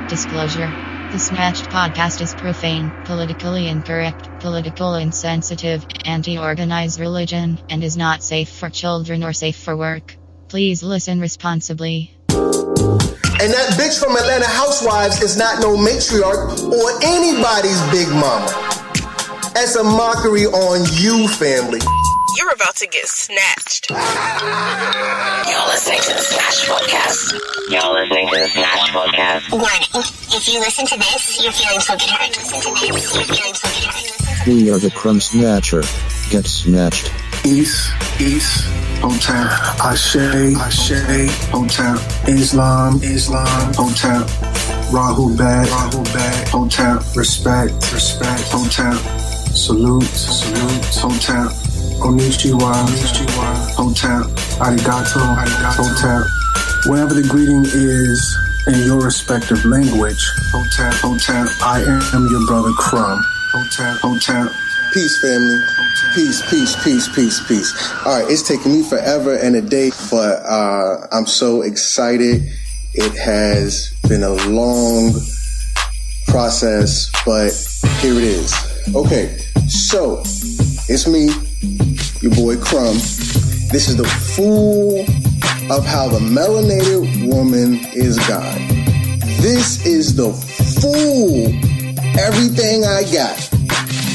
Disclosure. The Snatched Podcast is profane, politically incorrect, political insensitive, anti-organized religion, and is not safe for children or safe for work. Please listen responsibly. And that bitch from Atlanta Housewives is not no matriarch or anybody's big mama. That's a mockery on you, family. You're about to get snatched. You're listening to the Snatched Podcast. You're listening to the Snatched Podcast. Warning, if you listen to this, your feelings will get hurt. We are the Crumb Snatcher. Get snatched. East, Hotel, Ashe, Hotel, Islam, Hotel, Rahu Bad, Hotel, Respect, Hotel, Salute, Hotel, Konnichiwa, Hotel, Arigato, Hotel. Wherever the greeting is in your respective language, Hotel, I am your brother Crumb, Hotel. Peace, family. Peace. All right, it's taken me forever and a day, but I'm so excited. It has been a long process, but here it is. Okay, so it's me, your boy Crumb. This is the Fool of How the Melanated Woman is God. This is the Fool. Everything I got.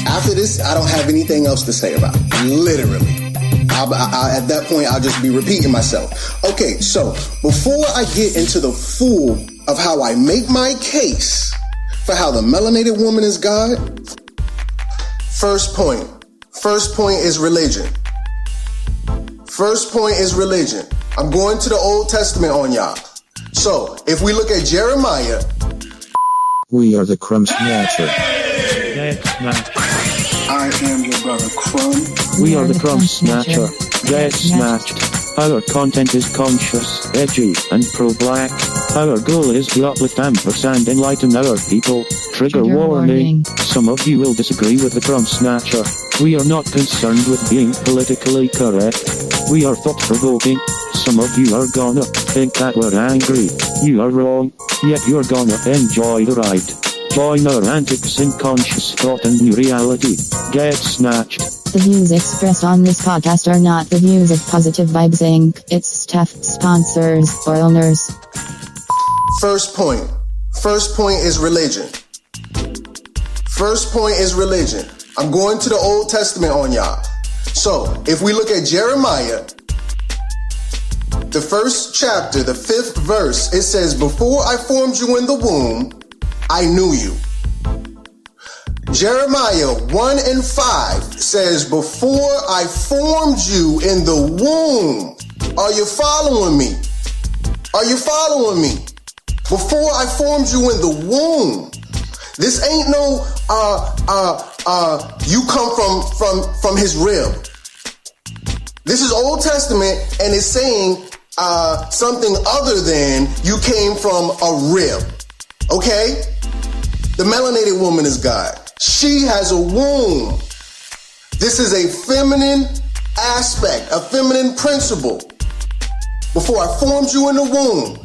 After this, I don't have anything else to say about it. Literally. At that point, I'll just be repeating myself. Okay, so before I get into the fool of how I make my case for how the melanated woman is God, first point is religion. I'm going to the Old Testament on y'all. So if we look at Jeremiah. We are the Crumb Snatcher. I am your brother Crumb. We are the Crumb Snatcher. Get snatched. Our content is conscious, edgy, and pro-black. Our goal is to uplift and enlighten our people. Trigger warning. Some of you will disagree with the Crumb Snatcher. We are not concerned with being politically correct. We are thought-provoking. Some of you are gonna think that we're angry. You are wrong. Yet you're gonna enjoy the ride. Join our antics in conscious thought and new reality. Get snatched. The views expressed on this podcast are not the views of Positive Vibes Inc., its staff, sponsors, or owners. First point is religion. I'm going to the Old Testament on y'all. So, if we look at Jeremiah, the first chapter, the 5th verse, it says, "Before I formed you in the womb, I knew you." Jeremiah 1:5 says, "Before I formed you in the womb." Are you following me? Before I formed you in the womb. This ain't no, you come from his rib. This is Old Testament, and it's saying something other than you came from a rib. Okay? The melanated woman is God. She has a womb. This is a feminine aspect, a feminine principle. Before I formed you in the womb,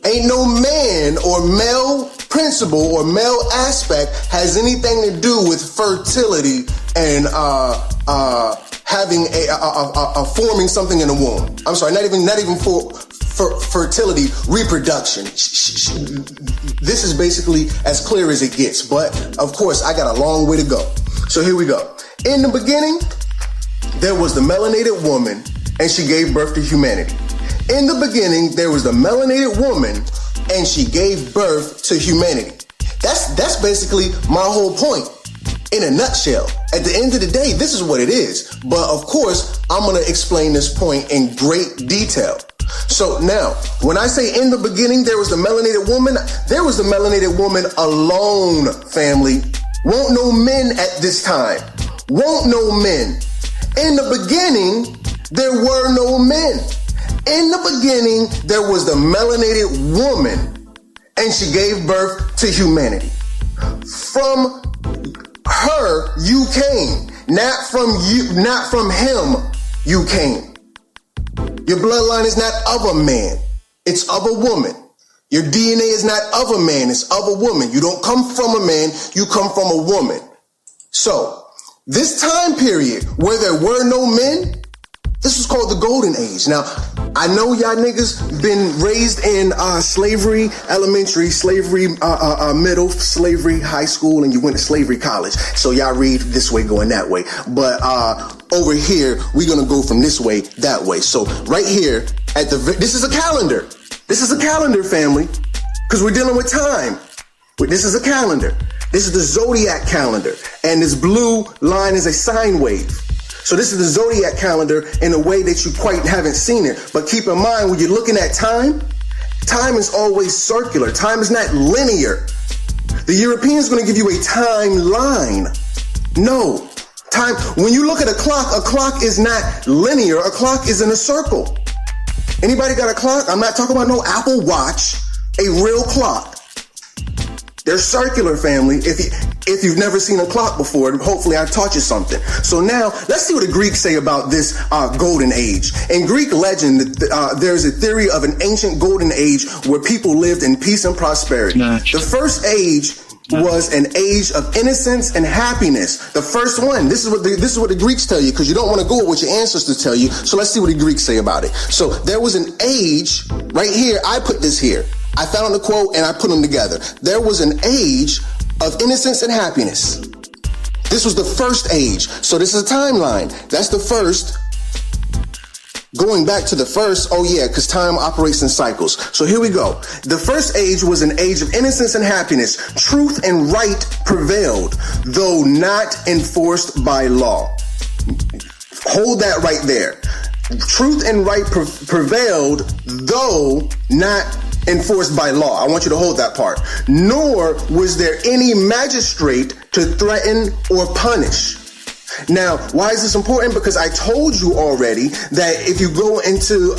ain't no man or male principle or male aspect has anything to do with fertility and having a forming something in the womb. I'm sorry, not even for fertility, reproduction. This is basically as clear as it gets, but of course I got a long way to go. So here we go. In the beginning, there was the melanated woman, and she gave birth to humanity. In the beginning, there was the melanated woman, and she gave birth to humanity. That's basically my whole point. In a nutshell, at the end of the day, this is what it is. But of course, I'm going to explain this point in great detail. So now, when I say in the beginning there was the melanated woman, there was the melanated woman alone, family. Won't no men at this time. Won't no men. In the beginning, there were no men. In the beginning, there was the melanated woman, and she gave birth to humanity. From her, you came. Not from him, you came. Your bloodline is not of a man. It's of a woman. Your DNA is not of a man, it's of a woman. You don't come from a man, you come from a woman. So, this time period where there were no men, this was called the Golden Age. Now, I know y'all niggas been raised in slavery elementary, slavery middle, slavery high school, and you went to slavery college. So y'all read this way going that way. But over here, we're going to go from this way, that way. So right here, this is a calendar. This is a calendar, family, because we're dealing with time. But this is a calendar. This is the zodiac calendar. And this blue line is a sine wave. So this is the zodiac calendar in a way that you quite haven't seen it. But keep in mind, when you're looking at time, time is always circular. Time is not linear. The European's going to give you a timeline. No. Time. When you look at a clock is not linear. A clock is in a circle. Anybody got a clock? I'm not talking about no Apple Watch. A real clock. They're circular, family. If you've never seen a clock before, hopefully I taught you something. So now, let's see what the Greeks say about this golden age. In Greek legend, there's a theory of an ancient golden age where people lived in peace and prosperity. The first age was an age of innocence and happiness. The first one. This is what the Greeks tell you, because you don't want to go with what your ancestors tell you. So let's see what the Greeks say about it. So there was an age right here. I put this here. I found the quote and I put them together. There was an age of innocence and happiness. This was the first age. So this is a timeline. That's the first. Going back to the first, oh yeah, because time operates in cycles. So here we go. The first age was an age of innocence and happiness. Truth and right prevailed, though not enforced by law. Hold that right there. Truth and right prevailed, though not enforced by law. I want you to hold that part. Nor was there any magistrate to threaten or punish. Now, why is this important? Because I told you already that if you go into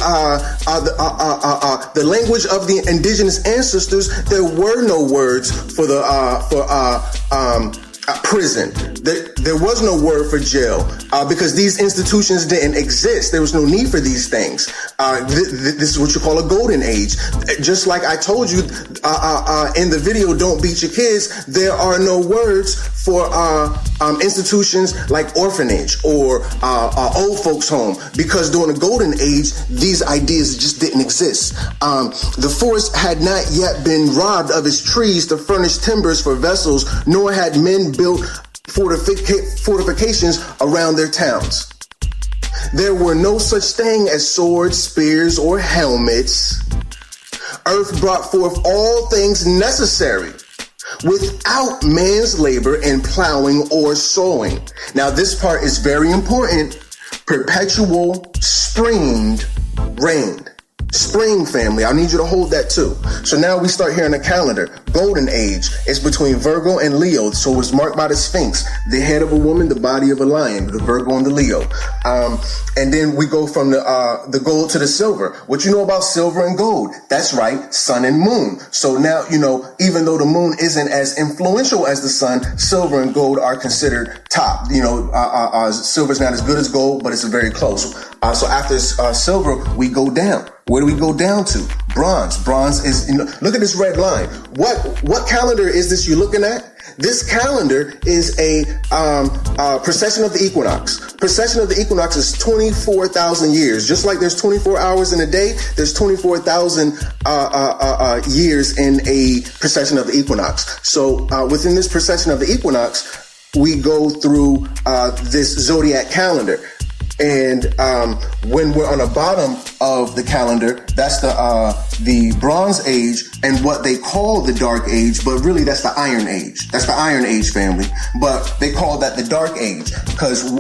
the language of the indigenous ancestors, there were no words for prison. There was no word for jail because these institutions didn't exist. There was no need for these things. This is what you call a golden age. Just like I told you in the video, Don't Beat Your Kids, there are no words for institutions like orphanage or old folks home, because during the golden age, these ideas just didn't exist. The forest had not yet been robbed of its trees to furnish timbers for vessels, nor had men built fortifications around their towns. There were no such thing as swords, spears, or helmets. Earth brought forth all things necessary without man's labor in plowing or sowing. Now, this part is very important. Perpetual spring reigned. Spring, family. I need you to hold that too. So now we start here in the calendar. Golden age is between Virgo and Leo. So it's marked by the Sphinx, the head of a woman, the body of a lion, the Virgo and the Leo. And then we go from the gold to the silver. What you know about silver and gold? That's right, sun and moon. So now, you know, even though the moon isn't as influential as the sun, silver and gold are considered top. You know, silver's not as good as gold, but it's very close. So after silver, we go down. Where do we go down to? Bronze. Bronze is, you know, look at this red line. What calendar is this you're looking at? This calendar is a precession of the equinox. Precession of the equinox is 24,000 years. Just like there's 24 hours in a day, there's 24,000 years in a precession of the equinox. So within this precession of the equinox, we go through this zodiac calendar. And when we're on the bottom of the calendar, that's the Bronze Age and what they call the Dark Age, but really that's the Iron Age. That's the Iron Age, family. But they call that the Dark Age because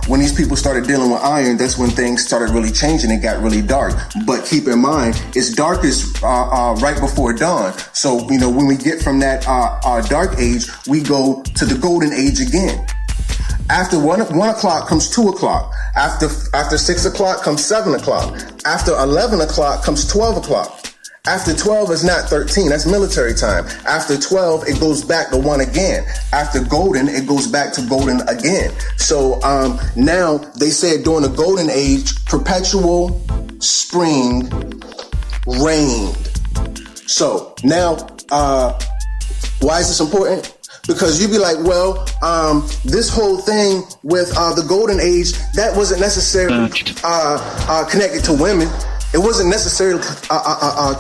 when these people started dealing with iron, that's when things started really changing. It got really dark. But keep in mind, it's darkest right before dawn. So, you know, when we get from that Dark Age, we go to the Golden Age again. After 1 o'clock comes 2 o'clock. After 6 o'clock comes 7 o'clock. After 11 o'clock comes 12 o'clock. After 12 is not 13. That's military time. After 12, it goes back to 1 again. After golden, it goes back to golden again. So now they said during the golden age, perpetual spring reigned. So now, why is this important? Because you'd be like, well, this whole thing with the golden age, that wasn't necessarily connected to women. It wasn't necessarily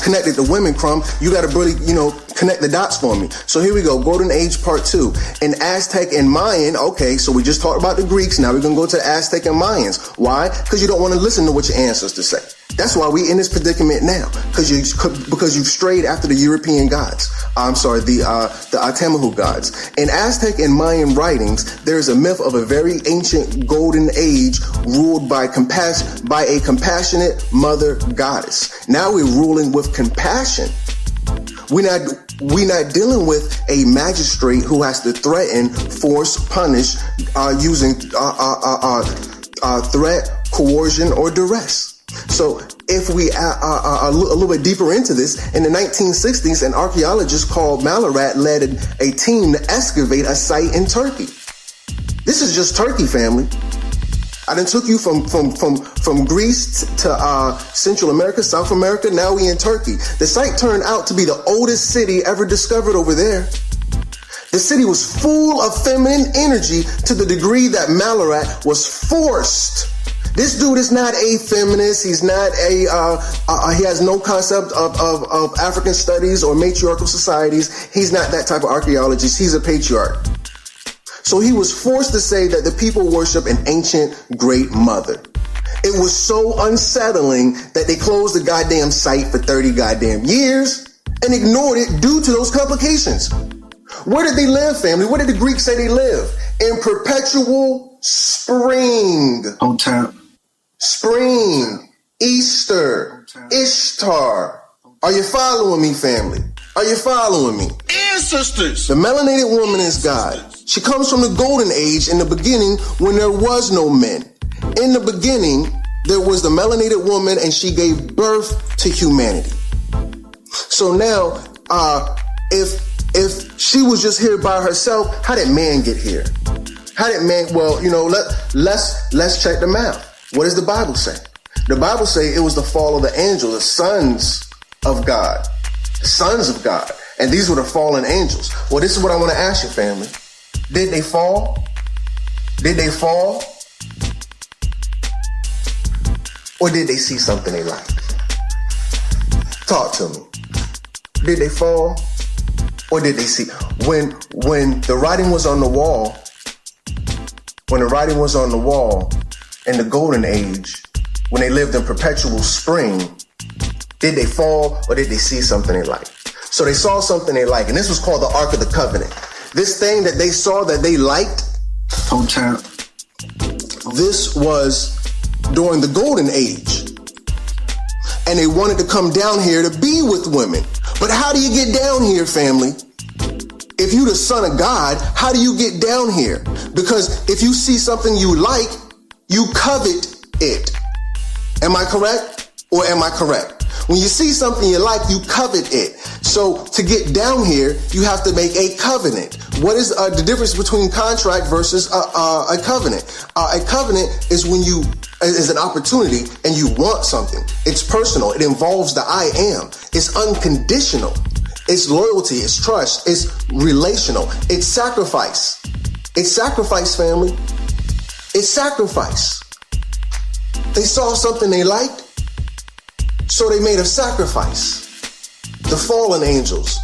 connected to women, Crumb. You got to really, connect the dots for me. So here we go. Golden Age Part 2. In Aztec and Mayan, okay, so we just talked about the Greeks. Now we're going to go to the Aztec and Mayans. Why? Because you don't want to listen to what your ancestors say. That's why we in this predicament now. Because you've strayed after the European gods. I'm sorry, the Tamahu gods. In Aztec and Mayan writings, there is a myth of a very ancient golden age ruled by a compassionate mother goddess. Now we're ruling with compassion. We're not dealing with a magistrate who has to threaten, force, punish, using threat, coercion, or duress. So if we are a little bit deeper into this, in the 1960s, an archaeologist called Malarat led a team to excavate a site in Turkey. This is just Turkey, family. I done took you from Greece to Central America, South America. Now we in Turkey. The site turned out to be the oldest city ever discovered over there. The city was full of feminine energy to the degree that Malarat was forced. This dude is not a feminist. He's not he has no concept of African studies or matriarchal societies. He's not that type of archaeologist. He's a patriarch. So he was forced to say that the people worship an ancient great mother. It was so unsettling that they closed the goddamn site for 30 goddamn years and ignored it due to those complications. Where did they live, family? Where did the Greeks say they live? In perpetual spring. On tap. Spring. Easter. Ishtar. Are you following me, family? Are you following me? Ancestors. The melanated woman is God. She comes from the golden age in the beginning when there was no men. In the beginning, there was the melanated woman and she gave birth to humanity. So now, if she was just here by herself, how did man get here? How did man, well, let's check the math. What does the Bible say? The Bible say it was the fall of the angels, the sons of God. The sons of God. And these were the fallen angels. Well, this is what I want to ask you, family. Did they fall? Did they fall? Or did they see something they liked? Talk to me. Did they fall? Or did they see? When the writing was on the wall, in the golden age, when they lived in perpetual spring, did they fall or did they see something they liked? So they saw something they liked, and this was called the Ark of the Covenant. This thing that they saw that they liked, On tap. this was during the golden age. And they wanted to come down here to be with women. But how do you get down here, family? If you the son of God, how do you get down here? Because if you see something you like, you covet it. Am I correct? Or am I correct? When you see something you like, you covet it. So to get down here, you have to make a covenant. What is the difference between contract versus a covenant? A covenant is when you is an opportunity and you want something. It's personal. It involves the I am. It's unconditional. It's loyalty. It's trust. It's relational. It's sacrifice. It's sacrifice, family. It's sacrifice. They saw something they liked, so they made a sacrifice. The fallen angels.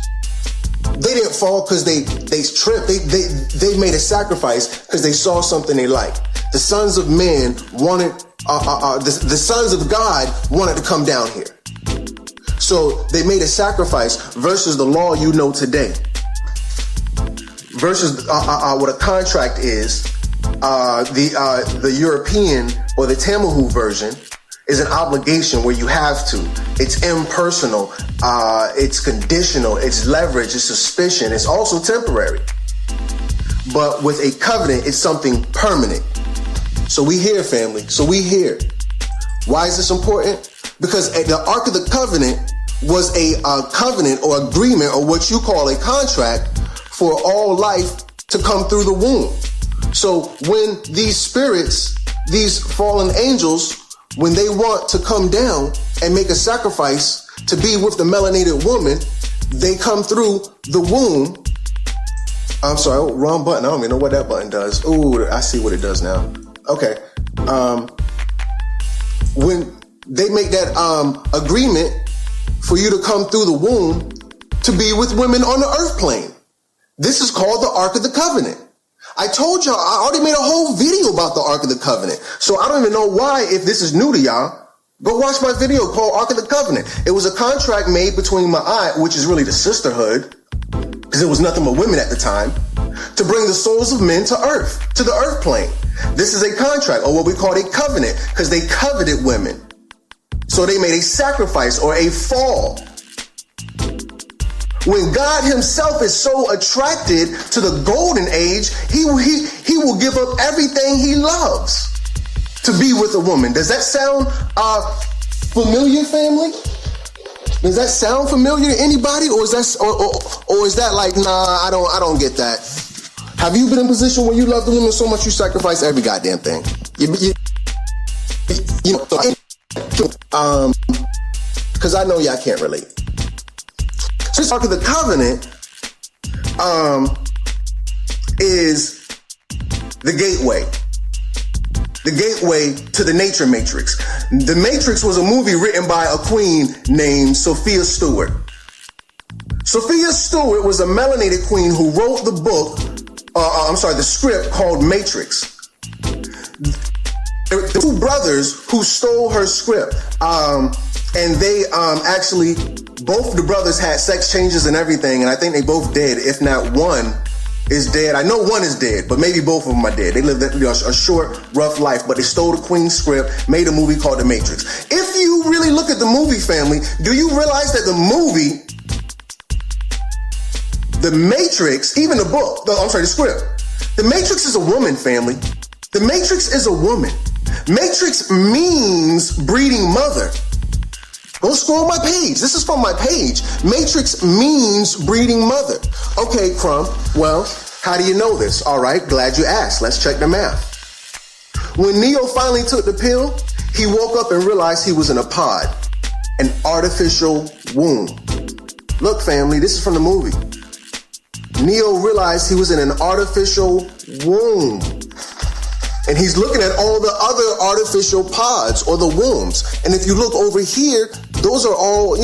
They didn't fall because they tripped. They made a sacrifice because they saw something they liked. The sons of men wanted, the sons of God wanted to come down here. So they made a sacrifice versus the law you know today. Versus what a contract is. The European or the Tamahu version is an obligation where you have to. It's impersonal. It's conditional. It's leverage. It's suspicion. It's also temporary. But with a covenant, it's something permanent. So we here, family. So we here. Why is this important? Because the Ark of the Covenant was a covenant or agreement or what you call a contract for all life to come through the womb. So when these spirits, these fallen angels, when they want to come down and make a sacrifice to be with the melanated woman, they come through the womb. I'm sorry, wrong button. I don't even know what that button does. Ooh, I see what it does now. Okay. When they make that agreement for you to come through the womb to be with women on the earth plane. This is called the Ark of the Covenant. I told y'all, I already made a whole video about the Ark of the Covenant. So I don't even know why, if this is new to y'all, go watch my video called Ark of the Covenant. It was a contract made between Ma'at, which is really the sisterhood, because it was nothing but women at the time, to bring the souls of men to earth, to the earth plane. This is a contract, or what we call a covenant, because they coveted women. So they made a sacrifice or a fall. When God himself is so attracted to the golden age, he will give up everything he loves to be with a woman. Does that sound familiar, family? Does that sound familiar to anybody, or is that like, nah, I don't get that? Have you been in a position where you love the woman so much you sacrifice every goddamn thing? Because I know y'all can't relate. So this Ark of the Covenant is the gateway. The gateway to the nature matrix. The Matrix was a movie written by a queen named Sophia Stewart. Sophia Stewart was a melanated queen who wrote the book, the script called Matrix. There were two brothers who stole her script. And they actually, both the brothers had sex changes and everything, and I think they both dead, if not one is dead. I know one is dead, but maybe both of them are dead. They lived a short, rough life, but they stole the queen's script, made a movie called The Matrix. If you really look at the movie, family, do you realize that the movie, The Matrix, even the book, the script, The Matrix is a woman, family. The Matrix is a woman. Matrix means breeding mother. Go scroll my page. This is from my page. Matrix means breeding mother. Okay, Crumb. Well, how do you know this? All right, glad you asked. Let's check the math. When Neo finally took the pill, he woke up and realized he was in a pod, an artificial womb. Look, family, this is from the movie. Neo realized he was in an artificial womb. And he's looking at all the other artificial pods or the wombs. And if you look over here, those are all,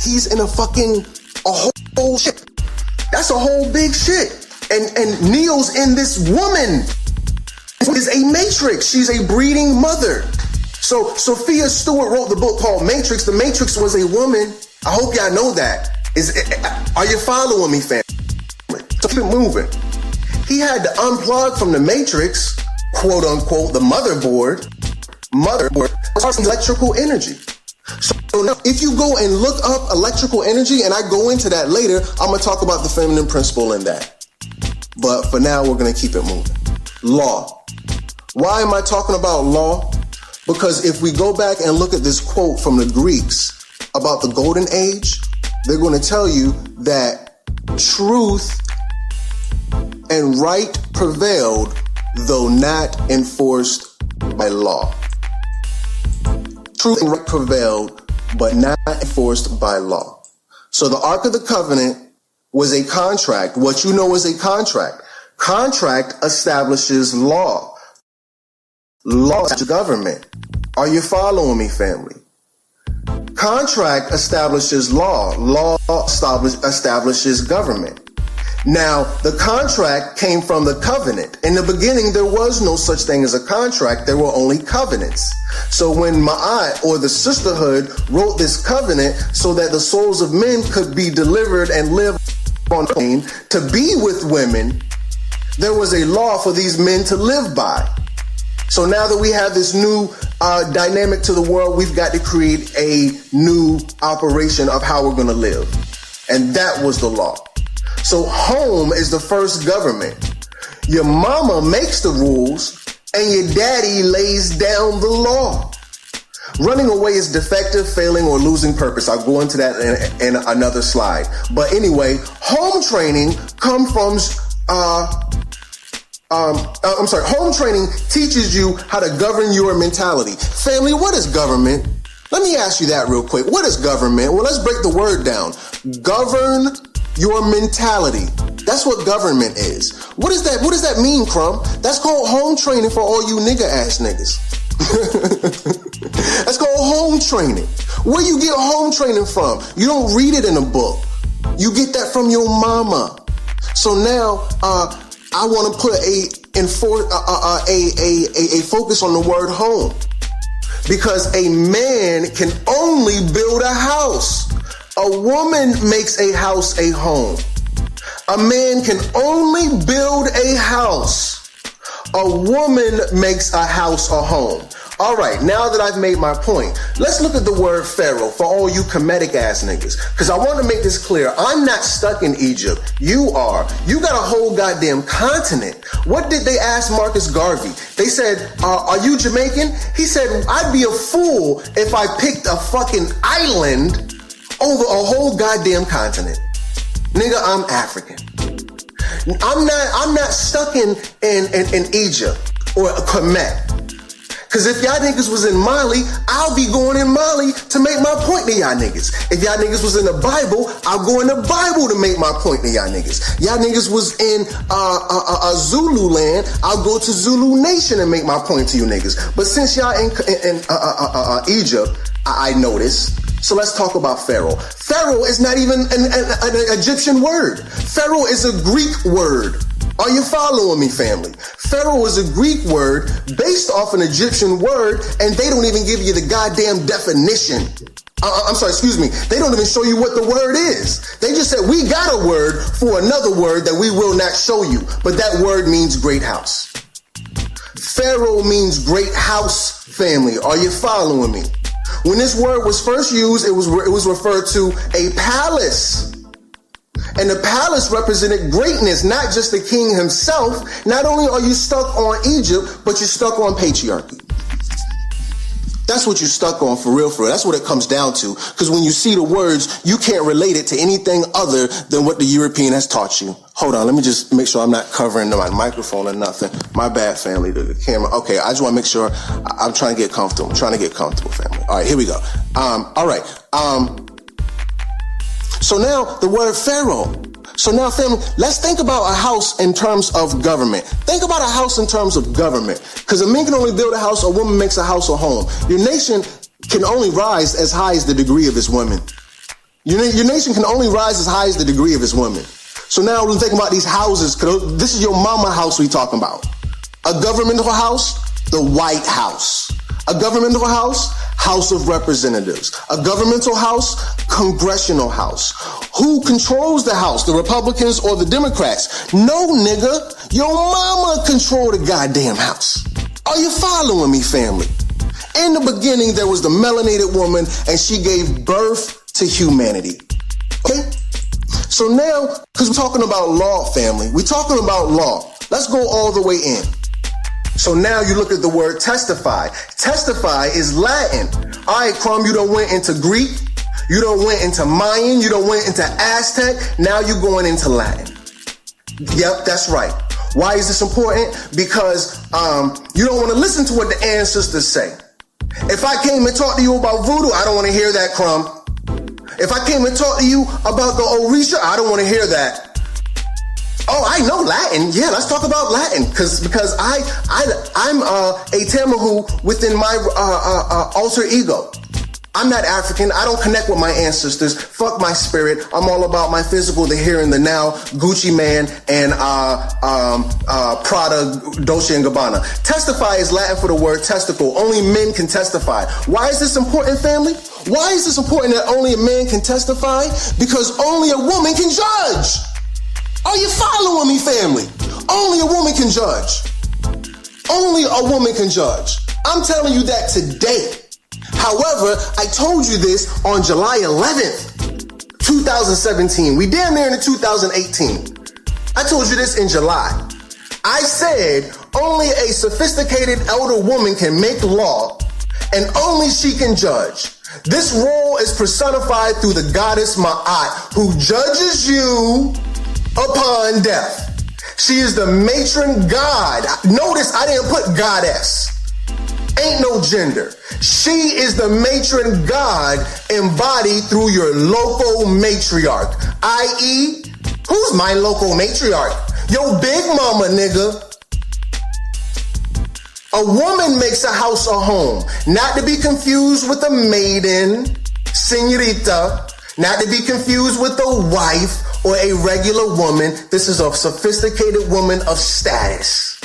he's in a whole shit. That's a whole big shit. And Neo's in this woman. Is a matrix. She's a breeding mother. So Sophia Stewart wrote the book called Matrix. The Matrix was a woman. I hope y'all know that. Are you following me, family? So keep it moving. He had to unplug from the Matrix, quote unquote, the motherboard, electrical energy. So now, if you go and look up electrical energy, and I go into that later, I'm going to talk about the feminine principle in that. But for now, we're going to keep it moving. Law. Why am I talking about law? Because if we go back and look at this quote from the Greeks about the golden age, they're going to tell you that truth and right prevailed, though not enforced by law. Truth and right prevailed, but not enforced by law. So the Ark of the Covenant was a contract. What you know is a contract. Contract establishes law. Law is government. Are you following me, family? Contract establishes law. Law establishes government. Now, the contract came from the covenant. In the beginning, there was no such thing as a contract. There were only covenants. So when Ma'at, or the sisterhood, wrote this covenant so that the souls of men could be delivered and live on the plane to be with women, there was a law for these men to live by. So now that we have this new dynamic to the world, we've got to create a new operation of how we're going to live. And that was the law. So home is the first government. Your mama makes the rules and your daddy lays down the law. Running away is defective, failing, or losing purpose. I'll go into that in another slide. But anyway, home training comes from, home training teaches you how to govern your mentality. Family, what is government? Let me ask you that real quick. What is government? Well, let's break the word down. Govern your mentality. That's what government is. What is that? What does that mean, Crumb? That's called home training for all you nigga ass niggas. That's called home training. Where you get home training from? You don't read it in a book. You get that from your mama. So now, I want to put a focus on the word home, because a man can only build a house. A woman makes a house a home. A man can only build a house. A woman makes a house a home. All right, now that I've made my point, let's look at the word Pharaoh for all you comedic ass niggas. Because I want to make this clear. I'm not stuck in Egypt. You are. You got a whole goddamn continent. What did they ask Marcus Garvey? They said, are you Jamaican? He said, I'd be a fool if I picked a fucking island over a whole goddamn continent. Nigga, I'm African. I'm not stuck in Egypt or Kemet. Cause if y'all niggas was in Mali, I'll be going in Mali to make my point to y'all niggas. If y'all niggas was in the Bible, I'll go in the Bible to make my point to y'all niggas. Y'all niggas was in Zulu land, I'll go to Zulu Nation and make my point to you niggas. But since y'all in Egypt, I noticed. So let's talk about Pharaoh. Pharaoh is not even an Egyptian word. Pharaoh is a Greek word. Are you following me, family? Pharaoh is a Greek word based off an Egyptian word, and they don't even give you the goddamn definition. They don't even show you what the word is. They just said, we got a word for another word that we will not show you, but that word means great house. Pharaoh means great house, family. Are you following me? When this word was first used, it was referred to a palace. And the palace represented greatness, not just the king himself. Not only are you stuck on Egypt, but you're stuck on patriarchy. That's what you're stuck on for real. That's what it comes down to. Because when you see the words, you can't relate it to anything other than what the European has taught you. Hold on, let me just make sure I'm not covering my microphone or nothing. My bad, family, the camera. Okay, I just want to make sure I'm trying to get comfortable. I'm trying to get comfortable, family. All right, here we go. All right. So now the word Pharaoh. So now, family, let's think about a house in terms of government. Think about a house in terms of government. Because a man can only build a house, a woman makes a house a home. Your nation can only rise as high as the degree of its women. Your nation can only rise as high as the degree of its women. So now we're thinking about these houses. This is your mama house we talking about. A governmental house, the White House. A governmental house, House of Representatives. A governmental house, Congressional House. Who controls the House, the Republicans or the Democrats? No, nigga. Your mama control the goddamn House. Are you following me, family? In the beginning, there was the melanated woman, and she gave birth to humanity. Okay? So now, because we're talking about law, family, we're talking about law. Let's go all the way in. So now you look at the word testify. Testify is Latin. All right, Crumb, you done went into Greek. You done went into Mayan. You done went into Aztec. Now you're going into Latin. Yep, that's right. Why is this important? Because you don't want to listen to what the ancestors say. If I came and talked to you about voodoo, I don't want to hear that, Crumb. If I came and talked to you about the Orisha, I don't want to hear that. Oh, I know Latin. Yeah, let's talk about Latin. Because I'm a Tamahu within my alter ego. I'm not African. I don't connect with my ancestors. Fuck my spirit. I'm all about my physical, the here and the now, Gucci Man and Prada, Dolce & Gabbana. Testify is Latin for the word testicle. Only men can testify. Why is this important, family? Why is this important that only a man can testify? Because only a woman can judge. Are you following me, family? Only a woman can judge. Only a woman can judge. I'm telling you that today. However, I told you this on July 11th, 2017. We damn near into 2018. I told you this in July. I said only a sophisticated elder woman can make law, and only she can judge. This role is personified through the goddess Ma'at, who judges you upon death. She is the matron god. Notice I didn't put goddess. Ain't no gender. She is the matron god embodied through your local matriarch, i.e., who's my local matriarch? Yo, big mama, nigga. A woman makes a house a home, not to be confused with a maiden, señorita, not to be confused with a wife or a regular woman. This is a sophisticated woman of status.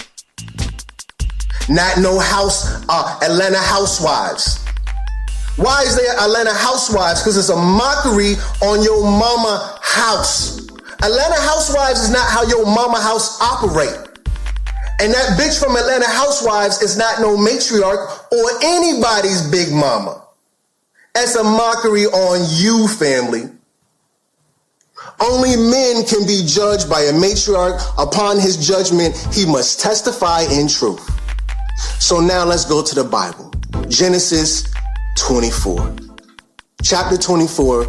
Not no Atlanta housewives. Why is there Atlanta housewives? Because it's a mockery on your mama house. Atlanta housewives is not how your mama house operate. And that bitch from Atlanta Housewives is not no matriarch or anybody's big mama. That's a mockery on you, family. Only men can be judged by a matriarch. Upon his judgment, he must testify in truth. So now let's go to the Bible. Genesis 24. Chapter 24,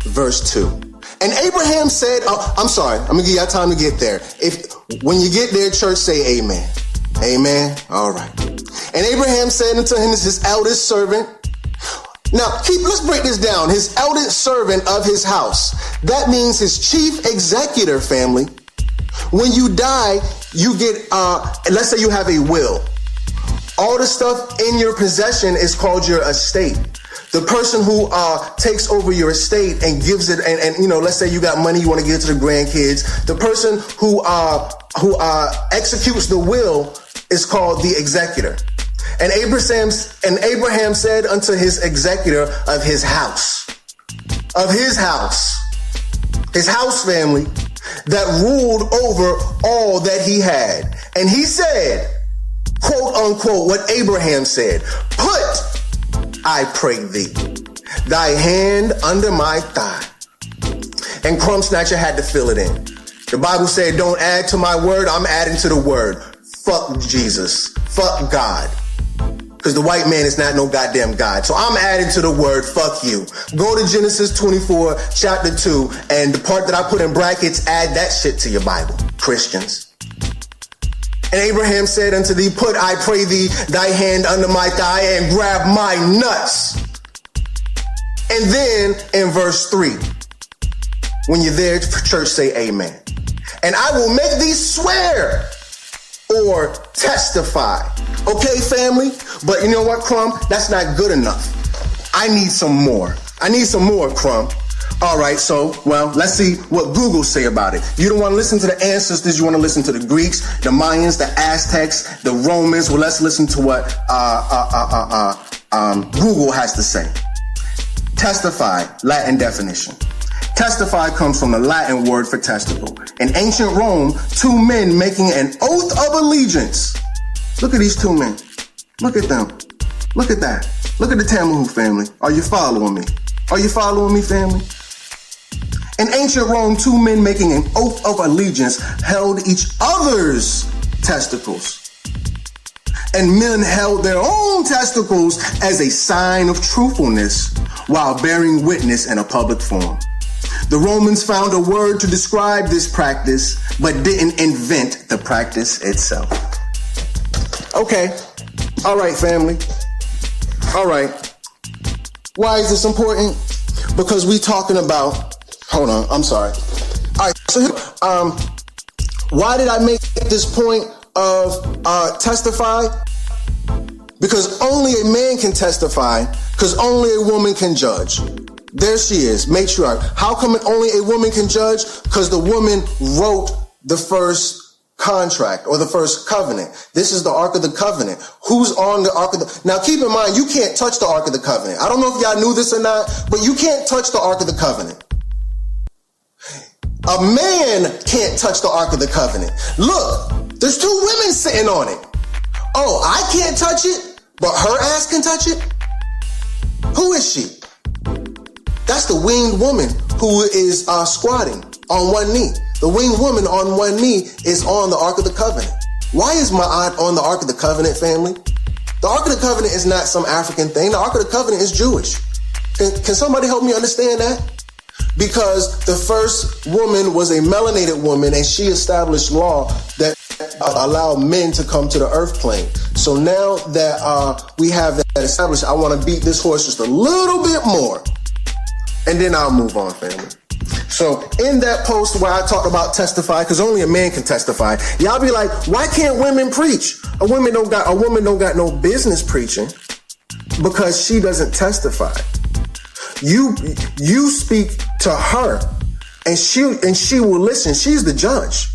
verse 2. And Abraham said, I'm sorry, I'm gonna give y'all time to get there. When you get there, church, say amen. Amen. All right. And Abraham said unto him, his eldest servant. Now, let's break this down. His eldest servant of his house. That means his chief executor, family. When you die, you get, let's say you have a will. All the stuff in your possession is called your estate. The person who takes over your estate and gives it, and you know, let's say you got money you want to give to the grandkids. The person who executes the will is called the executor. And Abraham said unto his executor of his house family, that ruled over all that he had. And he said, quote unquote, what Abraham said, put, I pray thee, thy hand under my thigh. And Crumb Snatcher had to fill it in. The Bible said, don't add to my word, I'm adding to the word. Fuck Jesus. Fuck God. Because the white man is not no goddamn God. So I'm adding to the word, fuck you. Go to Genesis 24, chapter 2, and the part that I put in brackets, add that shit to your Bible, Christians. And Abraham said unto thee, put, I pray thee, thy hand under my thigh and grab my nuts. And then in verse 3, when you're there, church, say amen. And I will make thee swear or testify. Okay, family? But you know what, Crumb? That's not good enough. I need some more. Crumb. All right, so, well, let's see what Google say about it. You don't want to listen to the ancestors. You want to listen to the Greeks, the Mayans, the Aztecs, the Romans. Well, let's listen to what Google has to say. Testify, Latin definition. Testify comes from the Latin word for testicle. In ancient Rome, two men making an oath of allegiance. Look at these two men. Look at them. Look at that. Look at the Tamahu family. Are you following me? Are you following me, family? In ancient Rome, two men making an oath of allegiance held each other's testicles. And men held their own testicles as a sign of truthfulness while bearing witness in a public forum. The Romans found a word to describe this practice, but didn't invent the practice itself. Okay. All right, family. All right. Why is this important? Because we talking about, hold on, I'm sorry. All right, so why did I make this point of testify? Because only a man can testify, because only a woman can judge. There she is, matriarch. How come only a woman can judge? Because the woman wrote the first contract or the first covenant. This is the Ark of the Covenant. Who's on the Ark of the... Now keep in mind, you can't touch the Ark of the Covenant. I don't know if y'all knew this or not, but you can't touch the Ark of the Covenant. A man can't touch the Ark of the Covenant. Look, there's two women sitting on it. Oh, I can't touch it, but her ass can touch it? Who is she? That's the winged woman who is squatting on one knee. The winged woman on one knee is on the Ark of the Covenant. Why is my aunt on the Ark of the Covenant, family? The Ark of the Covenant is not some African thing. The Ark of the Covenant is Jewish. Can somebody help me understand that? Because the first woman was a melanated woman and she established law that allowed men to come to the earth plane. So now that we have that established, I want to beat this horse just a little bit more. And then I'll move on, family. So in that post where I talked about testify, because only a man can testify, y'all be like, why can't women preach? A woman don't got no business preaching because she doesn't testify. You speak to her and she will listen. She's the judge.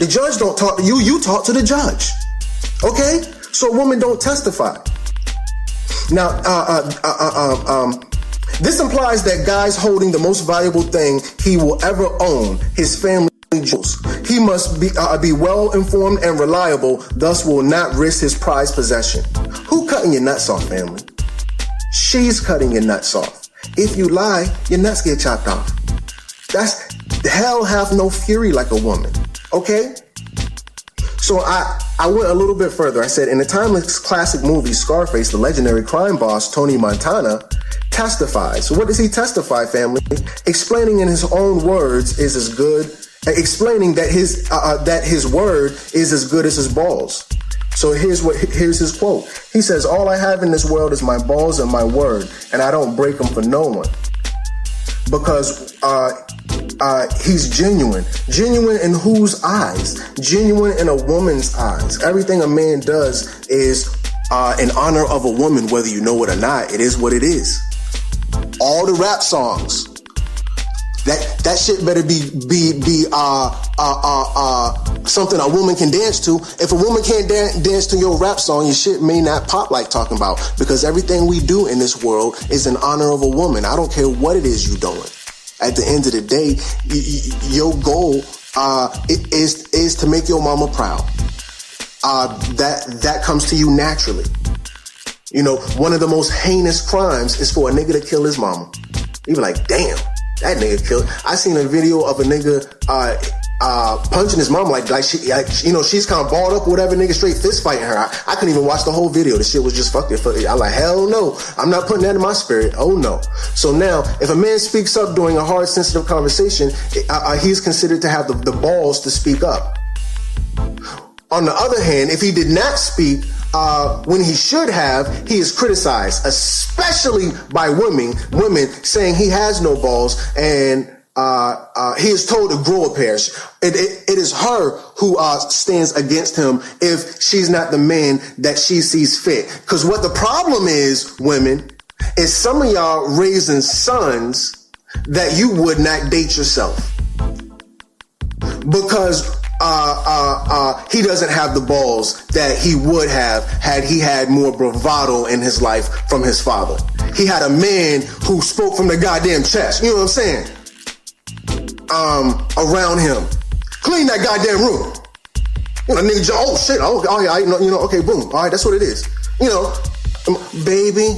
The judge don't talk to you, you talk to the judge. Okay? So a woman don't testify. Now, this implies that guy's holding the most valuable thing he will ever own, his family jewels. He must be well informed and reliable, thus will not risk his prized possession. Who cutting your nuts off, family? She's cutting your nuts off. If you lie, your nuts get chopped off. That's hell hath no fury like a woman. Okay? So I went a little bit further. I said, in the timeless classic movie Scarface, the legendary crime boss, Tony Montana, testifies. So what does he testify, family? Explaining in his own words is as good, explaining that his word is as good as his balls. So here's his quote. He says, all I have in this world is my balls and my word, and I don't break them for no one. Because he's genuine. Genuine in whose eyes? Genuine in a woman's eyes. Everything a man does is in honor of a woman, whether you know it or not. It is what it is. All the rap songs, that shit better be something a woman can dance to. If a woman can't dance to your rap song, your shit may not pop like talking about, because everything we do in this world is in honor of a woman. I don't care what it is you're doing. At the end of the day, your goal is to make your mama proud. That comes to you naturally. You know, one of the most heinous crimes is for a nigga to kill his mama. You be like, damn, that nigga killed. I seen a video of a nigga punching his mom like she's kind of balled up or whatever, nigga straight fist fighting her. I couldn't even watch the whole video. The shit was just fucking. I'm like, hell no. I'm not putting that in my spirit. Oh no. So now, if a man speaks up during a hard, sensitive conversation, he's considered to have the balls to speak up. On the other hand, if he did not speak when he should have, he is criticized, especially by women saying he has no balls, and he is told to grow a pair. It is her who stands against him if she's not the man that she sees fit. Because what the problem is, women, is some of y'all raising sons that you would not date yourself. Because he doesn't have the balls that he would have had he had more bravado in his life from his father. He had a man who spoke from the goddamn chest. You know what I'm saying? Around him. Clean that goddamn room. You know, nigga, oh shit, oh yeah, you know, okay, boom. All right, that's what it is. You know, baby,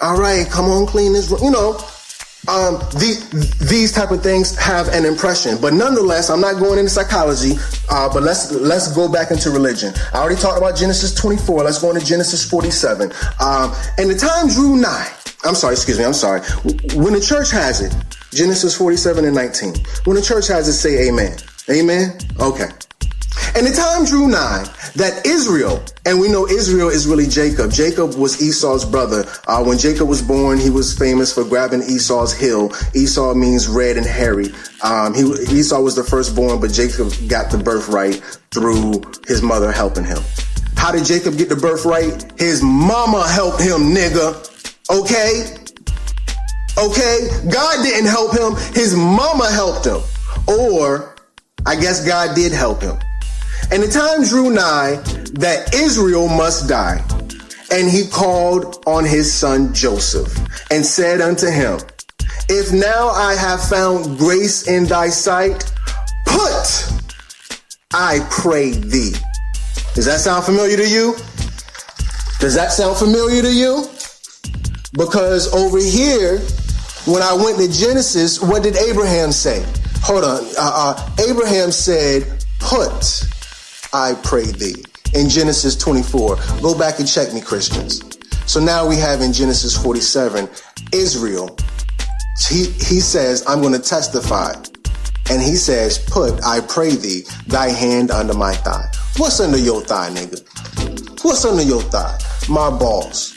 all right, come on, clean this room. You know, these type of things have an impression, but nonetheless, I'm not going into psychology. But let's go back into religion. I already talked about Genesis 24. Let's go into Genesis 47. And the time drew nigh. I'm sorry. When the church has it, Genesis 47 and 19. When the church has it, say amen. Amen. Okay. And the time drew nigh that Israel, and we know Israel is really Jacob. Jacob was Esau's brother. When Jacob was born, he was famous for grabbing Esau's heel. Esau means red and hairy. Esau was the firstborn, but Jacob got the birthright through his mother helping him. How did Jacob get the birthright? His mama helped him, nigga. Okay? God didn't help him. His mama helped him. Or, I guess God did help him. And the time drew nigh that Israel must die. And he called on his son Joseph and said unto him, if now I have found grace in thy sight, put, I pray thee. Does that sound familiar to you? Does that sound familiar to you? Because over here, when I went to Genesis, what did Abraham say? Hold on. Abraham said, put, I pray thee. In Genesis 24. Go back and check me, Christians. So now we have in Genesis 47, Israel. He says, I'm going to testify. And he says, put, I pray thee, thy hand under my thigh. What's under your thigh, nigga? What's under your thigh? My balls.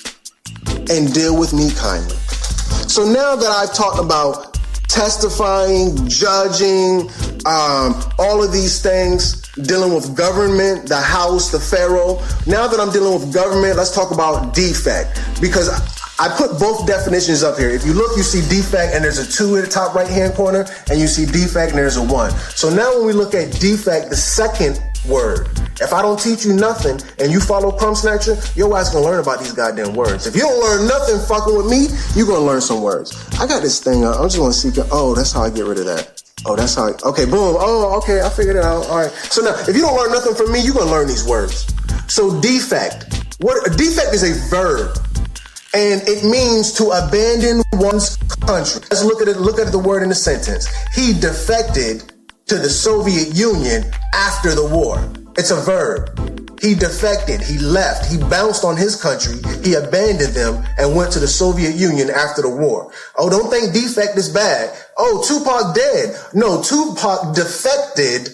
And deal with me kindly. So now that I've talked about testifying, judging, all of these things, dealing with government, the house, the pharaoh. Now that I'm dealing with government, let's talk about defect. Because I put both definitions up here. If you look, you see defect and there's a 2 in the top right-hand corner, and you see defect and there's a 1. So now when we look at defect, the second word, if I don't teach you nothing and you follow Crumb Snatcher, your ass gonna learn about these goddamn words. If you don't learn nothing fucking with me, you gonna learn some words. I got this thing up. I'm just gonna see. Oh, that's how I get rid of that. Oh, that's how. Okay, boom. Oh, okay. I figured it out. All right. So now, if you don't learn nothing from me, you're gonna learn these words. So defect. A defect is a verb, and it means to abandon one's country. Let's look at the word in the sentence. He defected to the Soviet Union after the war. It's a verb. He defected, he left, he bounced on his country, he abandoned them and went to the Soviet Union after the war. Oh, don't think defect is bad. Oh, Tupac dead. No, Tupac defected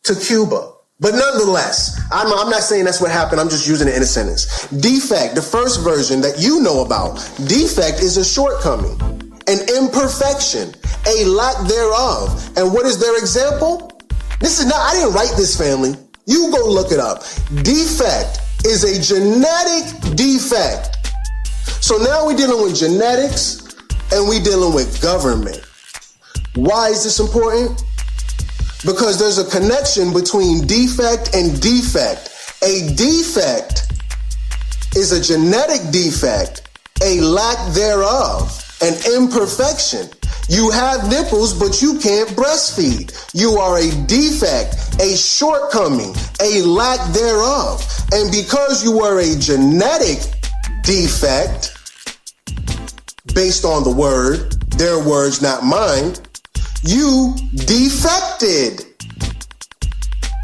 to Cuba. But nonetheless, I'm not saying that's what happened. I'm just using it in a sentence. Defect, the first version that you know about. Defect is a shortcoming, an imperfection, a lack thereof. And what is their example? I didn't write this, family. You go look it up. Defect is a genetic defect. So now we're dealing with genetics and we're dealing with government. Why is this important? Because there's a connection between defect and defect. A defect is a genetic defect, a lack thereof, an imperfection. You have nipples, but you can't breastfeed. You are a defect, a shortcoming, a lack thereof. And because you are a genetic defect, based on the word, their words, not mine, you defected.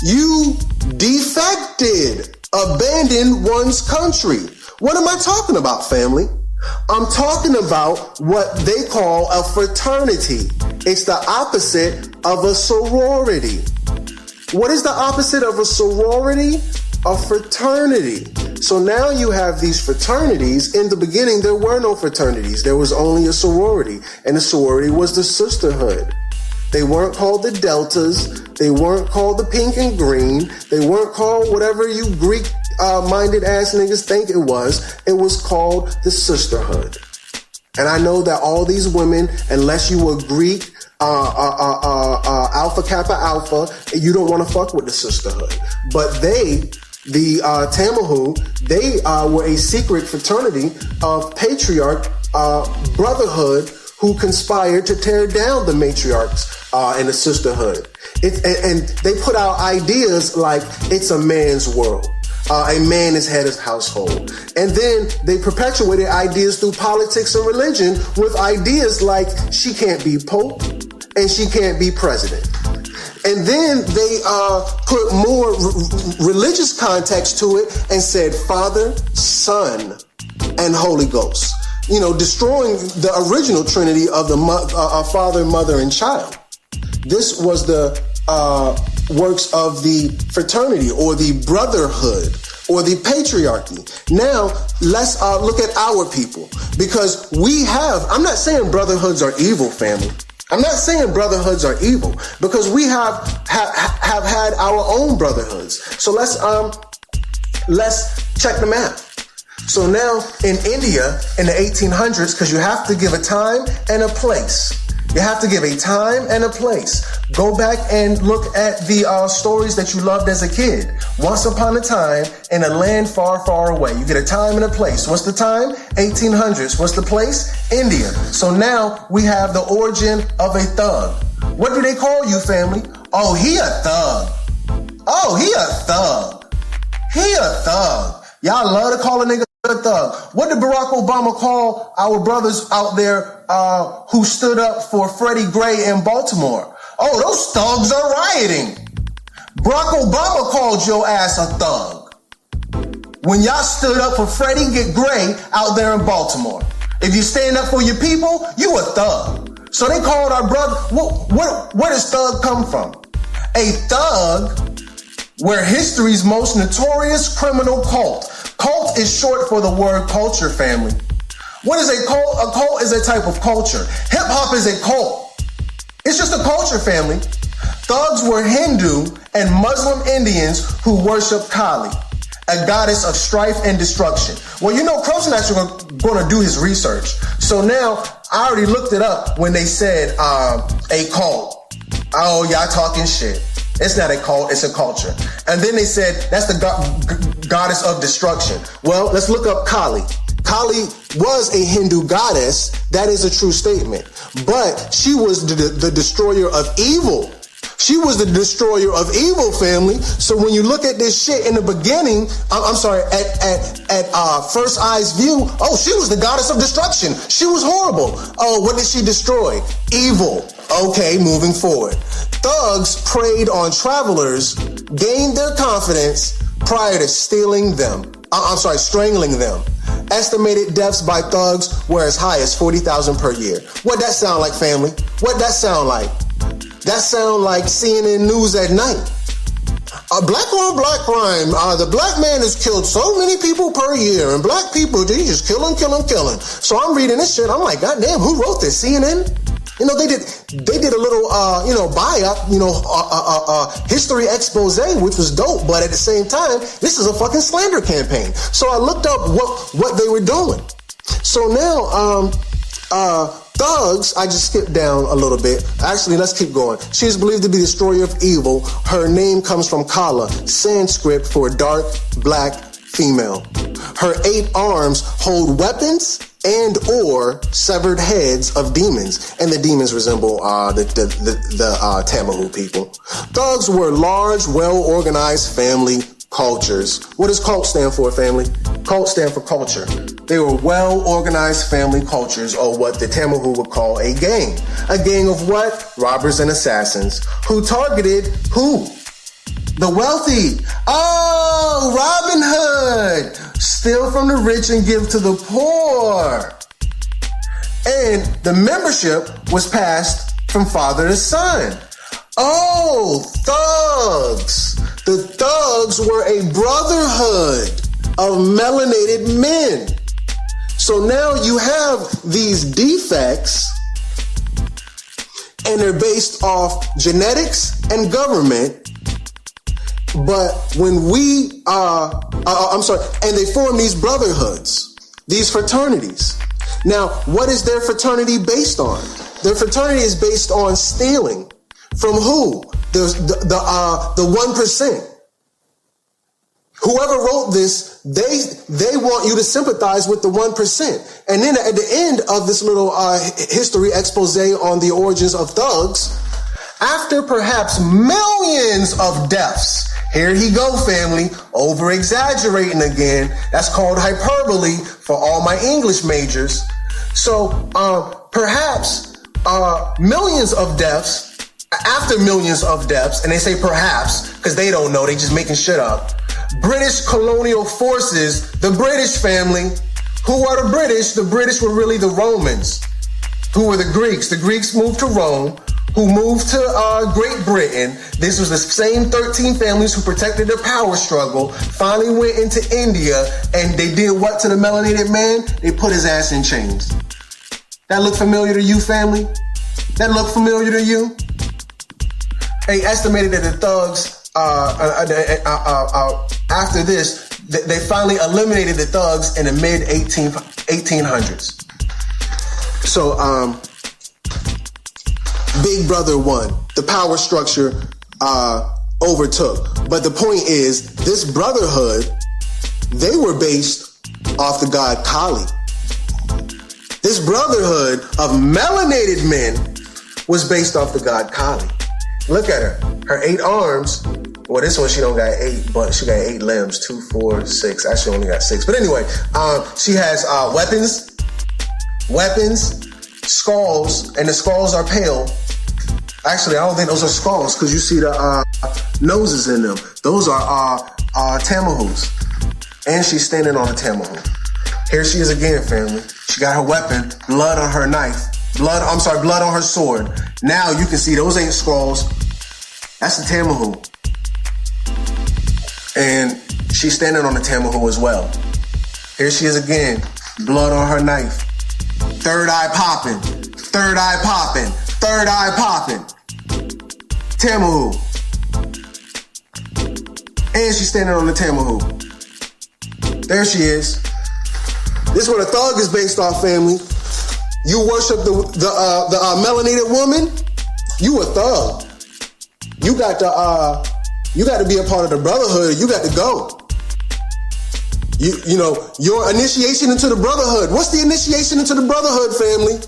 You defected. Abandoned one's country. What am I talking about, family? I'm talking about what they call a fraternity. It's the opposite of a sorority. What is the opposite of a sorority? A fraternity. So now you have these fraternities. In the beginning, there were no fraternities. There was only a sorority. And the sorority was the sisterhood. They weren't called the deltas. They weren't called the pink and green. They weren't called whatever you Greek minded ass niggas think it was. It was called the sisterhood. And I know that all these women, unless you were Greek, Alpha Kappa Alpha, you don't want to fuck with the sisterhood. But they, the Tamahu, they were a secret fraternity of patriarch brotherhood who conspired to tear down the matriarchs and the sisterhood. And they put out ideas like it's a man's world. A man is head of household. And then they perpetuated ideas through politics and religion with ideas like she can't be pope and she can't be president. And then they put more religious context to it and said Father, Son, and Holy Ghost. You know, destroying the original Trinity of the Father, Mother, and Child. This was the works of the fraternity or the brotherhood or the patriarchy. Now, let's look at our people, because we have, I'm not saying brotherhoods are evil, family. I'm not saying brotherhoods are evil, because we have had our own brotherhoods. So let's check the map. So now in India in the 1800s, because you have to give a time and a place. You have to give a time and a place. Go back and look at the stories that you loved as a kid. Once upon a time in a land far, far away. You get a time and a place. What's the time? 1800s. What's the place? India. So now we have the origin of a thug. What do they call you, family? Oh, he a thug. Oh, he a thug. He a thug. Y'all love to call a nigga a thug. What did Barack Obama call our brothers out there who stood up for Freddie Gray in Baltimore? Oh, those thugs are rioting. Barack Obama called your ass a thug when y'all stood up for Freddie Gray out there in Baltimore. If you stand up for your people, you a thug. So they called our brother. Where does thug come from? A thug were history's most notorious criminal cult. Cult is short for the word culture, family. What is a cult? A cult is a type of culture. Hip-hop is a cult. It's just a culture, family. Thugs were Hindu and Muslim Indians who worshiped Kali, a goddess of strife and destruction. Well, you know, Crumb Snatcher going to do his research. So now I already looked it up when they said a cult. Oh, y'all talking shit. It's not a cult, it's a culture. And then they said that's the goddess of destruction. Well, let's look up Kali. Kali was a Hindu goddess. That is a true statement. But she was the destroyer of evil. She was the destroyer of evil, family. So when you look at this shit in the beginning, at first eye's view, oh, she was the goddess of destruction. She was horrible. Oh, what did she destroy? Evil. Okay, moving forward. Thugs preyed on travelers, gained their confidence prior to strangling them. Estimated deaths by thugs were as high as 40,000 per year. What that sound like, family? What that sound like? That sound like CNN News at night. Black on black crime. The black man has killed so many people per year, and black people, they just killing. So I'm reading this shit. I'm like, goddamn, who wrote this? CNN? You know, they did a little, buy-up, history expose, which was dope. But at the same time, this is a fucking slander campaign. So I looked up what they were doing. So now, thugs, I just skipped down a little bit. Actually, let's keep going. She is believed to be the destroyer of evil. Her name comes from Kala, Sanskrit for dark, black, female. Her 8 arms hold weapons and or severed heads of demons, and the demons resemble the Tamahu people. Thugs were large, well-organized family cultures. What does cult stand for, family? Cult stand for culture. They were well-organized family cultures, or what the Tamahu would call a gang. A gang of what? Robbers and assassins. Who targeted who? The wealthy. Oh, Robin Hood. Steal from the rich and give to the poor. And the membership was passed from father to son. Oh, thugs. The thugs were a brotherhood of melanated men. So now you have these defects, and they're based off genetics and government. But when and they form these brotherhoods, these fraternities. Now, what is their fraternity based on? Their fraternity is based on stealing. From who? The 1%. Whoever wrote this, they want you to sympathize with the 1%. And then at the end of this little history expose on the origins of thugs, after perhaps millions of deaths, here he go, family, over-exaggerating again. That's called hyperbole for all my English majors. So perhaps millions of deaths, after millions of deaths, and they say perhaps because they don't know, they just making shit up. British colonial forces, the British family. Who are the British? The British were really the Romans. Who were the Greeks? The Greeks moved to Rome, who moved to Great Britain. This was the same 13 families who protected their power struggle, finally went into India, and they did what to the melanated man? They put his ass in chains. That look familiar to you, family? That look familiar to you? They estimated that the thugs, after this, they finally eliminated the thugs in the mid-1800s. So, Big Brother won. The power structure overtook. But the point is, this brotherhood, they were based off the god Kali. This brotherhood of melanated men was based off the god Kali. Look at her. Her 8 arms. Well, this one she don't got 8, but she got 8 limbs. 2, 4, 6. Actually, only got 6. But anyway, she has weapons, skulls, and the skulls are pale. Actually, I don't think those are skulls because you see the noses in them. Those are Tamahus. And she's standing on a Tamahu. Here she is again, family. She got her weapon, blood on her knife. Blood on her sword. Now you can see those ain't skulls. That's the Tamahu. And she's standing on the Tamahu as well. Here she is again, blood on her knife. Third eye popping, third eye popping, third eye popping. Tamahu. And she's standing on the Tamahu. There she is. This is what a thug is based off, family. You worship the melanated woman, you a thug. You got to be a part of the brotherhood. You got to go. You know, your initiation into the brotherhood. What's the initiation into the brotherhood, family?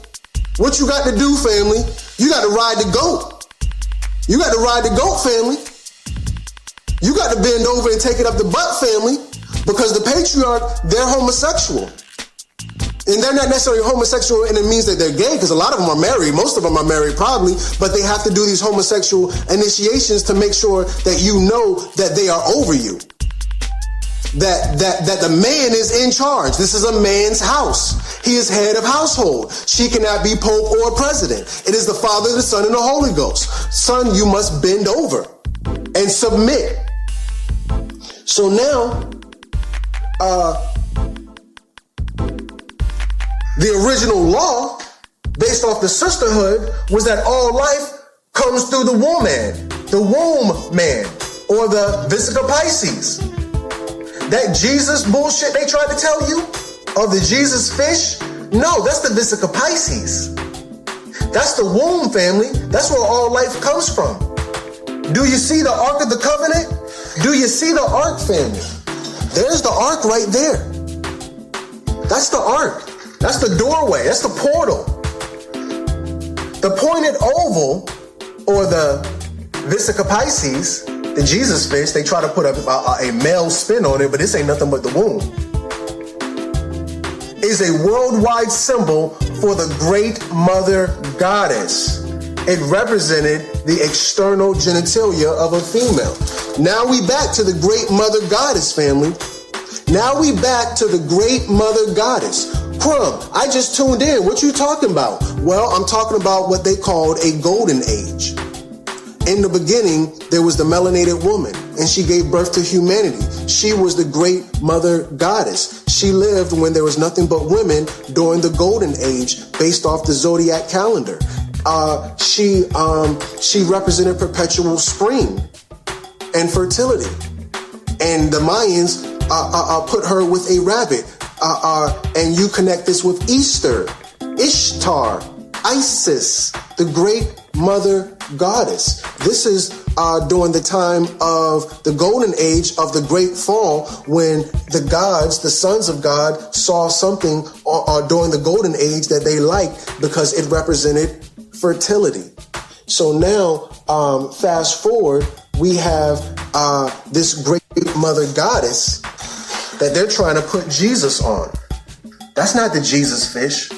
What you got to do, family? You got to ride the goat. You got to ride the goat, family. You got to bend over and take it up the butt, family, because the patriarch, they're homosexual. And they're not necessarily homosexual, and it means that they're gay, because a lot of them are married. Most of them are married, probably, but they have to do these homosexual initiations to make sure that you know that they are over you. That the man is in charge. This is a man's house. He is head of household. She cannot be pope or president. It is the Father, the Son, and the Holy Ghost. Son, you must bend over and submit. So now, the original law, based off the sisterhood, was that all life comes through the womb man, or the Vesica Pisces. That Jesus bullshit they tried to tell you, or the Jesus fish, no, that's the Vesica Pisces. That's the womb, family. That's where all life comes from. Do you see the Ark of the Covenant? Do you see the Ark, family? There's the Ark right there. That's the Ark. That's the doorway. That's the portal. The pointed oval, or the Vesica Pisces, the Jesus fish, they try to put a male spin on it, but this ain't nothing but the womb, is a worldwide symbol for the Great Mother Goddess. It represented the external genitalia of a female. Now we back to the Great Mother Goddess, family. Now we back to the Great Mother Goddess. Crumb, I just tuned in. What you talking about? Well, I'm talking about what they called a golden age. In the beginning, there was the melanated woman, and she gave birth to humanity. She was the Great Mother Goddess. She lived when there was nothing but women during the golden age, based off the zodiac calendar. She represented perpetual spring and fertility. And the Mayans put her with a rabbit. And you connect this with Easter, Ishtar, Isis, the Great Mother Goddess. This is during the time of the golden age of the Great Fall, when the gods, the sons of God, saw something during the golden age that they liked because it represented fertility. So now, fast forward, we have this Great Mother Goddess that they're trying to put Jesus on. That's not the Jesus fish.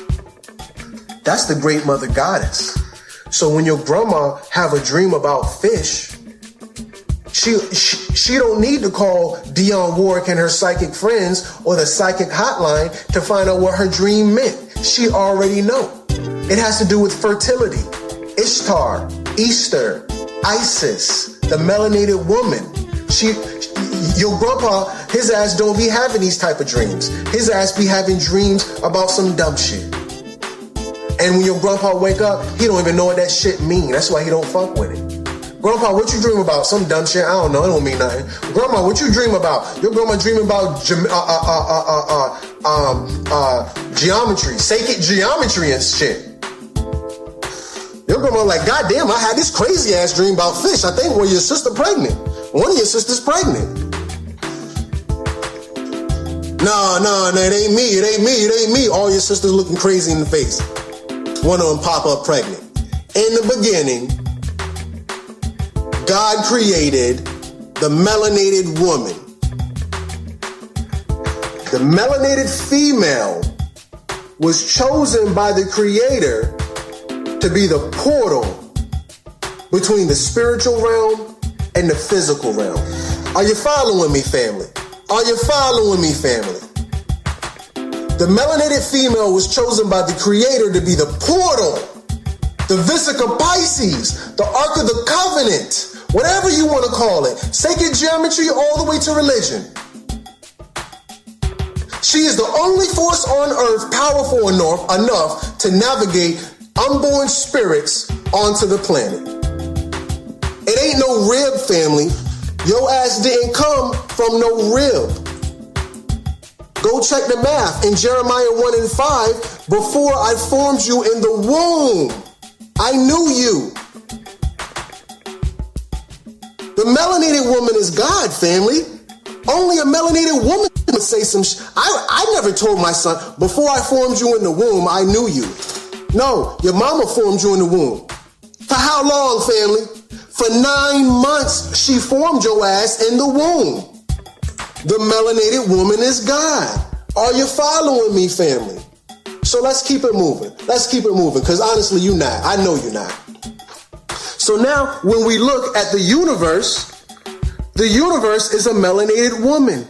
That's the Great Mother Goddess. So when your grandma have a dream about fish, she don't need to call Dionne Warwick and her psychic friends or the psychic hotline to find out what her dream meant. She already know. It has to do with fertility. Ishtar, Easter, Isis, the melanated woman. Your grandpa, his ass don't be having these type of dreams. His ass be having dreams about some dumb shit. And when your grandpa wake up, he don't even know what that shit mean. That's why he don't fuck with it. Grandpa, what you dream about? Some dumb shit? I don't know. It don't mean nothing. Grandma, what you dream about? Your grandma dreaming about geometry, sacred geometry and shit. Your grandma like, goddamn, I had this crazy ass dream about fish. I think your sister pregnant. One of your sisters pregnant. No, it ain't me. All your sisters looking crazy in the face. One of them pop up pregnant. In the beginning, God created the melanated woman. The melanated female was chosen by the Creator to be the portal between the spiritual realm and the physical realm. Are you following me, family? Are you following me, family? The melanated female was chosen by the Creator to be the portal, the Vesica Pisces, the Ark of the Covenant, whatever you want to call it, sacred geometry all the way to religion. She is the only force on earth powerful enough to navigate unborn spirits onto the planet. It ain't no rib, family. Your ass didn't come from no rib. Go check the math in Jeremiah 1:5. Before I formed you in the womb, I knew you. The melanated woman is God, family. Only a melanated woman would say some I never told my son, before I formed you in the womb, I knew you. No, your mama formed you in the womb. For how long, family? For 9 months, she formed your ass in the womb. The melanated woman is God. Are you following me, family? So let's keep it moving. Let's keep it moving, because honestly, you're not. I know you're not. So now, when we look at the universe is a melanated woman.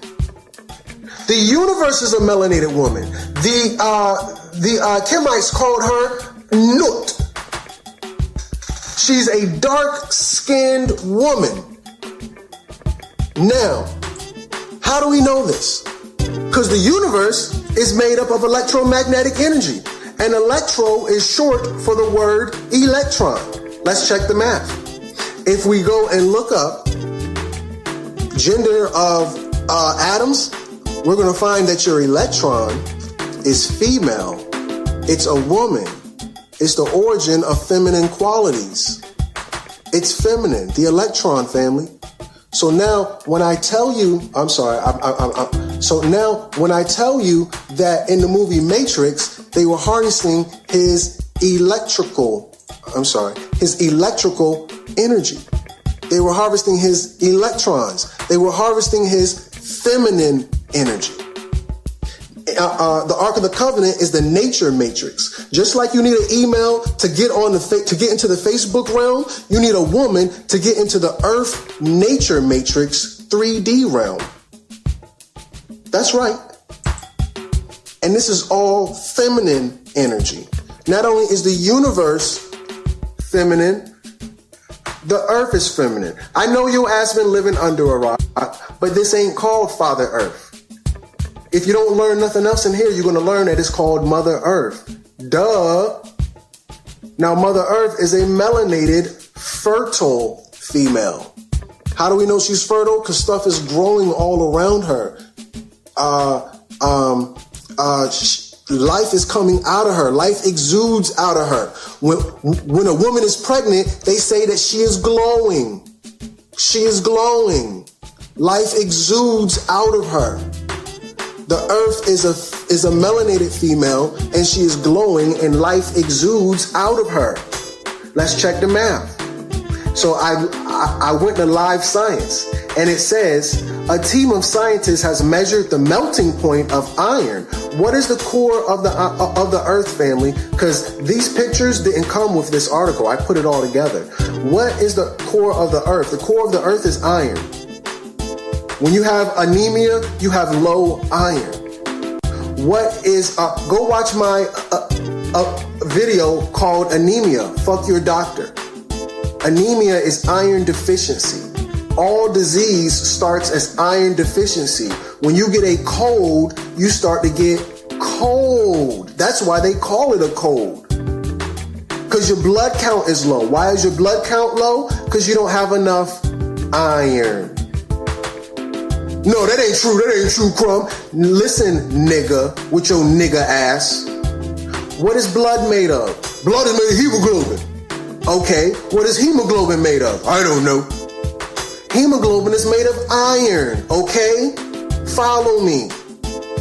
The universe is a melanated woman. The Kemites called her Nut. She's a dark-skinned woman. Now, how do we know this? Because the universe is made up of electromagnetic energy. And electro is short for the word electron. Let's check the math. If we go and look up gender of atoms, we're going to find that your electron is female. It's a woman. It's the origin of feminine qualities. It's feminine, the electron, family. So now when I tell you, when I tell you that in the movie Matrix, they were harnessing his electrical energy. They were harvesting his electrons. They were harvesting his feminine energy. The Ark of the Covenant is the nature matrix. Just like you need an email to get into the Facebook realm, you need a woman to get into the Earth nature matrix 3D realm. That's right. And this is all feminine energy. Not only is the universe feminine, the earth is feminine. I know your ass been living under a rock, but this ain't called Father Earth. If you don't learn nothing else in here, you're going to learn that it's called Mother Earth. Duh. Now, Mother Earth is a melanated, fertile female. How do we know she's fertile? Because stuff is growing all around her. Life is coming out of her. Life exudes out of her. When a woman is pregnant, they say that she is glowing. She is glowing. Life exudes out of her. The earth is a melanated female, and she is glowing, and life exudes out of her. Let's check the math. So I went to Live Science, and it says a team of scientists has measured the melting point of iron. What is the core of the Earth, family? Because these pictures didn't come with this article. I put it all together. What is the core of the Earth? The core of the Earth is iron. When you have anemia, you have low iron. What is, go watch my video called Anemia, Fuck Your Doctor. Anemia is iron deficiency. All disease starts as iron deficiency. When you get a cold, you start to get cold. That's why they call it a cold. Because your blood count is low. Why is your blood count low? Because you don't have enough iron. No, that ain't true. That ain't true, Crumb. Listen, nigga, with your nigga ass. What is blood made of? Blood is made of hemoglobin. Okay, what is hemoglobin made of? I don't know. Hemoglobin is made of iron, okay? Follow me.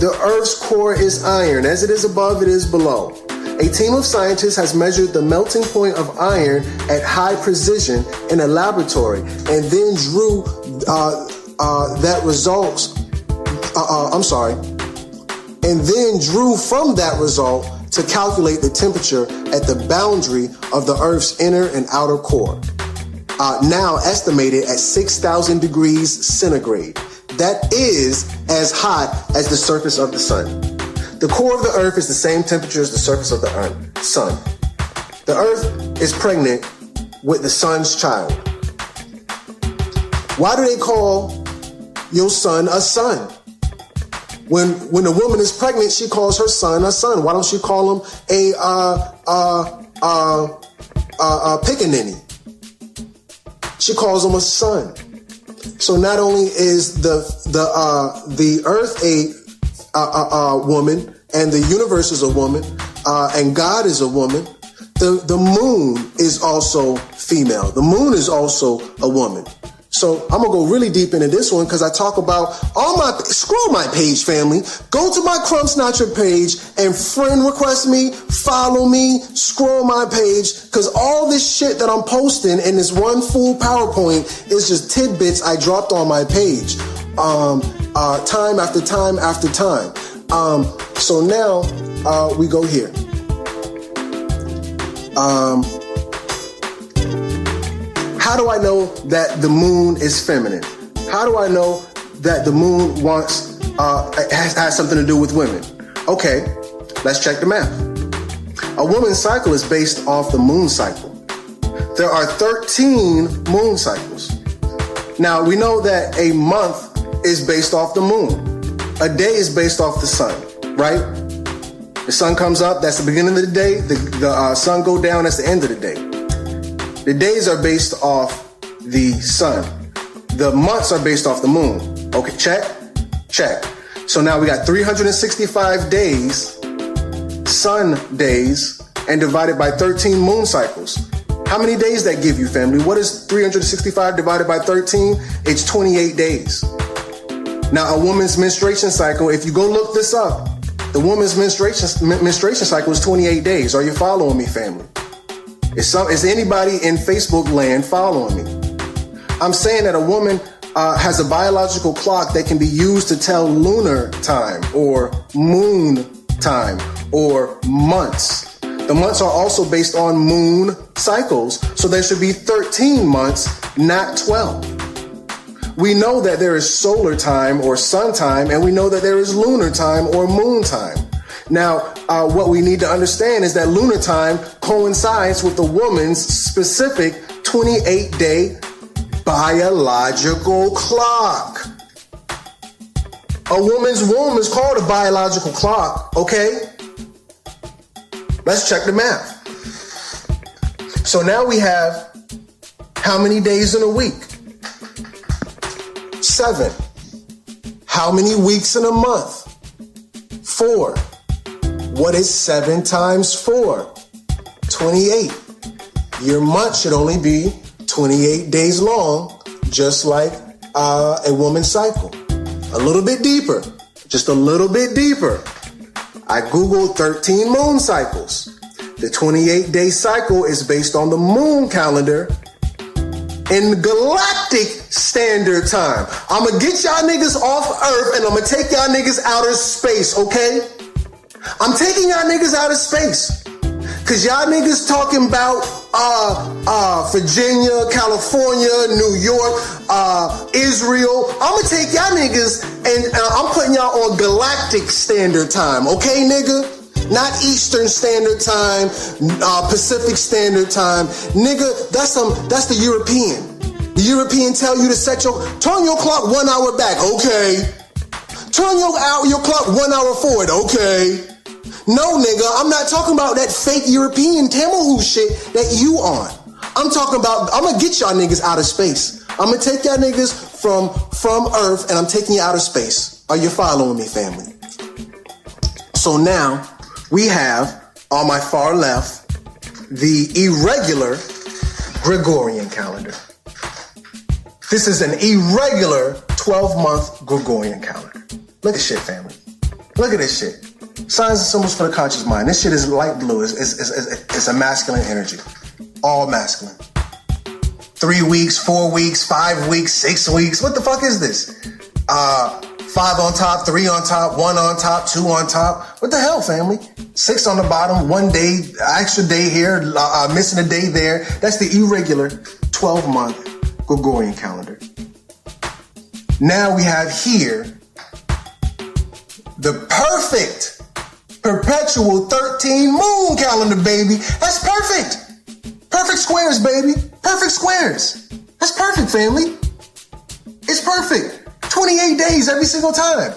The Earth's core is iron. As it is above, it is below. A team of scientists has measured the melting point of iron at high precision in a laboratory and then drew from that result to calculate the temperature at the boundary of the Earth's inner and outer core. Now estimated at 6,000 degrees centigrade. That is as hot as the surface of the sun. The core of the Earth is the same temperature as the surface of the sun. The Earth is pregnant with the sun's child. Why do they call your son a son? When a woman is pregnant, she calls her son a son. Why don't she call him a pickaninny? She calls him a son. So not only is the earth a woman, and the universe is a woman, and God is a woman, the moon is also female. The moon is also a woman. So I'm going to go really deep into this one because I talk about scroll my page, family. Go to my Crumb Snatcher page and friend request me, follow me, scroll my page, because all this shit that I'm posting in this one full PowerPoint is just tidbits I dropped on my page time after time after time. So now we go here. How do I know that the moon is feminine? How do I know that the moon has something to do with women? Okay, let's check the math. A woman's cycle is based off the moon cycle. There are 13 moon cycles. Now, we know that a month is based off the moon. A day is based off the sun, right? The sun comes up, that's the beginning of the day. The sun go down, that's the end of the day. The days are based off the sun. The months are based off the moon. Okay, check. So now we got 365 days, sun days, and divided by 13 moon cycles. How many days that give you, family? What is 365 divided by 13? It's 28 days. Now, a woman's menstruation cycle, if you go look this up, the woman's menstruation cycle is 28 days. Are you following me, family? Is anybody in Facebook land following me? I'm saying that a woman has a biological clock that can be used to tell lunar time or moon time or months. The months are also based on moon cycles, so there should be 13 months, not 12. We know that there is solar time or sun time, and we know that there is lunar time or moon time. Now, what we need to understand is that lunar time coincides with the woman's specific 28-day biological clock. A woman's womb is called a biological clock, okay? Let's check the math. So now we have how many days in a week? 7. How many weeks in a month? 4. What is 7 times 4? 28. Your month should only be 28 days long, just like a woman's cycle. A little bit deeper, just a little bit deeper. I Googled 13 moon cycles. The 28-day cycle is based on the moon calendar in galactic standard time. I'm gonna get y'all niggas off Earth and I'm gonna take y'all niggas outer space, okay? I'm taking y'all niggas outer space. Cause y'all niggas talking about Virginia, California, New York, Israel. I'm gonna take y'all niggas and I'm putting y'all on galactic standard time, okay, nigga? Not Eastern Standard Time, Pacific Standard Time. Nigga, that's the European. The European tell you to turn your clock 1 hour back, okay? Turn your clock 1 hour forward, okay? No, nigga, I'm not talking about that fake European Tamil shit that you on. I'm talking about, I'm gonna get y'all niggas out of space. I'm gonna take y'all niggas from Earth and I'm taking you out of space. Are you following me, family? So now, we have, on my far left, the irregular Gregorian calendar. This is an irregular 12-month Gregorian calendar. Look at shit, family. Look at this shit. Signs and symbols for the conscious mind. This shit is light blue. It's a masculine energy. All masculine. 3 weeks, 4 weeks, 5 weeks, 6 weeks. What the fuck is this? 5 on top, 3 on top, 1 on top, 2 on top. What the hell, family? 6 on the bottom, 1 day, extra day here, missing a day there. That's the irregular 12-month Gregorian calendar. Now we have here the perfect perpetual 13 moon calendar, baby. That's perfect. Perfect squares, baby. Perfect squares. That's perfect, family. It's perfect. 28 days every single time.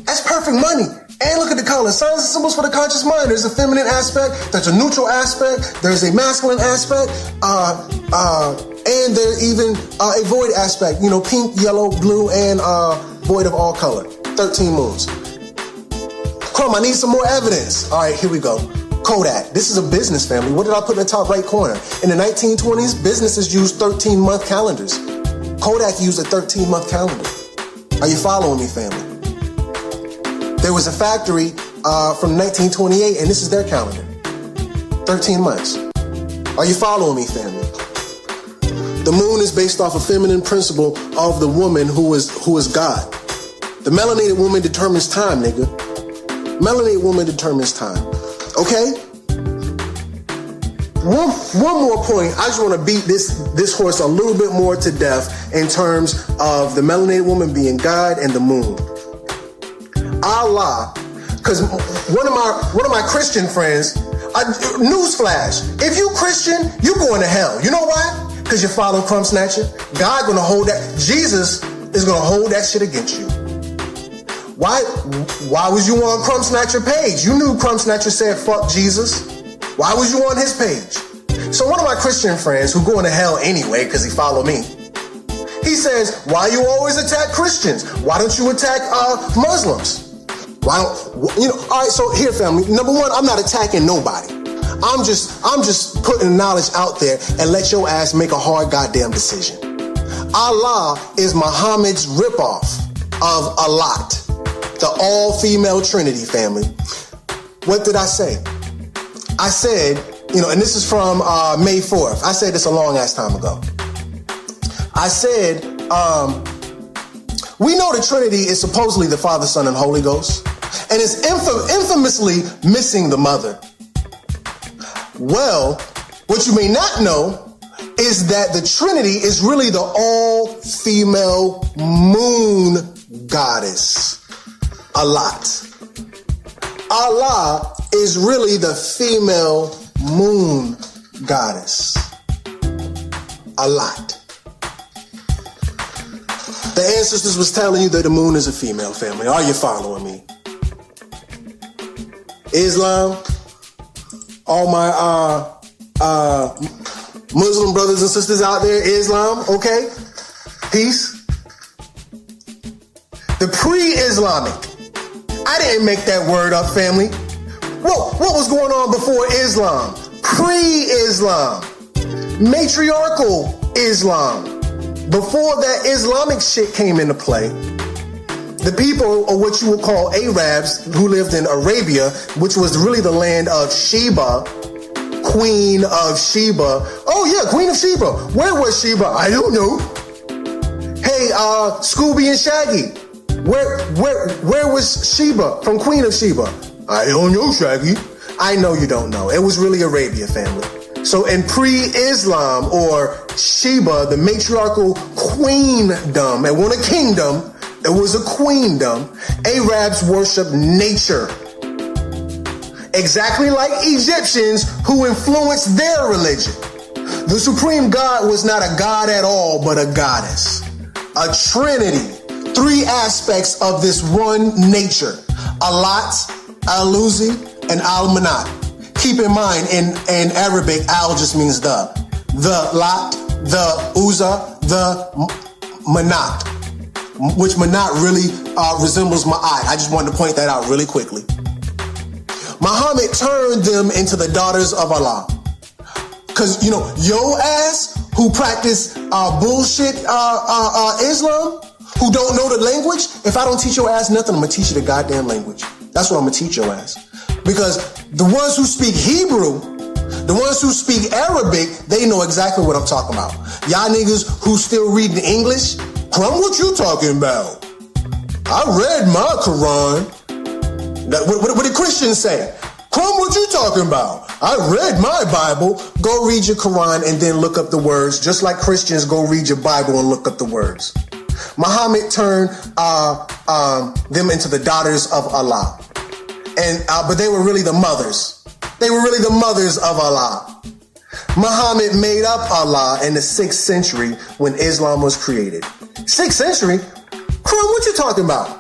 That's perfect money. And look at the colors. Signs and symbols for the conscious mind. There's a feminine aspect. There's a neutral aspect. There's a masculine aspect. And there's even a void aspect. You know, pink, yellow, blue, and void of all color. 13 moons. Crumb, I need some more evidence. All right, here we go. Kodak. This is a business, family. What did I put in the top right corner? In the 1920s, businesses used 13-month calendars. Kodak used a 13-month calendar. Are you following me, family? There was a factory from 1928, and this is their calendar. 13 months. Are you following me, family? The moon is based off a feminine principle of the woman who is God. The melanated woman determines time, nigga. Melanated woman determines time. Okay? One more point. I just want to beat this horse a little bit more to death in terms of the melanated woman being God and the moon. Allah, because one of my Christian friends, newsflash, if you Christian, you going to hell. You know why? Because you follow Crumb Snatcher. God gonna hold that. Jesus is gonna hold that shit against you. Why was you on Crumb Snatcher page? You knew Crumb Snatcher said fuck Jesus. Why was you on his page? So one of my Christian friends who going to hell anyway because he follow me, he says, why you always attack Christians? Why don't you attack Muslims? Why don't, you know, all right, so here, family. Number one, I'm not attacking nobody. I'm just putting knowledge out there and let your ass make a hard goddamn decision. Allah is Muhammad's ripoff of Allat, the all-female Trinity, family. What did I say? I said, you know, and this is from May 4th. I said this a long ass time ago. I said, we know the Trinity is supposedly the Father, Son, and Holy Ghost, and is infamously missing the Mother. Well, what you may not know is that the Trinity is really the all-female moon goddess, Allat. Allah is really the female moon goddess, Allat. The ancestors was telling you that the moon is a female, family. Are you following me? Islam, all my Muslim brothers and sisters out there, Islam, okay? Peace. The pre-Islamic. I didn't make that word up, family. What was going on before Islam? Pre-Islam. Matriarchal Islam. Before that Islamic shit came into play, the people, or what you would call Arabs, who lived in Arabia, which was really the land of Sheba, Queen of Sheba. Oh yeah, Queen of Sheba. Where was Sheba? I don't know. Hey, Scooby and Shaggy. Where was Sheba from Queen of Sheba? I don't know, Shaggy. I know you don't know. It was really Arabia, family. So in pre-Islam, or Sheba, the matriarchal queendom, it wasn't a kingdom, it was a queendom. Arabs worship nature. Exactly like Egyptians who influenced their religion. The supreme God was not a god at all, but a goddess. A trinity. Three aspects of this one nature. Allat, Al-Luzi, and Al-Manat. Keep in mind, in Arabic, Al just means the Lat, the Uzza, the Manat, which Manat really resembles Ma'at. I just wanted to point that out really quickly. Muhammad turned them into the daughters of Allah. Because, you know, your ass who practice bullshit Islam, who don't know the language, if I don't teach your ass nothing, I'm going to teach you the goddamn language. That's what I'm going to teach your ass. Because the ones who speak Hebrew, the ones who speak Arabic, they know exactly what I'm talking about. Y'all niggas who still reading English, Crumb, what you talking about? I read my Quran. What did Christians say? Crumb, what you talking about? I read my Bible. Go read your Quran and then look up the words. Just like Christians, go read your Bible and look up the words. Muhammad turned them into the daughters of Allah. But they were really the mothers. They were really the mothers of Allah. Muhammad made up Allah in the 6th century when Islam was created. 6th century? Crumb, what you talking about?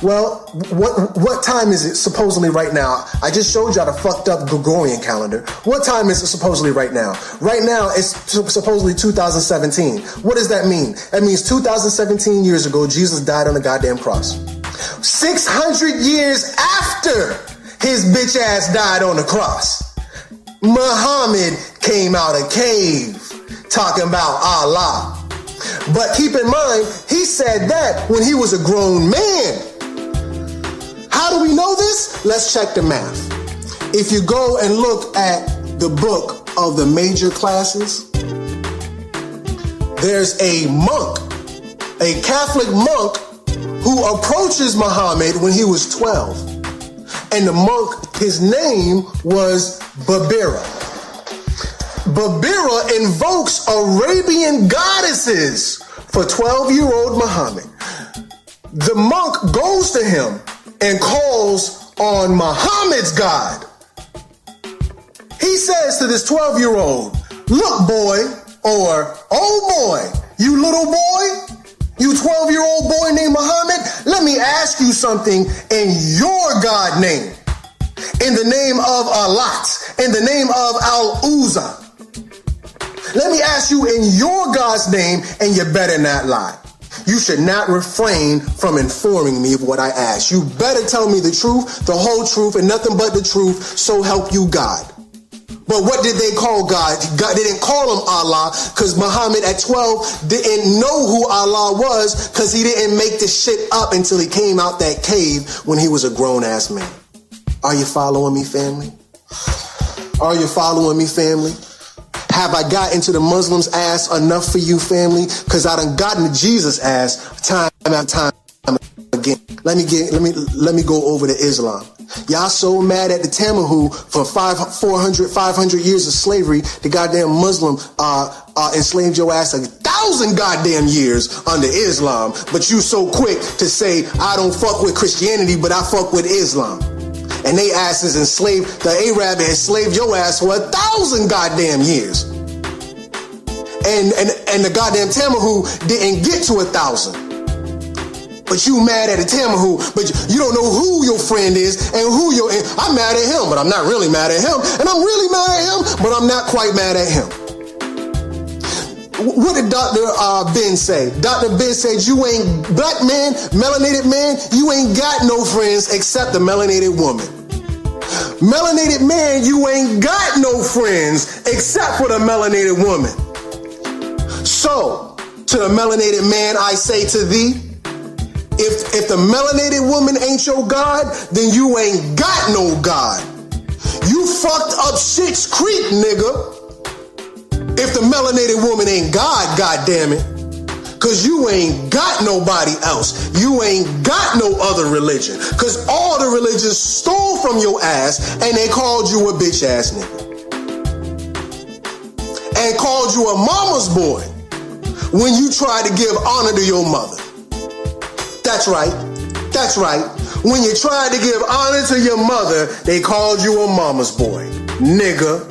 Well, what time is it supposedly right now? I just showed y'all the fucked up Gregorian calendar. What time is it supposedly right now? Right now, it's supposedly 2017. What does that mean? That means 2017 years ago, Jesus died on the goddamn cross. 600 years after his bitch ass died on the cross, Muhammad came out a cave talking about Allah. But keep in mind, he said that when he was a grown man. How do we know this? Let's check the math. If you go and look at the book of the major classes, there's a monk, a Catholic monk, who approaches Muhammad when he was 12. And the monk, his name was Babira. Babira invokes Arabian goddesses for 12-year-old Muhammad. The monk goes to him and calls on Muhammad's God. He says to this 12-year-old, "Look, boy," or "Oh boy, you little boy, you 12-year-old boy named Muhammad, let me ask you something in your God name, in the name of Allat, in the name of Al-Uzza. Let me ask you in your God's name, and you better not lie. You should not refrain from informing me of what I ask. You better tell me the truth, the whole truth, and nothing but the truth, so help you God." But what did they call God? God, they didn't call him Allah, because Muhammad at 12 didn't know who Allah was, because he didn't make this shit up until he came out that cave when he was a grown-ass man. Are you following me, family? Are you following me, family? Have I got into the Muslims' ass enough for you, family? Because I done gotten to Jesus' ass time after time again. Let me go over to Islam. Y'all so mad at the Tamahu for 500 years of slavery. The goddamn Muslim enslaved your ass 1,000 goddamn years under Islam. But you so quick to say, I don't fuck with Christianity, but I fuck with Islam. And they asses enslaved, the Arab enslaved your ass for 1,000 goddamn years. And the goddamn Tamahu didn't get to 1,000. But you mad at a Tamahu, but you don't know who your friend is and who your... I'm mad at him, but I'm not really mad at him. And I'm really mad at him, but I'm not quite mad at him. What did Dr. Ben say? Dr. Ben said, you ain't black man, melanated man, you ain't got no friends except the melanated woman. Melanated man, you ain't got no friends except for the melanated woman. So, to the melanated man, I say to thee, if the melanated woman ain't your God, then you ain't got no God. You fucked up Schitt's Creek, nigga. If the melanated woman ain't God, goddammit. Cause you ain't got nobody else. You ain't got no other religion. Cause all the religions stole from your ass and they called you a bitch ass nigga. And called you a mama's boy when you tried to give honor to your mother. That's right. That's right. When you tried to give honor to your mother, they called you a mama's boy. Nigga.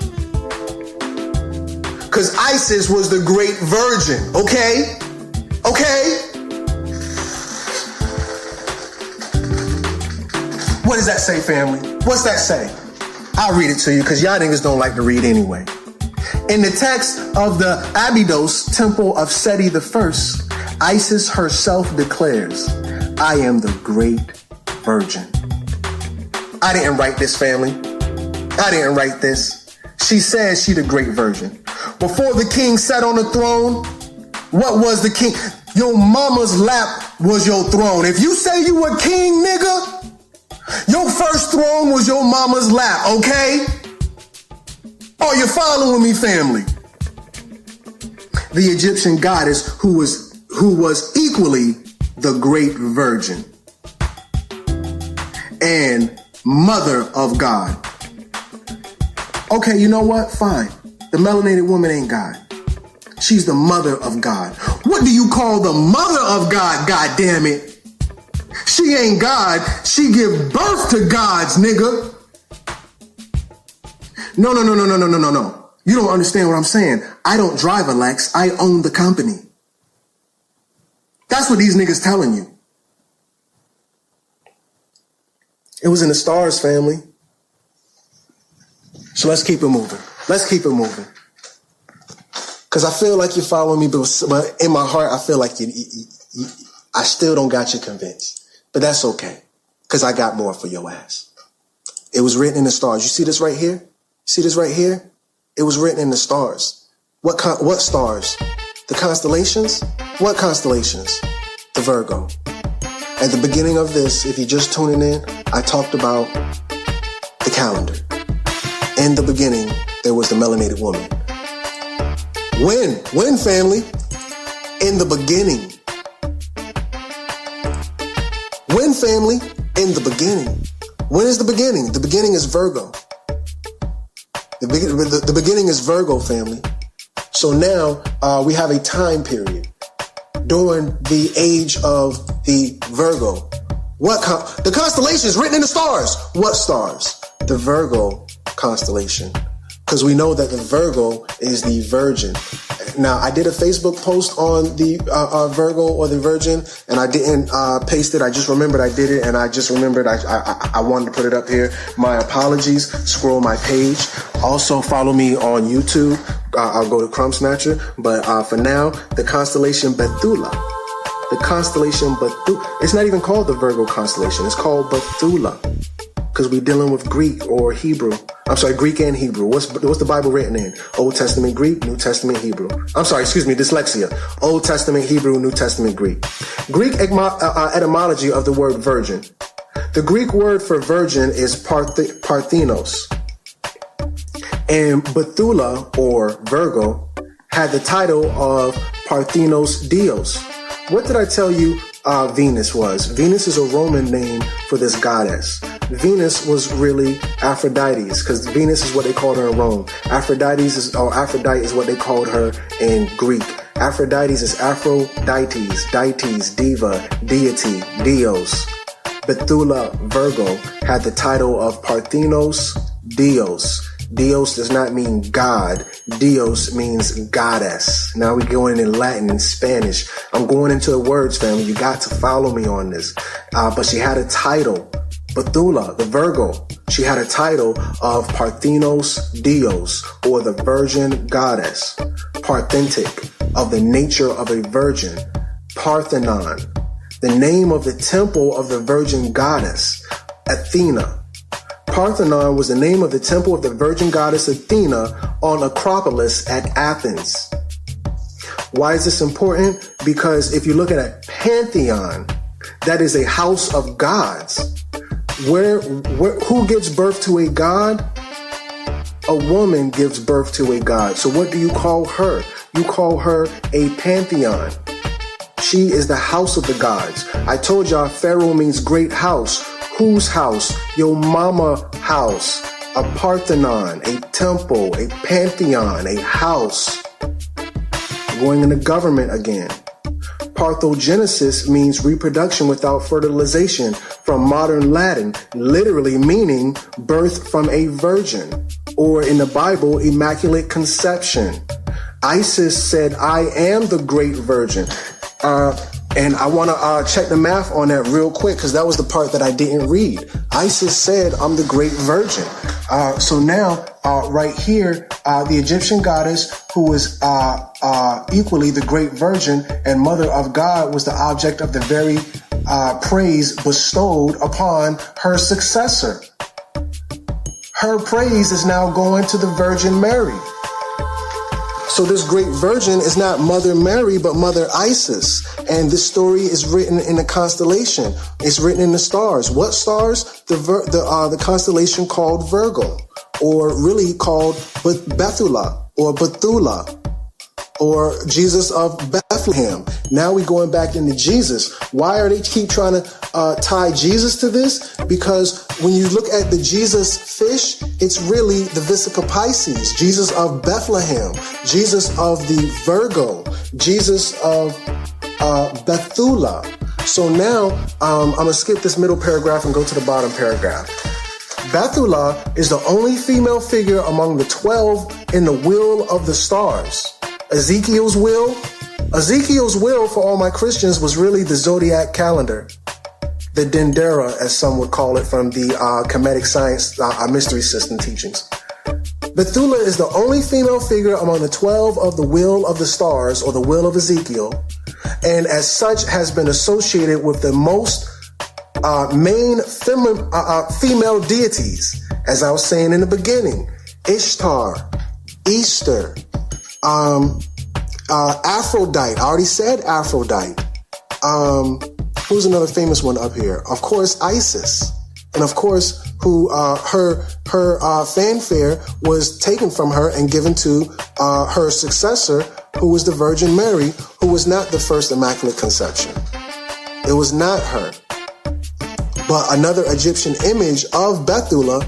Because Isis was the great virgin. Okay? Okay? What does that say, family? What's that say? I'll read it to you because y'all niggas don't like to read anyway. In the text of the Abydos temple of Seti I, Isis herself declares, I am the great virgin. I didn't write this, family. I didn't write this. She says she the great virgin. Before the king sat on the throne, what was the king? Your mama's lap was your throne. If you say you were king, nigga, your first throne was your mama's lap, okay? Are you following me, family? The Egyptian goddess who was equally the great virgin and mother of God. Okay, you know what? Fine. The melanated woman ain't God. She's the mother of God. What do you call the mother of God, goddammit? She ain't God. She give birth to gods, nigga. No. You don't understand what I'm saying. I don't drive a Lex. I own the company. That's what these niggas telling you. It was in the stars, family. So let's keep it moving. Let's keep it moving. Because I feel like you're following me, but in my heart, I feel like I still don't got you convinced. But that's okay, because I got more for your ass. It was written in the stars. You see this right here? See this right here? It was written in the stars. What stars? The constellations? What constellations? The Virgo. At the beginning of this, if you're just tuning in, I talked about the calendar. In the beginning, there was the melanated woman. When, family? In the beginning. When, family? In the beginning. When is the beginning? The beginning is Virgo. The beginning is Virgo, family. So now we have a time period during the age of the Virgo. The constellation is written in the stars. What stars? The Virgo constellation. Because we know that the Virgo is the Virgin. Now, I did a Facebook post on the Virgo or the Virgin, and I didn't paste it. I just remembered I did it, and I just remembered I wanted to put it up here. My apologies. Scroll my page. Also, follow me on YouTube. I'll go to Crumb Snatcher. But for now, the constellation Bethula. The constellation Bethula. It's not even called the Virgo constellation. It's called Bethula. Because we're dealing with Greek or Hebrew. I'm sorry, Greek and Hebrew. What's the Bible written in? Old Testament Greek, New Testament Hebrew. I'm sorry, excuse me, dyslexia. Old Testament Hebrew, New Testament Greek. Greek etymology of the word virgin. The Greek word for virgin is Parthenos. And Bethula, or Virgo, had the title of Parthenos Dios. What did I tell you Venus was? Venus is a Roman name for this goddess. Venus was really Aphrodite's, because Venus is what they called her in Rome. Aphrodite is what they called her in Greek. Aphrodite's is Aphrodite's, deities, diva, deity, Dios. Bethula, Virgo, had the title of Parthenos Dios. Dios does not mean God. Dios means goddess. Now we're going in Latin and Spanish. I'm going into the words, family. You got to follow me on this. But she had a title. Bethula, the Virgo, she had a title of Parthenos Dios, or the Virgin Goddess. Parthentic, of the nature of a virgin. Parthenon, the name of the temple of the Virgin Goddess. Athena. Parthenon was the name of the temple of the Virgin Goddess Athena on Acropolis at Athens. Why is this important? Because if you look at a pantheon, that is a house of gods. Who gives birth to a god? A woman gives birth to a god. So what do you call her? You call her a pantheon. She is the house of the gods. I told y'all Pharaoh means great house. Whose house? Your mama house. A Parthenon, a temple, a pantheon, a house. Going into government again. Parthenogenesis means reproduction without fertilization, from modern Latin, literally meaning birth from a virgin, or in the Bible, immaculate conception. Isis said, I am the great virgin. And I want to check the math on that real quick, because that was the part that I didn't read. Isis said, I'm the great virgin. So now, right here, the Egyptian goddess, who was equally the great virgin and mother of God, was the object of the very praise bestowed upon her successor. Her praise is now going to the Virgin Mary. So this great virgin is not Mother Mary, but Mother Isis. And this story is written in a constellation. It's written in the stars. What stars? The constellation called Virgo, or really called Bethula, or Bethula, or Jesus of Bethlehem. Now we're going back into Jesus. Why are they keep trying to tie Jesus to this? Because when you look at the Jesus fish, it's really the Vesica Pisces, Jesus of Bethlehem, Jesus of the Virgo, Jesus of Bethula. So now I'm going to skip this middle paragraph and go to the bottom paragraph. Bethula is the only female figure among the 12 in the wheel of the stars. Ezekiel's wheel, for all my Christians, was really the zodiac calendar. The Dendera, as some would call it, from the Kemetic science mystery system teachings. Bethula is the only female figure among the 12 of the wheel of the stars, or the wheel of Ezekiel, and as such has been associated with the most main female deities, as I was saying in the beginning: Ishtar, Easter, Aphrodite. I already said Aphrodite. Who's another famous one up here? Of course, Isis. And of course, who her fanfare was taken from her and given to her successor, who was the Virgin Mary, who was not the first Immaculate Conception. It was not her. But another Egyptian image of Bethula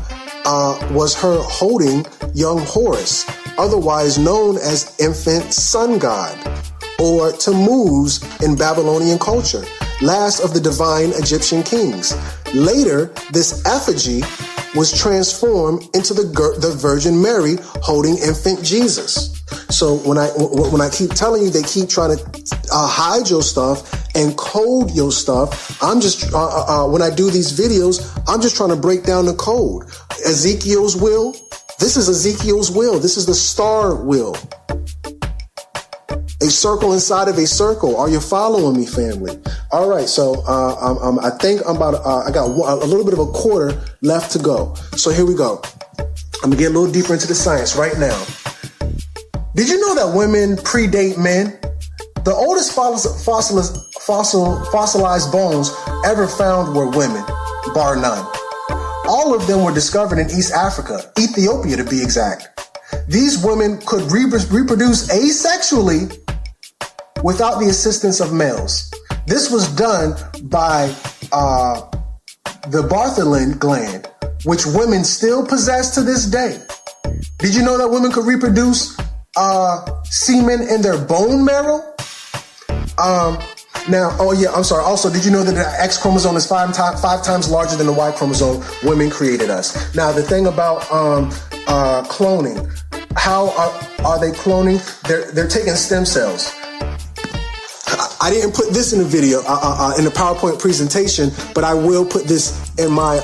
was her holding young Horus, otherwise known as infant sun god, or Tammuz in Babylonian culture, last of the divine Egyptian kings. Later, this effigy was transformed into the Virgin Mary holding infant Jesus. So when I keep telling you, they keep trying to hide your stuff and code your stuff. I'm just when I do these videos, I'm just trying to break down the code. Ezekiel's will. This is Ezekiel's will. This is the star will. A circle inside of a circle. Are you following me, family? All right. So I think I got a little bit of a quarter left to go. So here we go. I'm gonna get a little deeper into the science right now. Did you know that women predate men? The oldest fossilized bones ever found were women, bar none. All of them were discovered in East Africa, Ethiopia to be exact. These women could reproduce asexually without the assistance of males. This was done by the Bartholin gland, which women still possess to this day. Did you know that women could reproduce semen in their bone marrow? Also, did you know that the X chromosome is five times larger than the Y chromosome? Women created us. Now, the thing about cloning, how are they cloning? They're taking stem cells. I didn't put this in the video, in the PowerPoint presentation, but I will put this in my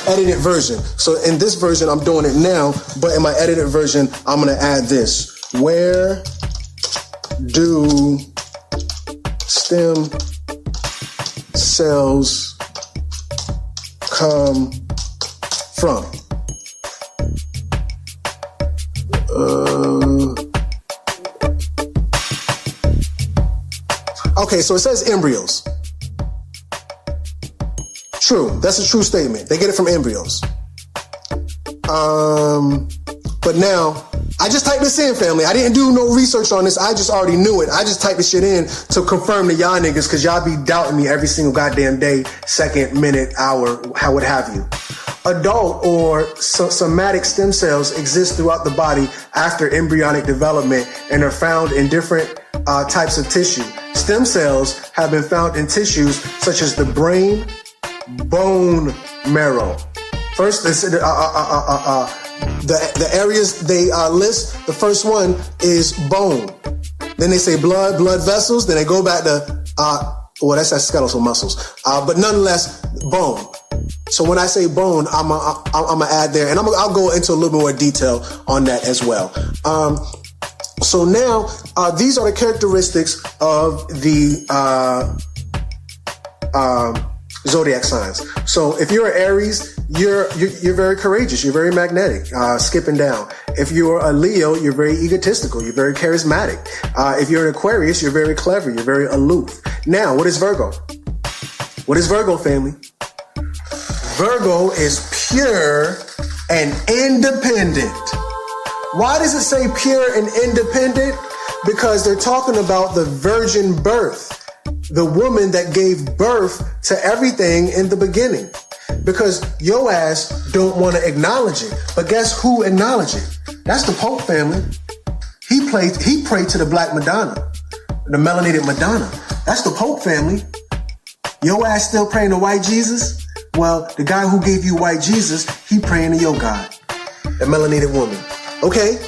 edited version. So in this version, I'm doing it now, but in my edited version, I'm going to add this. Where do stem cells come from? Okay, so it says embryos. True, that's a true statement. They get it from embryos. But now, I just typed this in, family. I didn't do no research on this. I just already knew it. I just typed this shit in to confirm to y'all niggas, because y'all be doubting me every single goddamn day, second, minute, hour, what have you. Adult or somatic stem cells exist throughout the body after embryonic development and are found in different types of tissue. Stem cells have been found in tissues such as the brain, bone marrow. First, the areas they list, the first one is bone. Then they say blood vessels. Then they go back to, that's skeletal muscles. But nonetheless, bone. So when I say bone, I'm gonna add there, and I'll go into a little bit more detail on that as well. So now, these are the characteristics of the zodiac signs. So if you're an Aries, you're very courageous. You're very magnetic. Skipping down. If you're a Leo, you're very egotistical. You're very charismatic. If you're an Aquarius, you're very clever. You're very aloof. Now, what is Virgo? What is Virgo, family? Virgo is pure and independent. Why does it say pure and independent? Because they're talking about the virgin birth, the woman that gave birth to everything in the beginning. Because your ass don't want to acknowledge it. But guess who acknowledged it? That's the Pope, family. He prayed to the Black Madonna, the melanated Madonna. That's the Pope, family. Your ass still praying to white Jesus? Well, the guy who gave you white Jesus, he praying to your God, the melanated woman. Okay?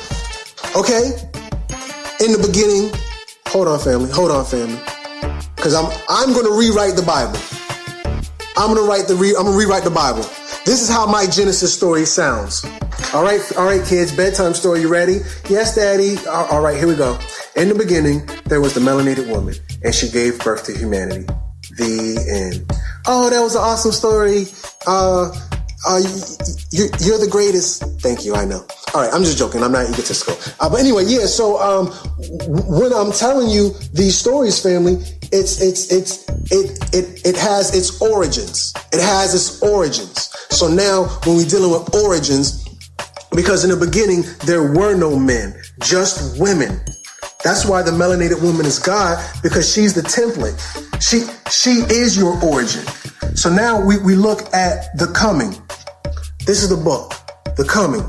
In the beginning, hold on, family. Because I'm going to rewrite the Bible. I'm going to rewrite the Bible. This is how my Genesis story sounds. All right, kids, bedtime story. You ready? Yes, Daddy. All right, here we go. In the beginning, there was the melanated woman, and she gave birth to humanity. The end. Oh, that was an awesome story. You're the greatest. Thank you. I know. All right, I'm just joking. I'm not egotistical. But anyway, yeah. So when I'm telling you these stories, family, it has its origins. It has its origins. So now when we're dealing with origins, because in the beginning there were no men, just women. That's why the melanated woman is God, because she's the template. She is your origin. So now we look at The Coming. This is the book, The Coming.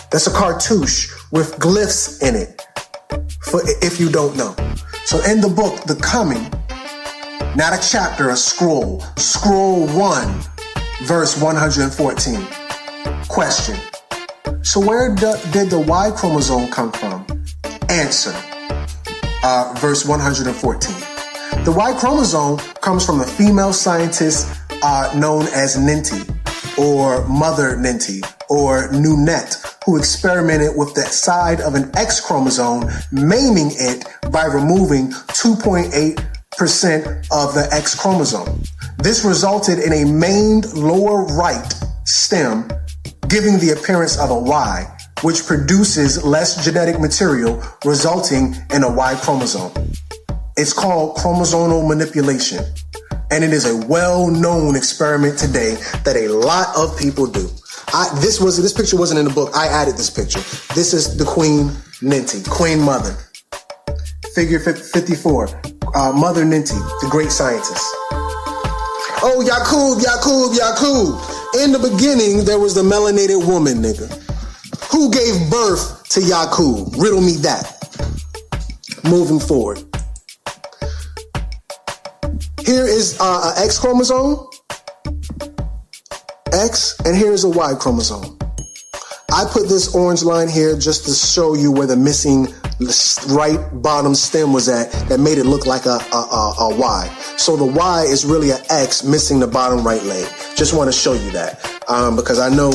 That's a cartouche with glyphs in it, for if you don't know. So in the book, The Coming, not a chapter, a scroll. Scroll 1, verse 114. Question. So where did the Y chromosome come from? Answer. Verse 114. The Y chromosome comes from a female scientist known as Ninty, or Mother Ninty, or Nunette, who experimented with the side of an X chromosome, maiming it by removing 2.8% of the X chromosome. This resulted in a maimed lower right stem, giving the appearance of a Y, which produces less genetic material, resulting in a Y chromosome. It's called chromosomal manipulation, and it is a well-known experiment today that a lot of people do. This picture wasn't in the book. I added this picture. This is the Queen Ninty, Queen Mother. Figure 54, Mother Ninty, the great scientist. Oh, Yakub. In the beginning, there was the melanated woman, nigga. Who gave birth to Yakub? Riddle me that. Moving forward. Here is an X chromosome. X, and here's a Y chromosome. I put this orange line here just to show you where the missing right bottom stem was at that made it look like a Y. So the Y is really an X missing the bottom right leg. Just want to show you that because I know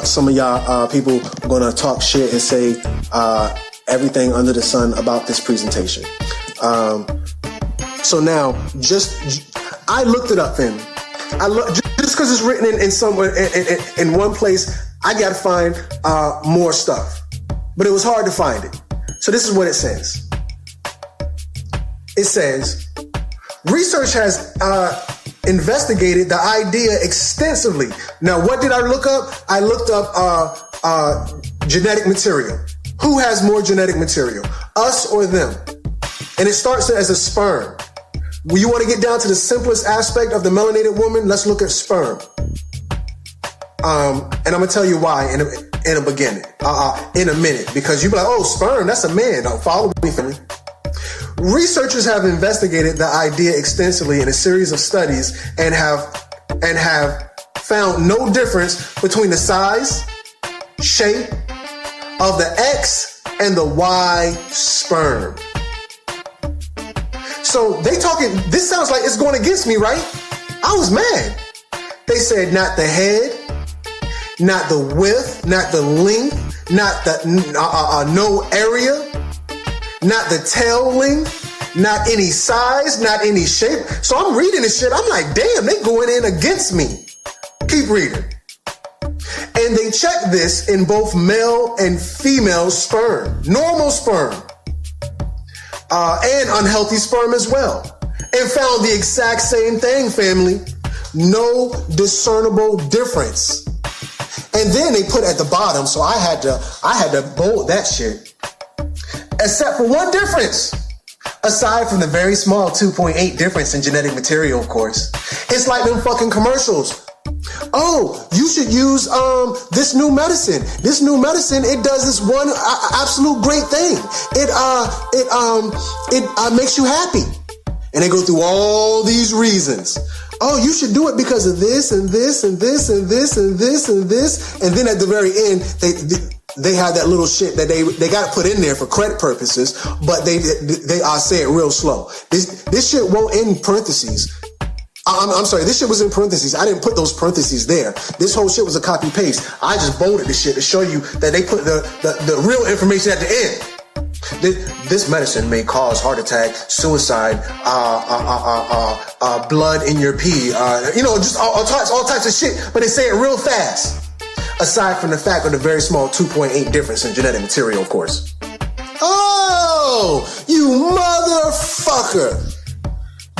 some of y'all people are going to talk shit and say everything under the sun about this presentation. So now, I looked it up, family. Just because it's written in somewhere in one place, I got to find more stuff. But it was hard to find it. So this is what it says. It says, research has investigated the idea extensively. Now, what did I look up? I looked up genetic material. Who has more genetic material? Us or them? And it starts as a sperm. When you want to get down to the simplest aspect of the melanated woman, let's look at sperm. And I'm going to tell you why in a minute, because you be like, oh, sperm, that's a man. Don't follow me, family. Researchers have investigated the idea extensively in a series of studies and have found no difference between the size, shape of the X and the Y sperm. So this sounds like it's going against me, right? I was mad. They said not the head, not the width, not the length, not the no area, not the tail length, not any size, not any shape. So I'm reading this shit. I'm like, damn, they going in against me. Keep reading. And they checked this in both male and female sperm, normal sperm. And unhealthy sperm as well. And found the exact same thing, family. No discernible difference. And then they put at the bottom, so I had to bold that shit. Except for one difference. Aside from the very small 2.8 difference in genetic material, of course. It's like them fucking commercials. Oh, you should use this new medicine. This new medicine, it does this one absolute great thing. It makes you happy. And they go through all these reasons. Oh, you should do it because of this and this and this and this and this and this. And then at the very end, they have that little shit that they got to put in there for credit purposes, but they say it real slow. This shit won't end parentheses. I'm sorry, this shit was in parentheses. I didn't put those parentheses there. This whole shit was a copy paste. I just bolded this shit to show you that they put the real information at the end. This medicine may cause heart attack, suicide, blood in your pee, just all types of shit, but they say it real fast. Aside from the fact of the very small 2.8 difference in genetic material, of course. Oh, you motherfucker.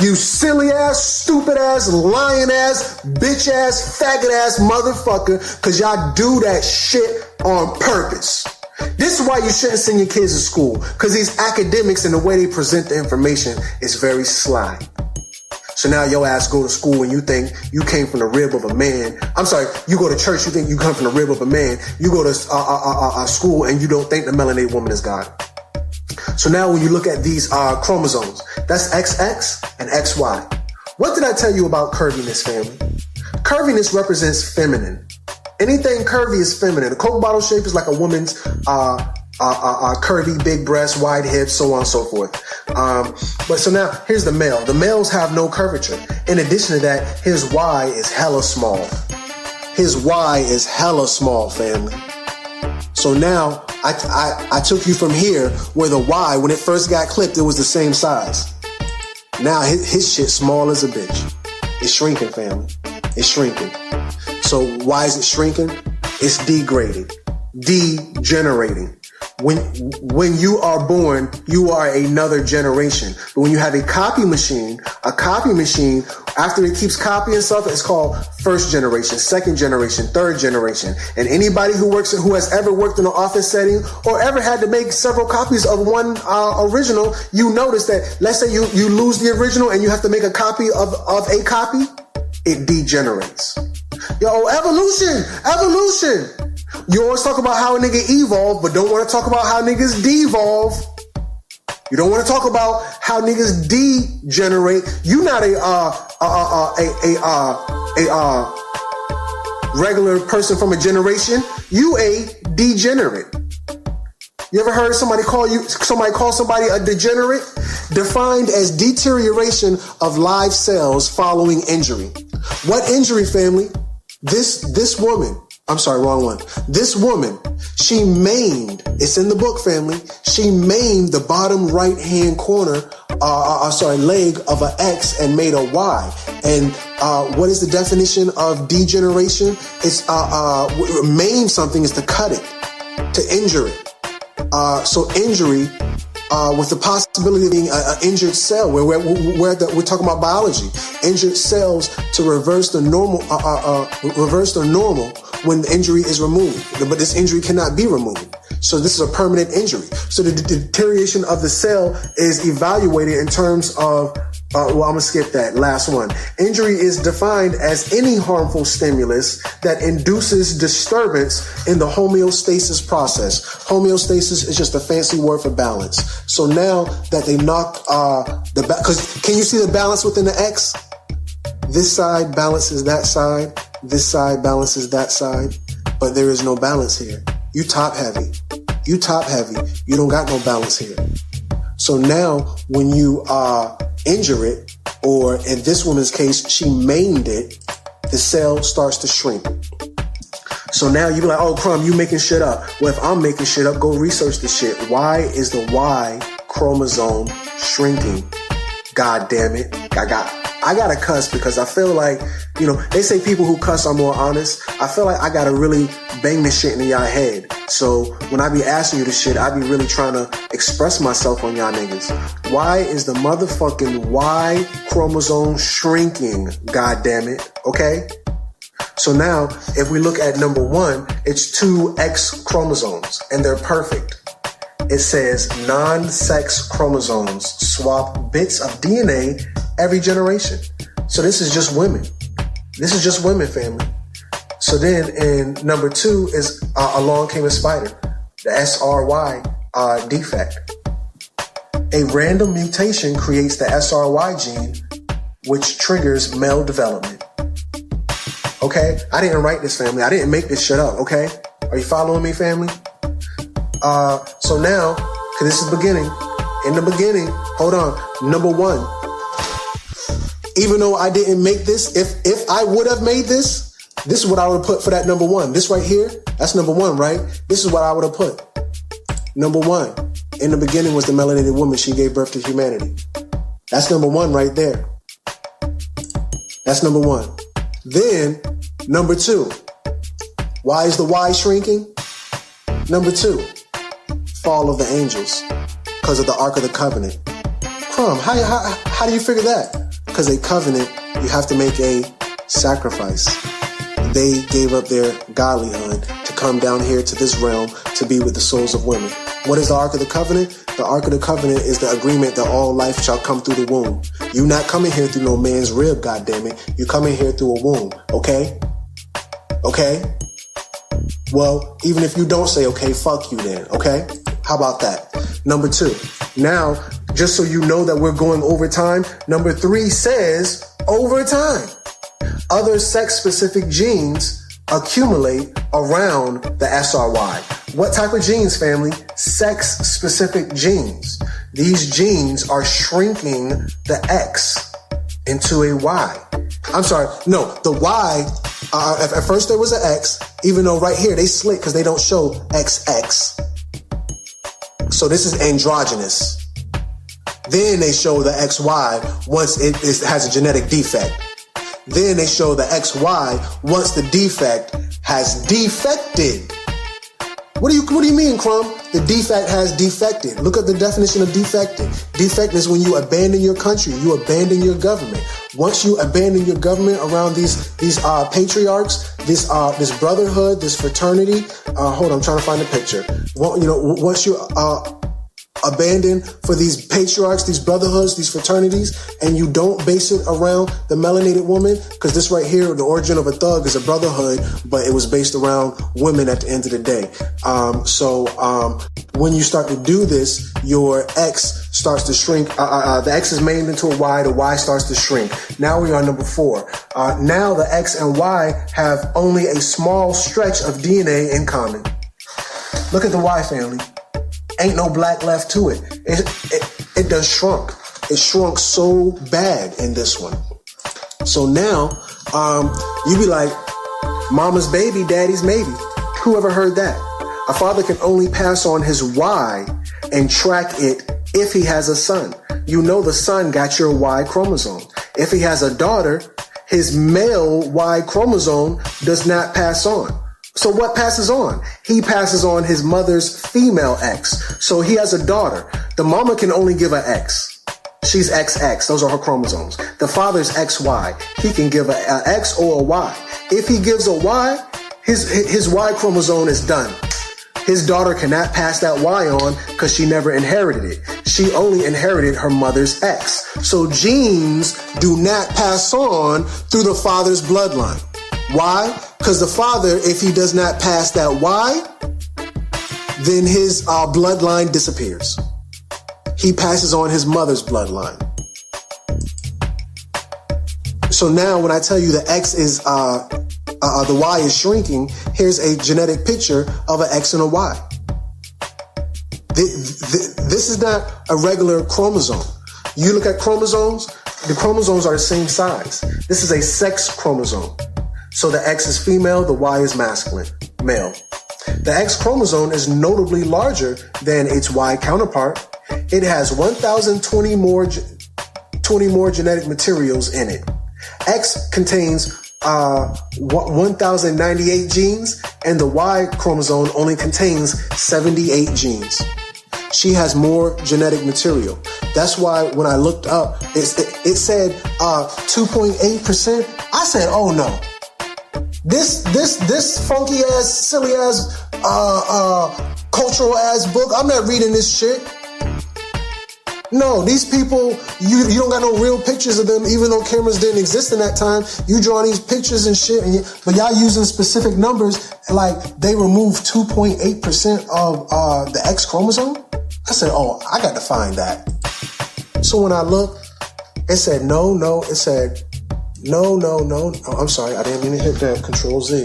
You silly ass, stupid ass, lying ass, bitch ass, faggot ass motherfucker, cause y'all do that shit on purpose. This is why you shouldn't send your kids to school, because these academics and the way they present the information is very sly. So now your ass go to school and you think you came from the rib of a man. I'm sorry, you go to church, you think you come from the rib of a man. You go to school and you don't think the melanated woman is God. So now when you look at these chromosomes, that's XX and XY. What did I tell you about curviness, family? Curviness represents feminine. Anything curvy is feminine. A Coke bottle shape is like a woman's curvy, big breasts, wide hips, so on and so forth. But so now, here's the male. The males have no curvature. In addition to that, his Y is hella small. His Y is hella small, family. So now, I took you from here where the Y, when it first got clipped, it was the same size. Now, his shit small as a bitch. It's shrinking, family. It's shrinking. So why is it shrinking? It's degrading, degenerating. When you are born, you are another generation. But when you have a copy machine, after it keeps copying stuff, it's called first generation, second generation, third generation. And anybody who has ever worked in an office setting or ever had to make several copies of one original, you notice that, let's say you lose the original and you have to make a copy of a copy, it degenerates. Yo, evolution. You always talk about how a nigga evolve, but don't want to talk about how niggas devolve. You don't want to talk about how niggas degenerate. You not a regular person from a generation. You a degenerate. You ever heard somebody call somebody a degenerate? Defined as deterioration of live cells following injury. What injury, family? This woman. I'm sorry, wrong one. This woman, she maimed, it's in the book, family. She maimed the bottom right-hand corner, leg of an X and made a Y. And what is the definition of degeneration? It's maim something is to cut it, to injure it. So injury, with the possibility of being an injured cell, where we're talking about biology, injured cells to reverse the normal when the injury is removed, but this injury cannot be removed. So this is a permanent injury. So the deterioration of the cell is evaluated in terms of, I'm gonna skip that last one. Injury is defined as any harmful stimulus that induces disturbance in the homeostasis process. Homeostasis is just a fancy word for balance. So now that they knocked because can you see the balance within the X? This side balances that side. This side balances that side, but there is no balance here. You top heavy. You don't got no balance here. So now when you injure it, or in this woman's case, she maimed it, the cell starts to shrink. So now you be like, oh, Crumb, you making shit up. Well, if I'm making shit up, go research the shit. Why is the Y chromosome shrinking? God damn it. I gotta cuss because I feel like, they say people who cuss are more honest. I feel like I gotta really bang this shit into y'all head. So when I be asking you this shit, I be really trying to express myself on y'all niggas. Why is the motherfucking Y chromosome shrinking? God damn it. Okay? So now, if we look at number 1, it's 2 X chromosomes, and they're perfect. It says non-sex chromosomes swap bits of DNA every generation. So this is just women. This is just women, family. So then in number 2 is along came a spider, the SRY defect. A random mutation creates the SRY gene, which triggers male development. Okay? I didn't write this, family. I didn't make this shit up, okay? Are you following me, family? So now, because this is beginning. In the beginning, hold on. Number one, even though I didn't make this, if I would have made this is what I would have put for that number one. This right here, that's number one, right? This is what I would have put. Number one, in the beginning was the melanated woman. She gave birth to humanity. That's number one right there. That's number one. Then, number two, why is the Y shrinking? Number two, fall of the angels because of the Ark of the Covenant. Crumb, how do you figure that? Because a covenant, you have to make a sacrifice. They gave up their godlyhood to come down here to this realm to be with the souls of women. What is the Ark of the Covenant? The Ark of the Covenant is the agreement that all life shall come through the womb. You not coming here through no man's rib, goddammit. You coming here through a womb, okay? Okay? Well, even if you don't say okay, fuck you then, okay? How about that? Number two, now, just so you know that we're going over time, number three says over time. Other sex-specific genes accumulate around the SRY. What type of genes, family? Sex-specific genes. These genes are shrinking the X into a Y. I'm sorry, no, the Y, at first there was an X, even though right here they slick because they don't show XX. So this is androgynous. Then they show the XY once it has a genetic defect. Then they show the XY once the defect has defected. What do you mean, Crumb? The defect has defected. Look at the definition of defected. Defect is when you abandon your country, you abandon your government. Once you abandon your government around these patriarchs, this brotherhood, this fraternity. Hold on, I'm trying to find a picture. Once you abandon for these patriarchs, these brotherhoods, these fraternities, and you don't base it around the melanated woman, because this right here, the origin of a thug is a brotherhood, but it was based around women at the end of the day. When you start to do this, your X starts to shrink. The X is made into a Y, the Y starts to shrink. Now we are number four. Now the X and Y have only a small stretch of DNA in common. Look at the Y, family. Ain't no black left to it. It done shrunk. It shrunk so bad in this one. So now, you be like, mama's baby, daddy's maybe. Whoever heard that? A father can only pass on his Y and track it if he has a son. You know the son got your Y chromosome. If he has a daughter, his male Y chromosome does not pass on. So what passes on? He passes on his mother's female X. So he has a daughter. The mama can only give an X. She's XX. Those are her chromosomes. The father's XY. He can give an X or a Y. If he gives a Y, his Y chromosome is done. His daughter cannot pass that Y on because she never inherited it. She only inherited her mother's X. So genes do not pass on through the father's bloodline. Why? Because the father, if he does not pass that Y, then his bloodline disappears. He passes on his mother's bloodline. So now when I tell you the X is, the Y is shrinking, here's a genetic picture of an X and a Y. This is not a regular chromosome. You look at chromosomes, the chromosomes are the same size. This is a sex chromosome. So the X is female, the Y is masculine, male. The X chromosome is notably larger than its Y counterpart. It has 1,020 more genetic materials in it. X contains 1,098 genes, and the Y chromosome only contains 78 genes. She has more genetic material. That's why when I looked up, it said 2.8%. I said, oh no. This funky ass, silly ass, cultural ass book, I'm not reading this shit. No, these people, you don't got no real pictures of them, even though cameras didn't exist in that time. You draw these pictures and shit, but y'all using specific numbers, like they removed 2.8% of the X chromosome. I said, oh, I got to find that. So when I look, It said, no. It said, no. Oh, I'm sorry. I didn't mean to hit that. Control Z.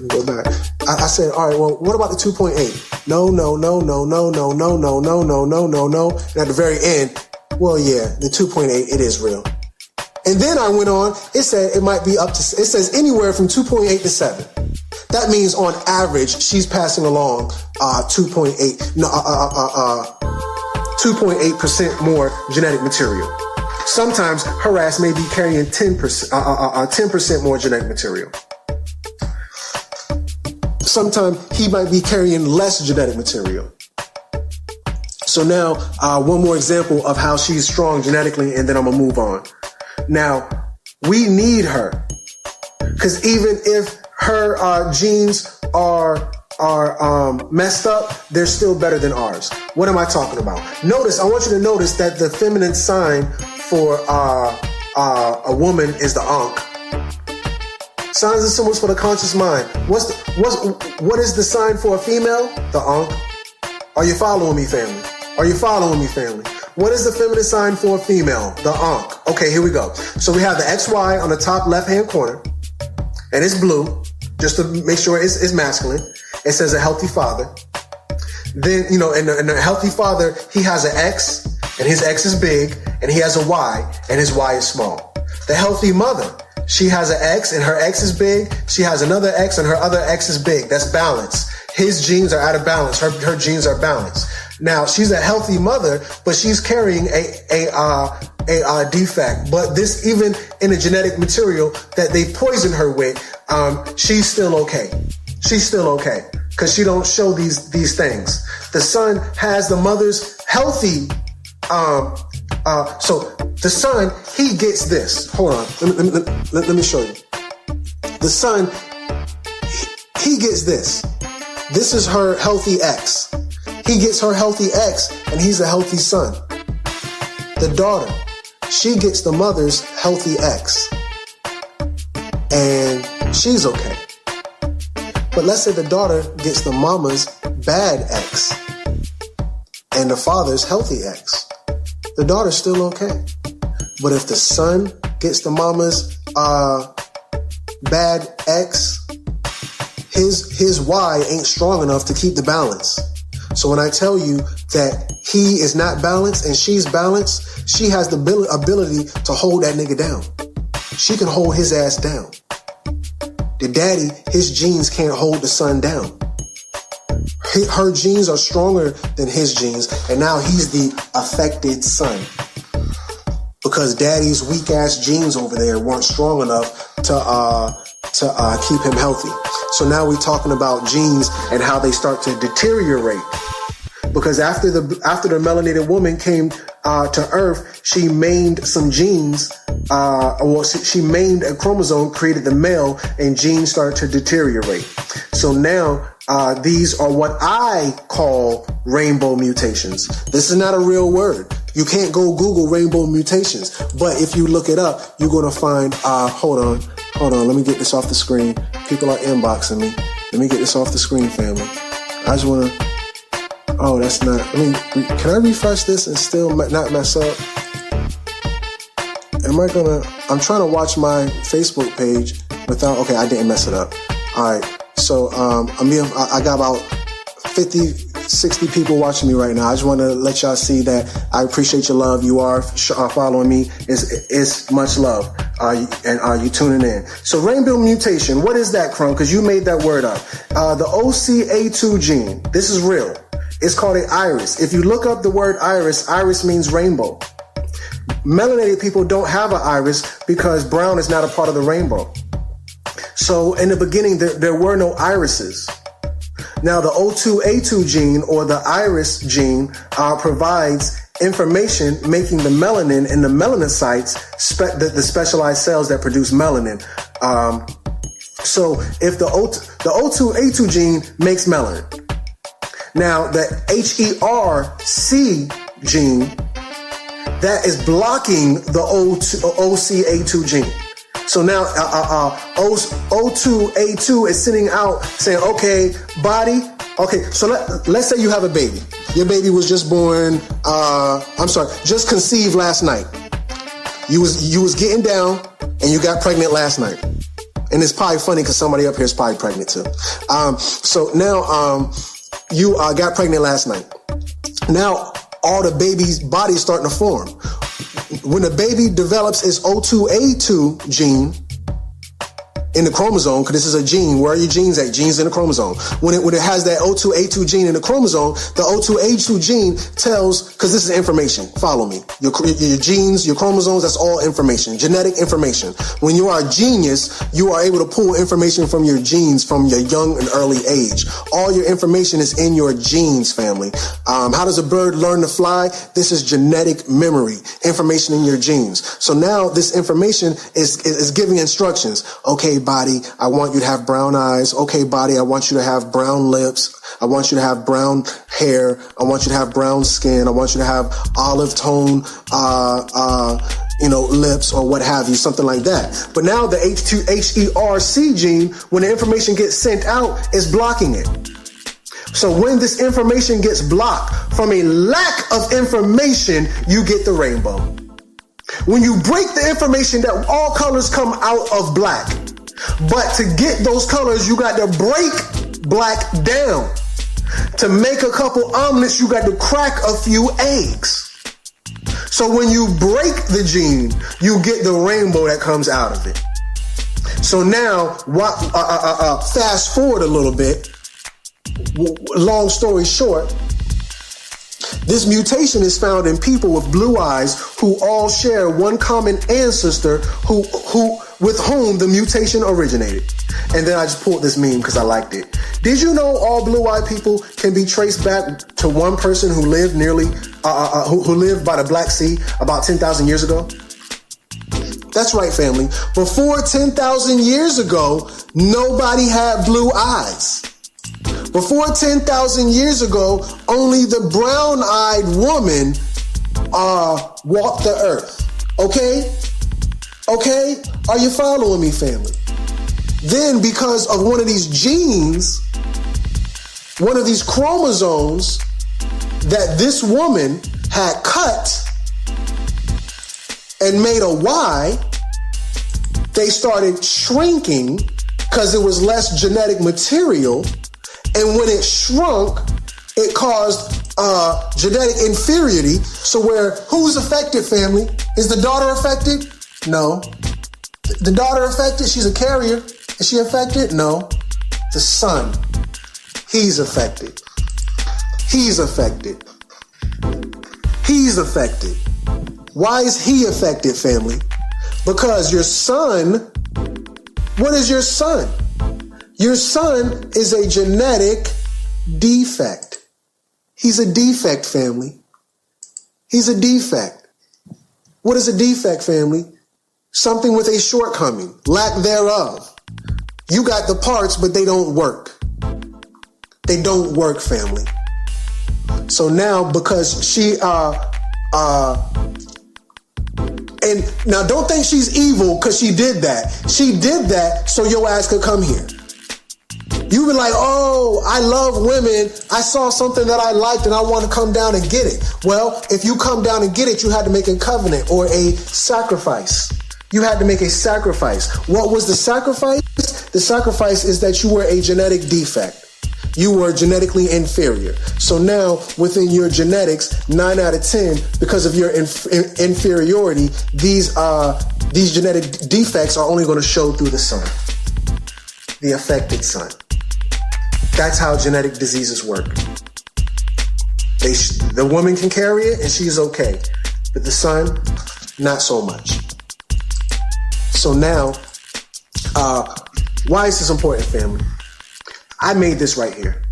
We go back. I said, all right, well, what about the 2.8? No. And at the very end, well, yeah, the 2.8, it is real. And then I went on, it said it might be up to, it says anywhere from 2.8 to 7. That means on average, she's passing along 2.8% more genetic material. Sometimes her ass may be carrying 10% more genetic material. Sometimes he might be carrying less genetic material. So now, one more example of how she's strong genetically, and then I'm gonna move on. Now, we need her, because even if her genes are messed up, they're still better than ours. What am I talking about? Notice, I want you to notice that the feminine sign for a woman is the Ankh. Signs and symbols for the conscious mind. What is the sign for a female? The Ankh. Are you following me, family? What is the feminine sign for a female? The Ankh. Okay, here we go. So we have the XY on the top left-hand corner, and it's blue, just to make sure it's masculine. It says a healthy father. Then, in a healthy father, he has an X, and his X is big, and he has a Y, and his Y is small. The healthy mother, she has an X, and her X is big. She has another X, and her other X is big. That's balance. His genes are out of balance. Her genes are balanced. Now, she's a healthy mother, but she's carrying a defect. But this, even in the genetic material that they poisoned her with, she's still okay. Because she don't show these things. The son has the mother's healthy. So the son, he gets this. Hold on. Let me show you. The son, he gets this. This is her healthy X. He gets her healthy X, and he's a healthy son. The daughter, she gets the mother's healthy X, and she's okay. But let's say the daughter gets the mama's bad X, and the father's healthy X. The daughter's still okay. But if the son gets the mama's bad X, his Y ain't strong enough to keep the balance. So when I tell you that he is not balanced and she's balanced, she has the ability to hold that nigga down. She can hold his ass down. The daddy, his genes can't hold the son down. Her genes are stronger than his genes, and now he's the affected son. Because daddy's weak ass genes over there weren't strong enough to keep him healthy. So now we're talking about genes and how they start to deteriorate. Because after the melanated woman came to Earth, she mained some genes. She mained a chromosome, created the male, and genes started to deteriorate. So now these are what I call rainbow mutations. This is not a real word. You can't go Google rainbow mutations. But if you look it up, you're going to find, hold on. Let me get this off the screen. People are inboxing me. Let me get this off the screen, family. I just want to, oh, that's not, can I refresh this and still not mess up? I'm trying to watch my Facebook page without, okay, I didn't mess it up. All right. So, I got about 50, 60 people watching me right now. I just want to let y'all see that I appreciate your love. You are following me. It's much love. And are you tuning in? So rainbow mutation, what is that, Crumb? Because you made that word up. The OCA2 gene, this is real. It's called an iris. If you look up the word iris means rainbow. Melanated people don't have an iris because brown is not a part of the rainbow. So in the beginning, there were no irises. Now the O2A2 gene, or the iris gene, provides information making the melanin in the melanocytes, the specialized cells that produce melanin. So if the O2A2 gene makes melanin. Now the HERC gene, that is blocking the OCA2 gene. So now O2A2 is sitting out saying, okay, body, okay, so let's say you have a baby. Your baby was just born, just conceived last night. You was getting down and you got pregnant last night. And it's probably funny because somebody up here is probably pregnant too. So now you got pregnant last night. Now all the baby's body's starting to form. When the baby develops its O2A2 gene in the chromosome, because this is a gene. Where are your genes at? Genes in the chromosome. When it has that O2A2 gene in the chromosome, the O2A2 gene tells, because this is information, follow me. Your genes, your chromosomes, that's all information, genetic information. When you are a genius, you are able to pull information from your genes from your young and early age. All your information is in your genes, family. How does a bird learn to fly? This is genetic memory, information in your genes. So now this information is giving instructions. Okay, body, I want you to have brown eyes. Okay, body, I want you to have brown lips. I want you to have brown hair. I want you to have brown skin. I want you to have olive tone, lips or what have you, something like that. But now the H2HERC gene, when the information gets sent out, is blocking it. So when this information gets blocked from a lack of information, you get the rainbow. When you break the information that all colors come out of black, but to get those colors, you got to break black down. To make a couple omelets, you got to crack a few eggs. So when you break the gene, you get the rainbow that comes out of it. So now, fast forward a little bit. Long story short, this mutation is found in people with blue eyes who all share one common ancestor with whom the mutation originated. And then I just pulled this meme because I liked it. Did you know all blue-eyed people can be traced back to one person who lived who lived by the Black Sea about 10,000 years ago? That's right, family. Before 10,000 years ago, nobody had blue eyes. Before 10,000 years ago, only the brown-eyed woman walked the earth. Okay? Okay? Are you following me, family? Then, because of one of these genes, one of these chromosomes that this woman had cut and made a Y, they started shrinking because it was less genetic material. And when it shrunk, it caused genetic inferiority. So who's affected, family? Is the daughter affected? No. The daughter affected? She's a carrier. Is she affected? No. The son, he's affected. He's affected. He's affected. Why is he affected, family? Because your son, what is your son? Your son is a genetic defect. He's a defect, family. He's a defect. What is a defect, family? Something with a shortcoming, lack thereof. You got the parts, but they don't work. They don't work, family. So now, because she, and now don't think she's evil because she did that. She did that so your ass could come here. You were like, oh, I love women. I saw something that I liked and I want to come down and get it. Well, if you come down and get it, you had to make a covenant or a sacrifice. You had to make a sacrifice. What was the sacrifice? The sacrifice is that you were a genetic defect. You were genetically inferior. So now within your genetics, 9 out of 10, because of your inferiority, these genetic defects are only going to show through the son, the affected son. That's how genetic diseases work. The woman can carry it and she's okay, but the son, not so much. So now, why is this important, family? I made this right here.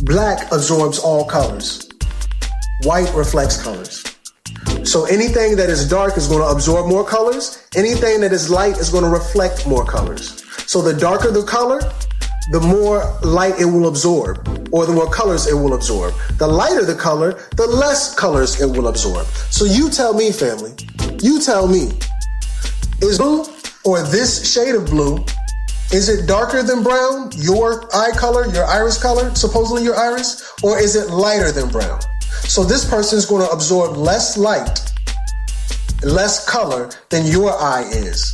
Black absorbs all colors. White reflects colors. So anything that is dark is going to absorb more colors. Anything that is light is going to reflect more colors. So the darker the color, the more light it will absorb, or the more colors it will absorb. The lighter the color, the less colors it will absorb. So you tell me, family, you tell me, is blue or this shade of blue, is it darker than brown, your eye color, your iris color, supposedly your iris, or is it lighter than brown? So this person is going to absorb less light less color than your eye is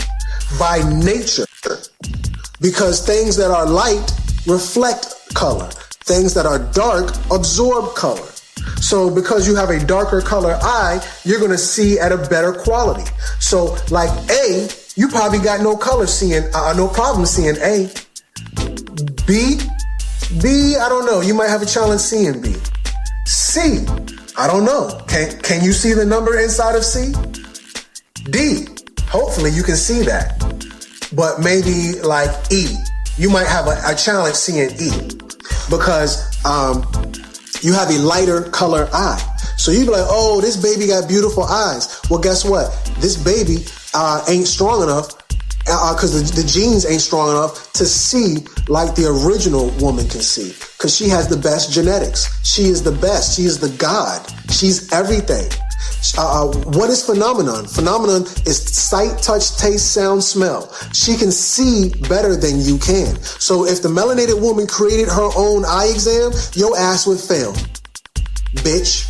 by nature, because things that are light reflect color. Things that are dark absorb color. So because you have a darker color eye, you're going to see at a better quality. So like A, you probably got no problem seeing A. B, I don't know. You might have a challenge seeing B. C, I don't know. Can you see the number inside of C? D, hopefully you can see that. But maybe like E, you might have a challenge seeing E because you have a lighter color eye. So you be like, oh, this baby got beautiful eyes. Well, guess what? This baby ain't strong enough because the genes ain't strong enough to see like the original woman can see, because she has the best genetics. She is the best. She is the God. She's everything. What is phenomenon? Phenomenon is sight, touch, taste, sound, smell. She can see better than you can. So if the melanated woman created her own eye exam, your ass would fail, bitch.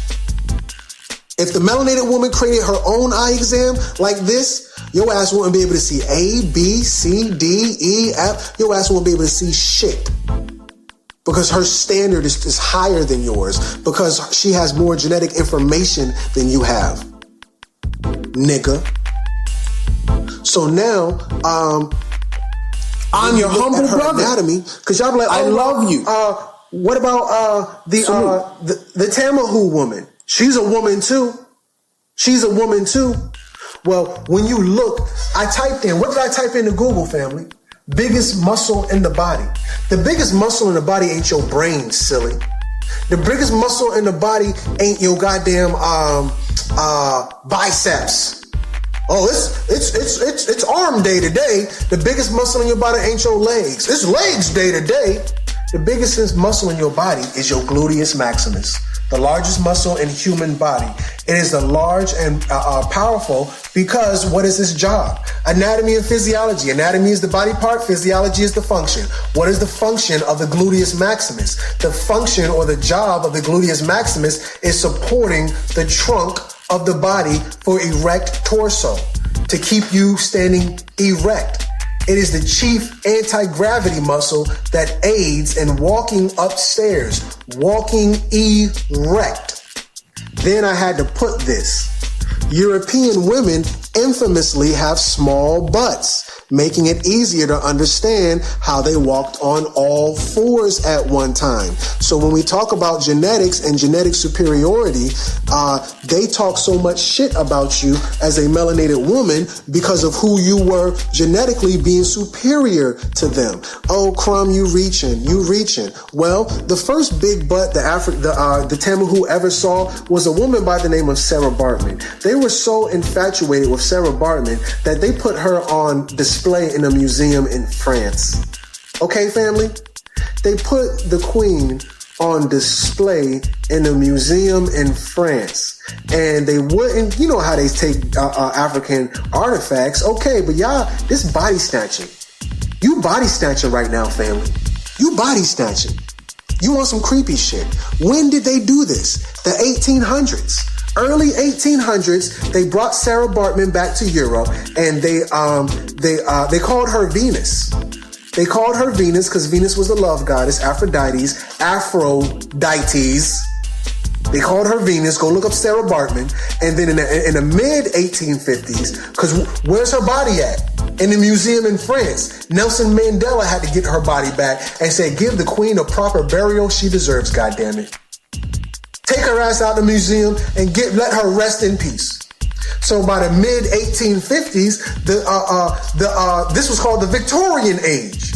If the melanated woman created her own eye exam like this, your ass wouldn't be able to see A, B, C, D, E, F. Your ass won't be able to see shit. Because her standard is higher than yours. Because she has more genetic information than you have. Nigga. So now, I'm your humble brother. Anatomy, because y'all be like, I love you. What about the Tamahu woman? She's a woman too. She's a woman too. Well, when you look, I typed in, what did I type into Google, family? Biggest muscle in the body. The biggest muscle in the body ain't your brain, silly. The biggest muscle in the body ain't your goddamn biceps. Oh, it's arm day today. The biggest muscle in your body ain't your legs. It's legs day today. The biggest muscle in your body is your gluteus maximus, the largest muscle in human body. It is the large and powerful because what is its job? Anatomy and physiology. Anatomy is the body part. Physiology is the function. What is the function of the gluteus maximus? The function or the job of the gluteus maximus is supporting the trunk of the body for erect torso, to keep you standing erect. It is the chief anti-gravity muscle that aids in walking upstairs, walking erect. Then I had to put this. European women infamously have small butts, making it easier to understand how they walked on all fours at one time. So when we talk about genetics and genetic superiority, they talk so much shit about you as a melanated woman because of who you were genetically being superior to them. Oh, Crumb, you reaching. Well, the first big butt the Tamahu ever saw was a woman by the name of Sarah Bartman. They were so infatuated with Sarah Bartman that they put her on display in a museum in France. Okay, family? They put the queen on display in a museum in France. And they wouldn't, you know how they take African artifacts. Okay, but y'all, this body snatching. You body snatching right now, family. You body snatching. You want some creepy shit. When did they do this? The 1800s. Early 1800s, they brought Sarah Bartman back to Europe, and they called her Venus. They called her Venus because Venus was the love goddess, Aphrodite. They called her Venus. Go look up Sarah Bartman. And then in the mid 1850s, because where's her body at? In the museum in France. Nelson Mandela had to get her body back and say, give the queen a proper burial she deserves, goddammit. Take her ass out of the museum and let her rest in peace. So by the mid 1850s, this was called the Victorian age.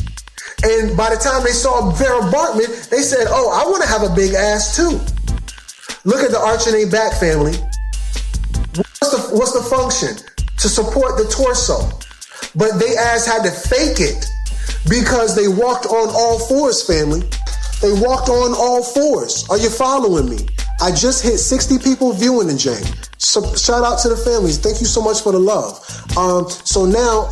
And by the time they saw Sarah Bartman, they said, oh, I want to have a big ass too. Look at the arch in their back, family. What's the function? To support the torso. But they ass had to fake it because they walked on all fours, family. They walked on all fours. Are you following me? I just hit 60 people viewing the Jane. So shout out to the families. Thank you so much for the love. So now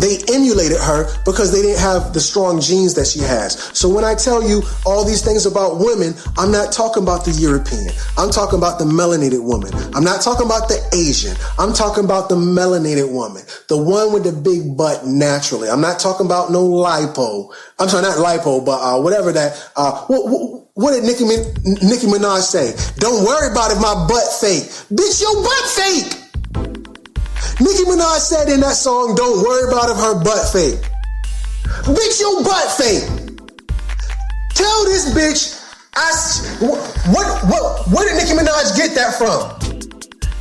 they emulated her because they didn't have the strong genes that she has. So when I tell you all these things about women, I'm not talking about the European. I'm talking about the melanated woman. I'm not talking about the Asian. I'm talking about the melanated woman, the one with the big butt naturally. I'm not talking about no lipo. I'm sorry, not lipo, but whatever that. What did Nicki Minaj say? Don't worry about if my butt fake. Bitch, your butt fake. Nicki Minaj said in that song, don't worry about if her butt fake. Bitch, your butt fake. Tell this bitch, where did Nicki Minaj get that from?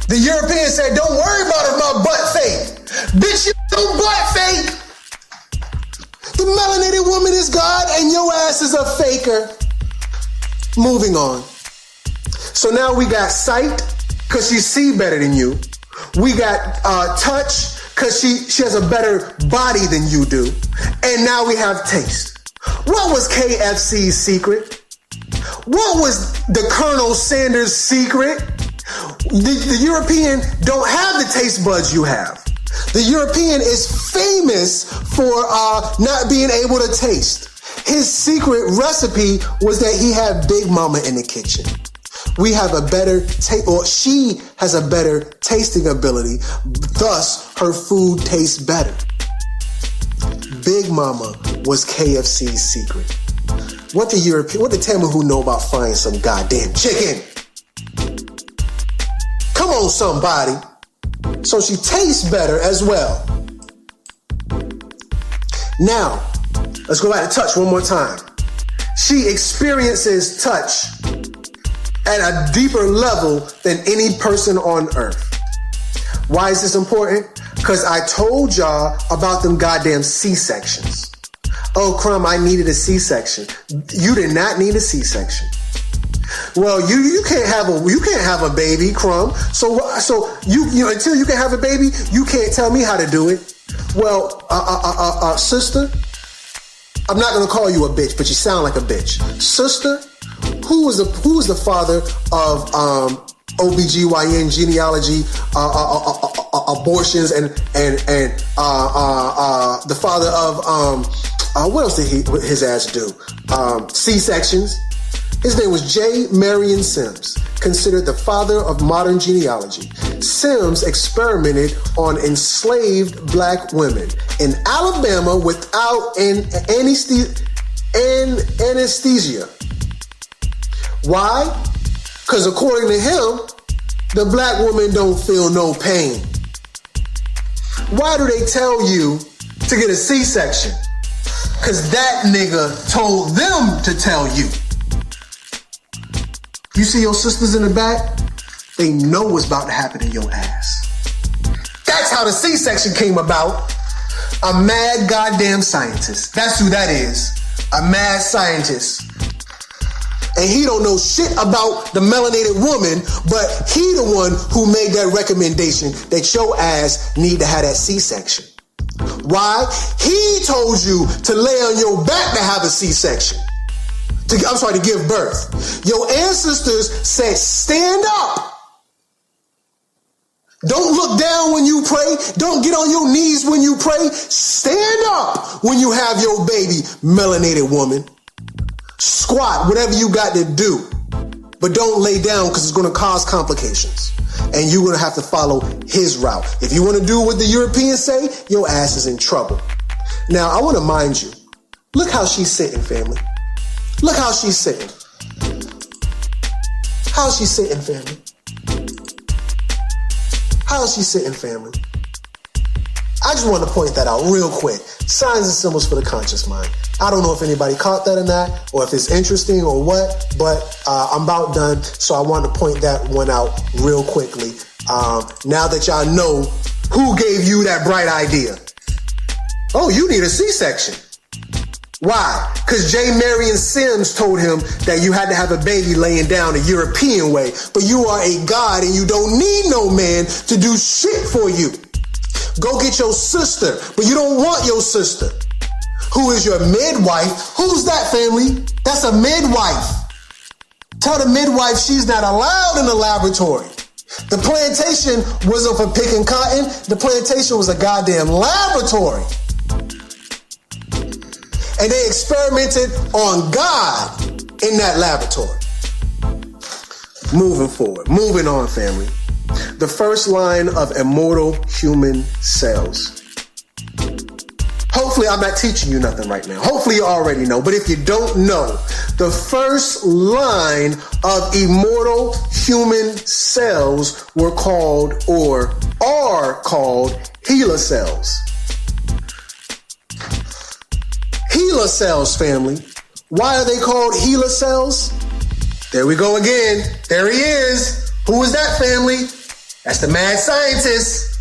The European said, don't worry about if my butt fake. Bitch, your butt fake. The melanated woman is God and your ass is a faker. Moving on. So now we got sight, because she see better than you. We got touch, because she has a better body than you do. And now we have taste. What was KFC's secret? What was the Colonel Sanders' secret? The European don't have the taste buds you have. The European is famous for not being able to taste. His secret recipe was that he had Big Mama in the kitchen. We have a better or she has a better tasting ability, thus her food tastes better. Big Mama was KFC's secret. What the Tamil who know about frying some goddamn chicken? Come on, somebody. So she tastes better as well. Now, let's go back to touch one more time. She experiences touch at a deeper level than any person on earth. Why is this important? Because I told y'all about them goddamn C-sections. Oh, Crumb, I needed a C-section. You did not need a C-section. Well, you can't have a baby, Crumb. So you until you can have a baby, you can't tell me how to do it. Well, sister, I'm not gonna call you a bitch, but you sound like a bitch. Sister, who was the father of OBGYN genealogy, abortions, and the father of what else did his ass do? C-sections. His name was J. Marion Sims, considered the father of modern genealogy. Sims experimented on enslaved black women in Alabama without anesthesia. Why? Because according to him, the black woman don't feel no pain. Why do they tell you to get a C-section? Because that nigga told them to tell you. You see your sisters in the back? They know what's about to happen in your ass. That's how the C-section came about. A mad goddamn scientist. That's who that is. A mad scientist. And he don't know shit about the melanated woman, but he the one who made that recommendation that your ass need to have that C-section. Why? He told you to lay on your back to have a C-section. To give birth. Your ancestors said, stand up. Don't look down when you pray. Don't get on your knees when you pray. Stand up when you have your baby, melanated woman. Squat, whatever you got to do. But don't lay down because it's going to cause complications. And you're going to have to follow his route. If you want to do what the Europeans say, your ass is in trouble. Now, I want to mind you. Look how she's sitting, family. Look how she's sitting. How's she sitting, family? How's she sitting, family? I just want to point that out real quick. Signs and symbols for the conscious mind. I don't know if anybody caught that or not, or if it's interesting or what, but I'm about done, so I want to point that one out real quickly. Now that y'all know who gave you that bright idea. Oh, you need a C-section. Why? Because J. Marion Sims told him that you had to have a baby laying down the European way. But you are a god and you don't need no man to do shit for you. Go get your sister, but you don't want your sister. Who is your midwife? Who's that, family? That's a midwife. Tell the midwife she's not allowed in the laboratory. The plantation wasn't for picking cotton. The plantation was a goddamn laboratory. And they experimented on God in that laboratory. Moving forward. Moving on, family. The first line of immortal human cells. Hopefully, I'm not teaching you nothing right now. Hopefully, you already know. But if you don't know, the first line of immortal human cells were called, or are called, HeLa cells. HeLa cells, family. Why are they called HeLa cells? There we go again. There he is. Who is that, family? That's the mad scientist.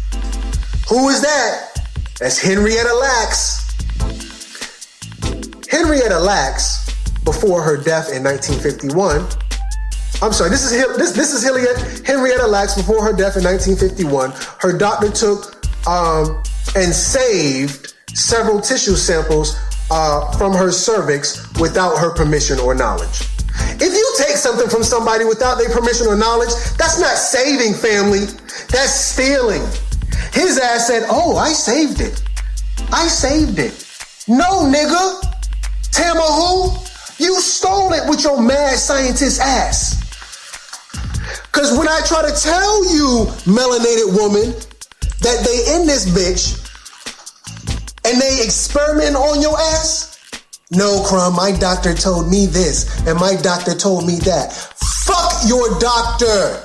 Who is that? That's Henrietta Lacks. Henrietta Lacks, before her death in 1951. I'm sorry, this is Henrietta Lacks before her death in 1951. Her doctor took and saved several tissue samples from her cervix without her permission or knowledge. If you take something from somebody without their permission or knowledge, that's not saving, family. That's stealing. His ass said, oh, I saved it. I saved it. No, nigga. Tamahu, you stole it with your mad scientist ass. Because when I try to tell you, melanated woman, that they in this bitch and they experiment on your ass, no, Crumb, my doctor told me this and my doctor told me that. Fuck your doctor.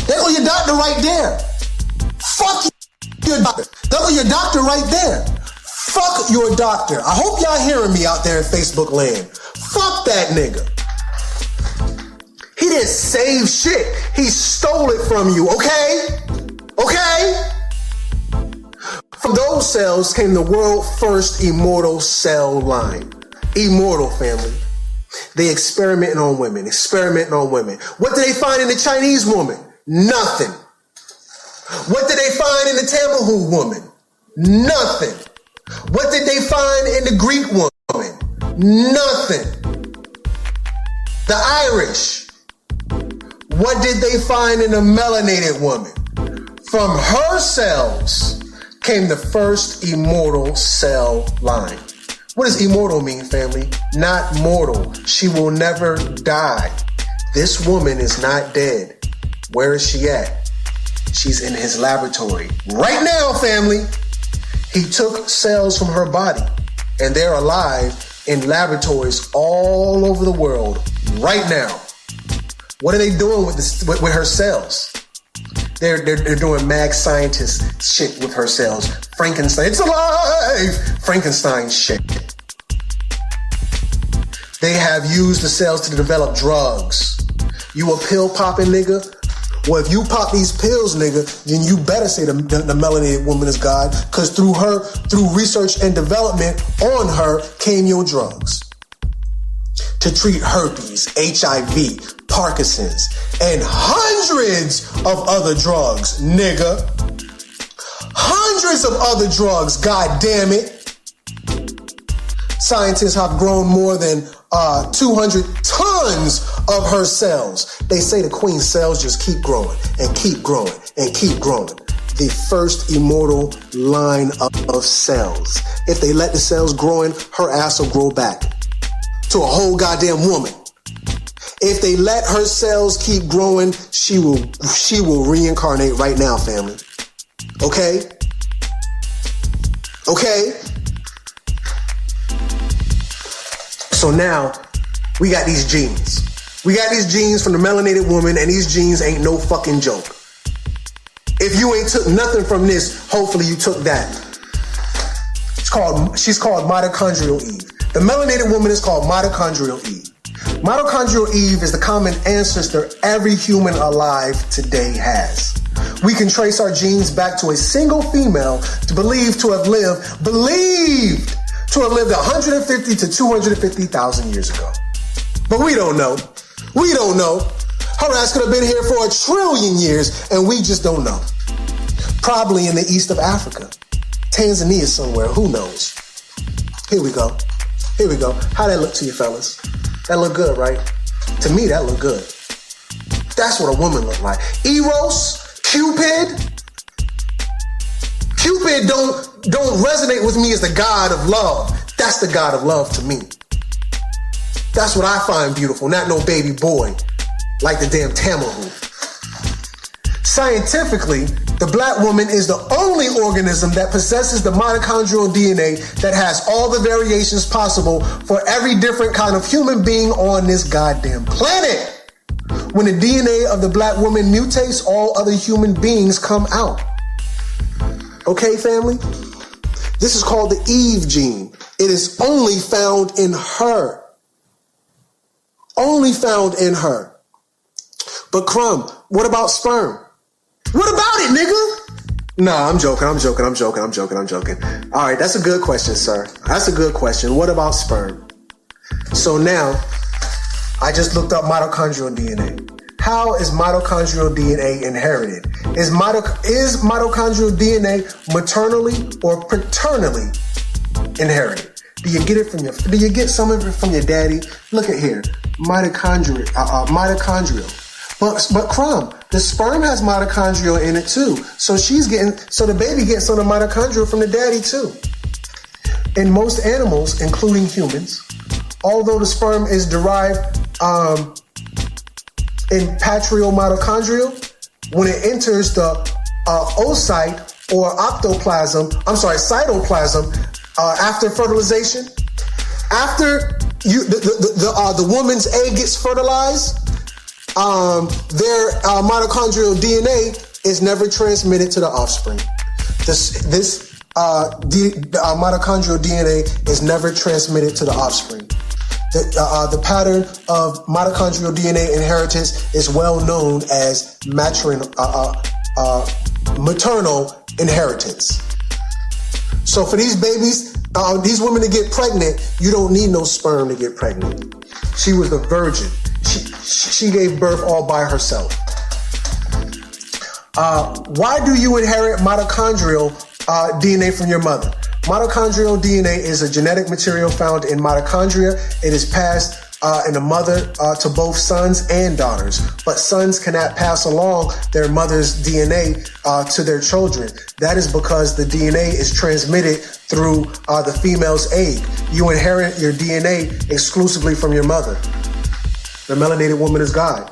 There go your doctor right there. Fuck your doctor. There go your doctor right there. Fuck your doctor. I hope y'all hearing me out there in Facebook land. Fuck that nigga. He didn't save shit. He stole it from you, okay? Okay? From those cells came the world's first immortal cell line. Immortal, family. They experimenting on women. What did they find in the Chinese woman? Nothing. What did they find in the Tamahu woman? Nothing. What did they find in the Greek woman? Nothing. The Irish. What did they find in the melanated woman? From her cells came the first immortal cell line. What does immortal mean, family? Not mortal. She will never die. This woman is not dead. Where is she at? She's in his laboratory. Right now, family. He took cells from her body, and they're alive in laboratories all over the world right now. What are they doing with her cells? They're doing mad scientist shit with her cells. Frankenstein, it's alive! Frankenstein shit. They have used the cells to develop drugs. You a pill popping nigga? Well, if you pop these pills, nigga, then you better say the melanated woman is God, because through research and development on her came your drugs. To treat herpes, HIV, Parkinson's, and hundreds of other drugs, nigga. Hundreds of other drugs, god damn it. Scientists have grown more than 200 tons of her cells. They say the queen's cells just keep growing and keep growing and keep growing. The first immortal line of cells. If they let the cells grow in, her ass will grow back to a whole goddamn woman. If they let her cells keep growing, she will reincarnate right now, family. Okay? Okay? So now, we got these genes. We got these genes from the melanated woman, and these genes ain't no fucking joke. If you ain't took nothing from this, hopefully you took that. She's called mitochondrial Eve. The melanated woman is called mitochondrial Eve. Mitochondrial Eve is the common ancestor every human alive today has. We can trace our genes back to a single female believed to have lived 150 to 250,000 years ago. But we don't know. We don't know. Her ass could have been here for 1 trillion years, and we just don't know. Probably in the east of Africa. Tanzania somewhere, who knows? Here we go. Here we go. How that look to you, fellas? That look good, right? To me, that look good. That's what a woman look like. Eros, Cupid don't resonate with me as the god of love. That's the God of love to me. That's what I find beautiful, not no baby boy like the damn Tamahu. Scientifically, the black woman is the only organism that possesses the mitochondrial DNA that has all the variations possible for every different kind of human being on this goddamn planet. When the DNA of the black woman mutates, all other human beings come out. Okay, family? This is called the Eve gene. It is only found in her. Only found in her. But Crumb, what about sperm? What about it, nigga? Nah, I'm joking. All right, that's a good question, sir. That's a good question. What about sperm? So now, I just looked up mitochondrial DNA. How is mitochondrial DNA inherited? Is mitochondrial DNA maternally or paternally inherited? Do you get some of it from your daddy? Look at here, mitochondrial. But Crumb, the sperm has mitochondria in it too. So the baby gets some of the mitochondria from the daddy too. In most animals, including humans, although the sperm is derived in patrial mitochondria, when it enters the oocyte or cytoplasm after fertilization, after the woman's egg gets fertilized, their mitochondrial DNA is never transmitted to the offspring. This mitochondrial DNA is never transmitted to the offspring. The pattern of mitochondrial DNA inheritance is well known as maternal inheritance. So for these babies, these women to get pregnant, you don't need no sperm to get pregnant. She was a virgin. She gave birth all by herself. Why do you inherit mitochondrial DNA from your mother? Mitochondrial DNA is a genetic material found in mitochondria. It is passed in a mother to both sons and daughters, but sons cannot pass along their mother's DNA to their children. That is because the DNA is transmitted through the female's egg. You inherit your DNA exclusively from your mother. The melanated woman is God.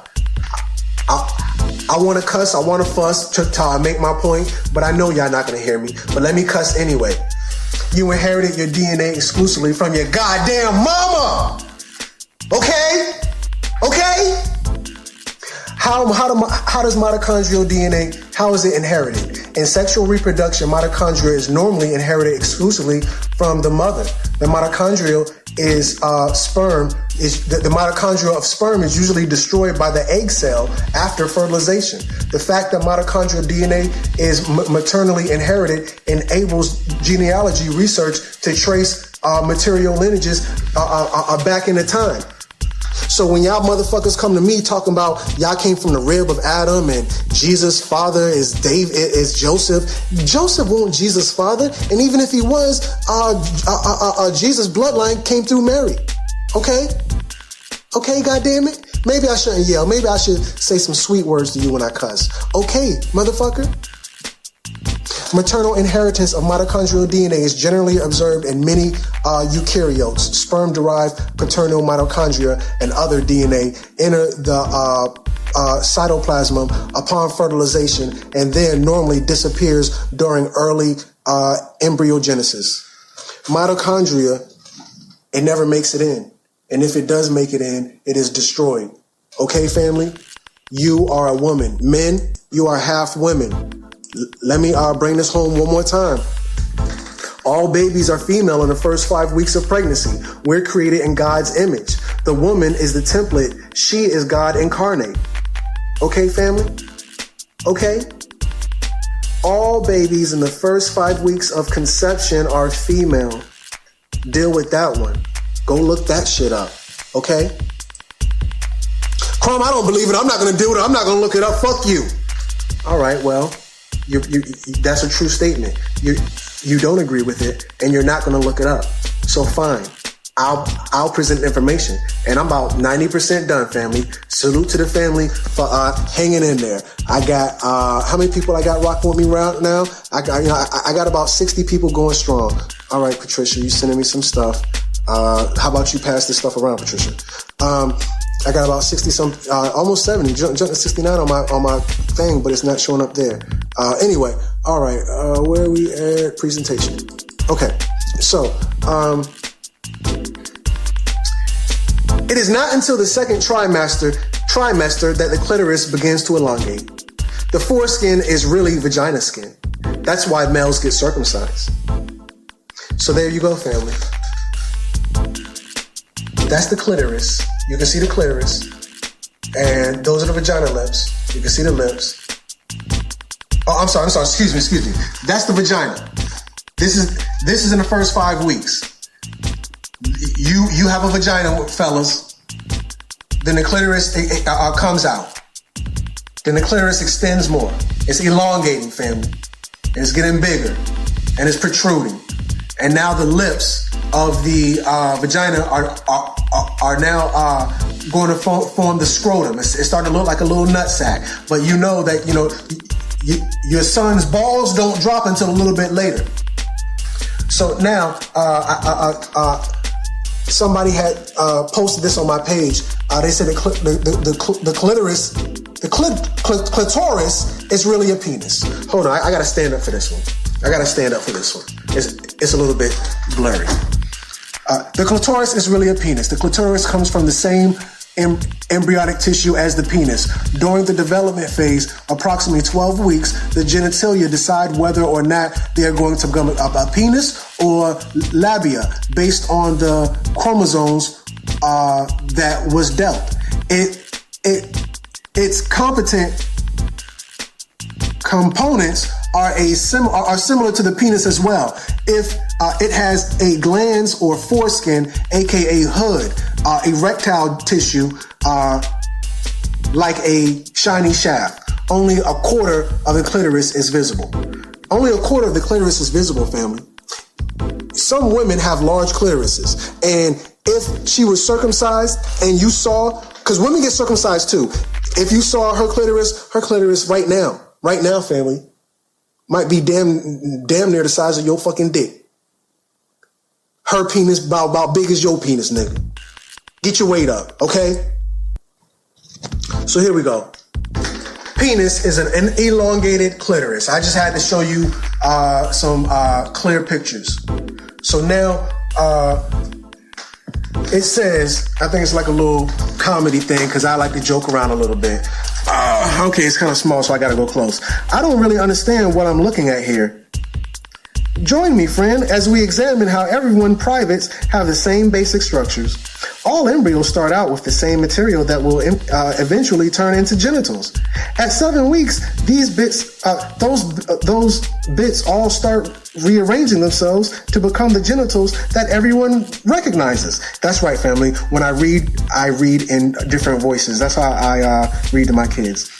I want to cuss, I want to fuss to make my point, but I know y'all not going to hear me. But let me cuss anyway. You inherited your DNA exclusively from your goddamn mama. Okay? How does mitochondrial DNA, how is it inherited? In sexual reproduction, mitochondria is normally inherited exclusively from the mother. The mitochondria is the mitochondria of sperm is usually destroyed by the egg cell after fertilization. The fact that mitochondrial DNA is maternally inherited enables genealogy research to trace material lineages back in the time. So when y'all motherfuckers come to me talking about y'all came from the rib of Adam and Jesus' father is Joseph. Joseph wasn't Jesus' father, and even if he was, Jesus' bloodline came through Mary. Okay, goddammit. Maybe I shouldn't yell. Maybe I should say some sweet words to you when I cuss. Okay, motherfucker. Maternal inheritance of mitochondrial DNA is generally observed in many eukaryotes. Sperm-derived paternal mitochondria and other DNA enter the cytoplasm upon fertilization and then normally disappears during early embryogenesis. Mitochondria, it never makes it in. And if it does make it in, it is destroyed. Okay, family? You are a woman. Men, you are half women. Let me bring this home one more time. All babies are female in the first 5 weeks of pregnancy. We're created in God's image. The woman is the template. She is God incarnate. Okay, family? Okay? All babies in the first 5 weeks of conception are female. Deal with that one. Go look that shit up. Okay? Crumb, I don't believe it. I'm not going to deal with it. I'm not going to look it up. Fuck you. All right, well. That's a true statement. You don't agree with it, and you're not going to look it up. So fine. I'll present information. And I'm about 90% done, family. Salute to the family for hanging in there. I got how many people I got rocking with me right now? I got about 60 people going strong. All right, Patricia, you sending me some stuff. How about you pass this stuff around, Patricia? I got about 60 some, almost 70, jumped to 69 on my thing, but it's not showing up there. Anyway, all right, where are we at? Presentation. Okay, so it is not until the second trimester that the clitoris begins to elongate. The foreskin is really vagina skin. That's why males get circumcised. So there you go, family. That's the clitoris. You can see the clitoris. And those are the vagina lips. You can see the lips. Oh, I'm sorry. Excuse me. That's the vagina. This is in the first 5 weeks. You have a vagina, fellas. Then the clitoris comes out. Then the clitoris extends more. It's elongating, family. And it's getting bigger. And it's protruding. And now the lips of the vagina are now going to form the scrotum. It's starting to look like a little nutsack. But you know that, your son's balls don't drop until a little bit later. So now, somebody had posted this on my page. They said the clitoris is really a penis. Hold on, I gotta stand up for this one. It's a little bit blurry. The clitoris is really a penis. The clitoris comes from the same embryonic tissue as the penis. During the development phase, approximately 12 weeks, the genitalia decide whether or not they are going to become a penis or labia based on the chromosomes that was dealt. Its competent components are similar to the penis as well. If it has a glans or foreskin, aka hood, erectile tissue, like a shiny shaft. Only a quarter of the clitoris is visible. Only a quarter of the clitoris is visible, family. Some women have large clitorises, and if she was circumcised and you saw, because women get circumcised too, if you saw her clitoris right now, family, might be damn near the size of your fucking dick. Her penis about big as your penis, nigga. Get your weight up, okay? So here we go. Penis is an elongated clitoris. I just had to show you some clear pictures. So now it says, I think it's like a little comedy thing because I like to joke around a little bit. Okay, it's kind of small, so I gotta go close. I don't really understand what I'm looking at here. Join me, friend, as we examine how everyone privates have the same basic structures. All embryos start out with the same material that will eventually turn into genitals. At 7 weeks, these bits, those bits all start rearranging themselves to become the genitals that everyone recognizes. That's right, family. When I read in different voices. That's how I read to my kids.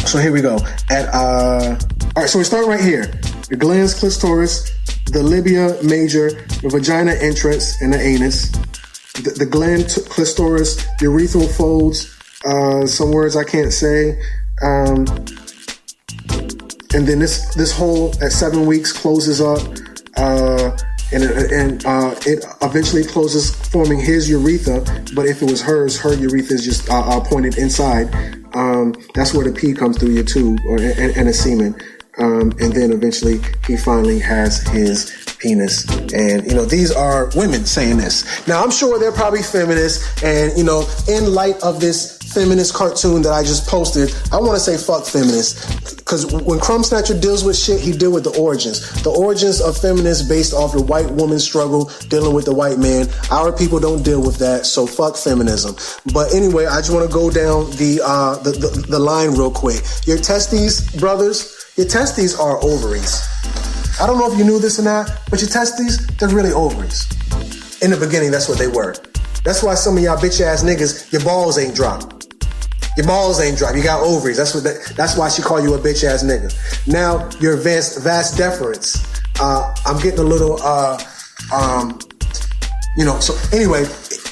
So here we go. All right, so we start right here. The glans clitoris, the labia major, the vagina entrance, and the anus. The gland clitoris, urethral folds, some words I can't say. And then this hole at 7 weeks closes up, and it eventually closes, forming his urethra. But if it was her urethra is just pointed inside. That's where the pee comes through your tube and a semen. And then eventually he finally has his penis. And, these are women saying this. Now, I'm sure they're probably feminists. And, in light of this feminist cartoon that I just posted, I want to say fuck feminists. Because when Crumb Snatcher deals with shit, he deals with the origins. The origins of feminists based off the white woman's struggle dealing with the white man. Our people don't deal with that, so fuck feminism. But anyway, I just want to go down the line real quick. Your testes, brothers, your testes are ovaries. I don't know if you knew this or not, but your testes, they're really ovaries. In the beginning, that's what they were. That's why some of y'all bitch ass niggas, your balls ain't dropped. Your balls ain't dropped. You got ovaries. That's why she call you a bitch ass nigga. Now, your vas deferens. I'm getting a little So anyway,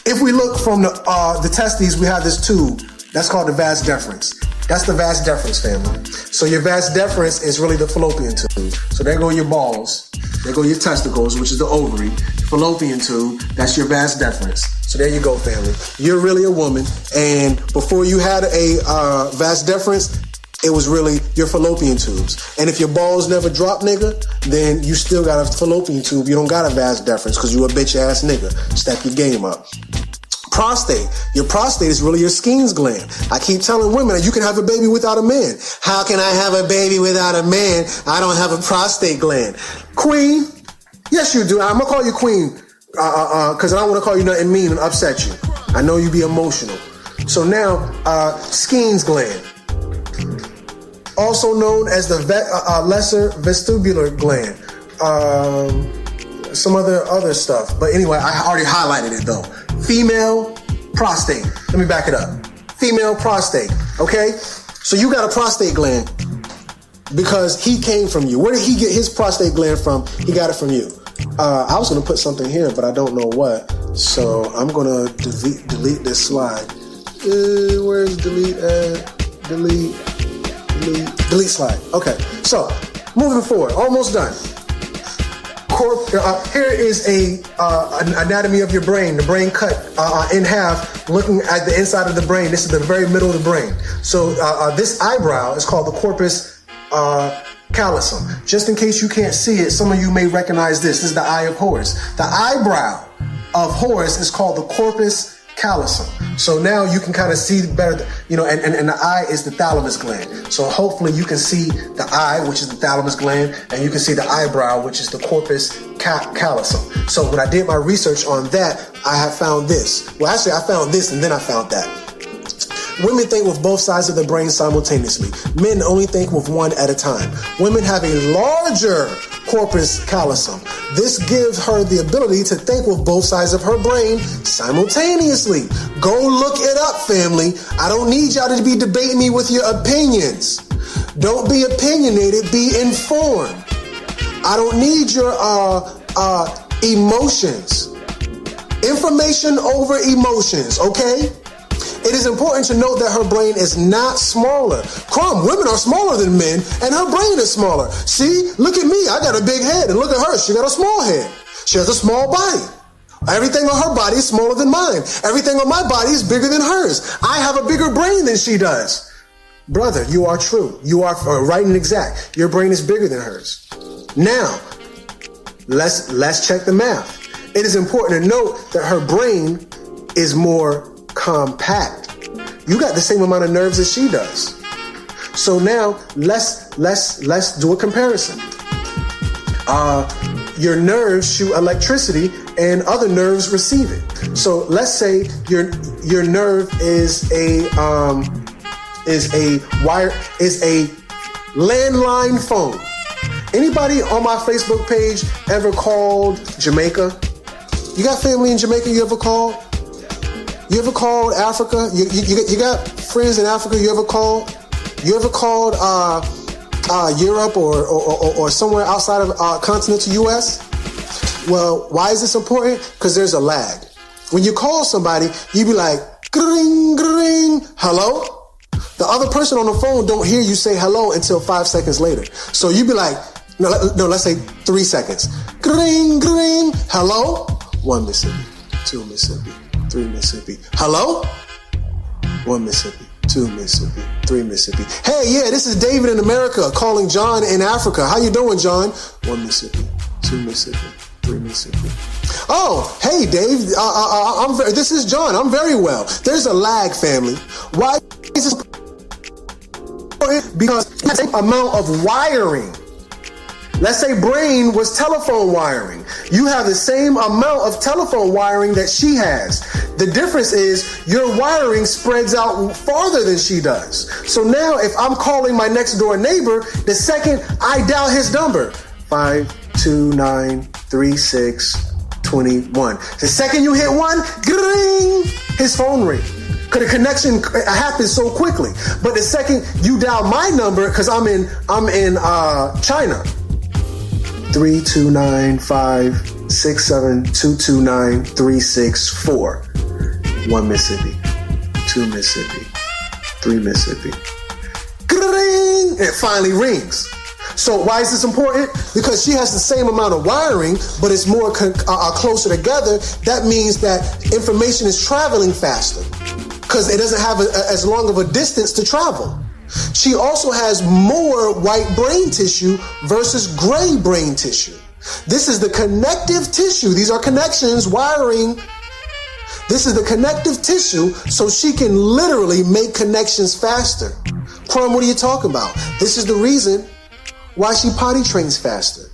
if we look from the testes, we have this tube. That's called the vas deferens. That's the vas deferens, family. So your vas deferens is really the fallopian tube. So there go your balls. There go your testicles, which is the ovary. Fallopian tube, that's your vas deferens. So there you go, family. You're really a woman. And before you had a vas deferens, it was really your fallopian tubes. And if your balls never drop, nigga, then you still got a fallopian tube. You don't got a vas deferens because you a bitch ass nigga. Step your game up. Prostate. Your prostate is really your Skene's gland. I keep telling women that you can have a baby without a man. How can I have a baby without a man? I don't have a prostate gland. Queen. Yes, you do. I'm going to call you queen because I don't want to call you nothing mean and upset you. I know you be emotional. So now, Skene's gland. Also known as the lesser vestibular gland. Some other stuff. But anyway, I already highlighted it though. Female prostate. Let me back it up. Female prostate. Okay? So you got a prostate gland because he came from you. Where did he get his prostate gland from? He got it from you. I was going to put something here, but I don't know what. So I'm going to delete this slide. Where's delete at? Delete slide. Okay. So moving forward. Almost done. Here is an anatomy of your brain. The brain cut in half, looking at the inside of the brain. This is the very middle of the brain. So this eyebrow is called the corpus callosum. Just in case you can't see it, some of you may recognize this. This is the eye of Horus. The eyebrow of Horus is called the corpus callosum. So now you can kind of see better, and the eye is the thalamus gland. So hopefully you can see the eye, which is the thalamus gland, and you can see the eyebrow, which is the corpus callosum. So when I did my research on that, I have found this. Well, actually, I found this and then I found that. Women think with both sides of the brain simultaneously. Men only think with one at a time. Women have a larger corpus callosum. This gives her the ability to think with both sides of her brain simultaneously. Go look it up, family. I don't need y'all to be debating me with your opinions. Don't be opinionated, be informed. I don't need your emotions. Information over emotions, okay? It is important to note that her brain is not smaller. Crumb, women are smaller than men, and her brain is smaller. See, look at me. I got a big head, and look at her. She got a small head. She has a small body. Everything on her body is smaller than mine. Everything on my body is bigger than hers. I have a bigger brain than she does. Brother, you are true. You are right and exact. Your brain is bigger than hers. Now, let's check the math. It is important to note that her brain is more compact. You got the same amount of nerves as she does. So now let's do a comparison. Your nerves shoot electricity and other nerves receive it. So let's say your nerve is a landline phone. Anybody on my Facebook page ever called Jamaica? You got family in Jamaica you ever called? You ever called Africa? You got friends in Africa you ever called? You ever called Europe or somewhere outside of continental US? Well, why is this important? Because there's a lag. When you call somebody, you be like, gring, gring, hello? The other person on the phone don't hear you say hello until 5 seconds later. So you be like, no, let's say 3 seconds. Gring, gring, hello? 1 Mississippi, 2 Mississippi, 3 Mississippi. Hello? 1 Mississippi, 2 Mississippi, 3 Mississippi. Hey, yeah, this is David in America calling John in Africa. How you doing, John? 1 Mississippi, 2 Mississippi, 3 Mississippi. Oh, hey, Dave. This is John. I'm very well. There's a lag, family. Why is this important? Because the same amount of wiring. Let's say brain was telephone wiring. You have the same amount of telephone wiring that she has. The difference is your wiring spreads out farther than she does. So now if I'm calling my next door neighbor, the second I dial his number, 5293621. The second you hit 1, gring, his phone ring. Because the connection happens so quickly. But the second you dial my number, because I'm in China, 32956. 67229-364. 1 Mississippi, 2 Mississippi, 3 Mississippi. It finally rings. So why is this important? Because she has the same amount of wiring, but it's more closer together. That means that information is traveling faster because it doesn't have as long of a distance to travel. She also has more white brain tissue versus gray brain tissue. This is the connective tissue. These are connections, wiring. This is the connective tissue, so she can literally make connections faster. Crumb, what are you talking about? This is the reason why she potty trains faster.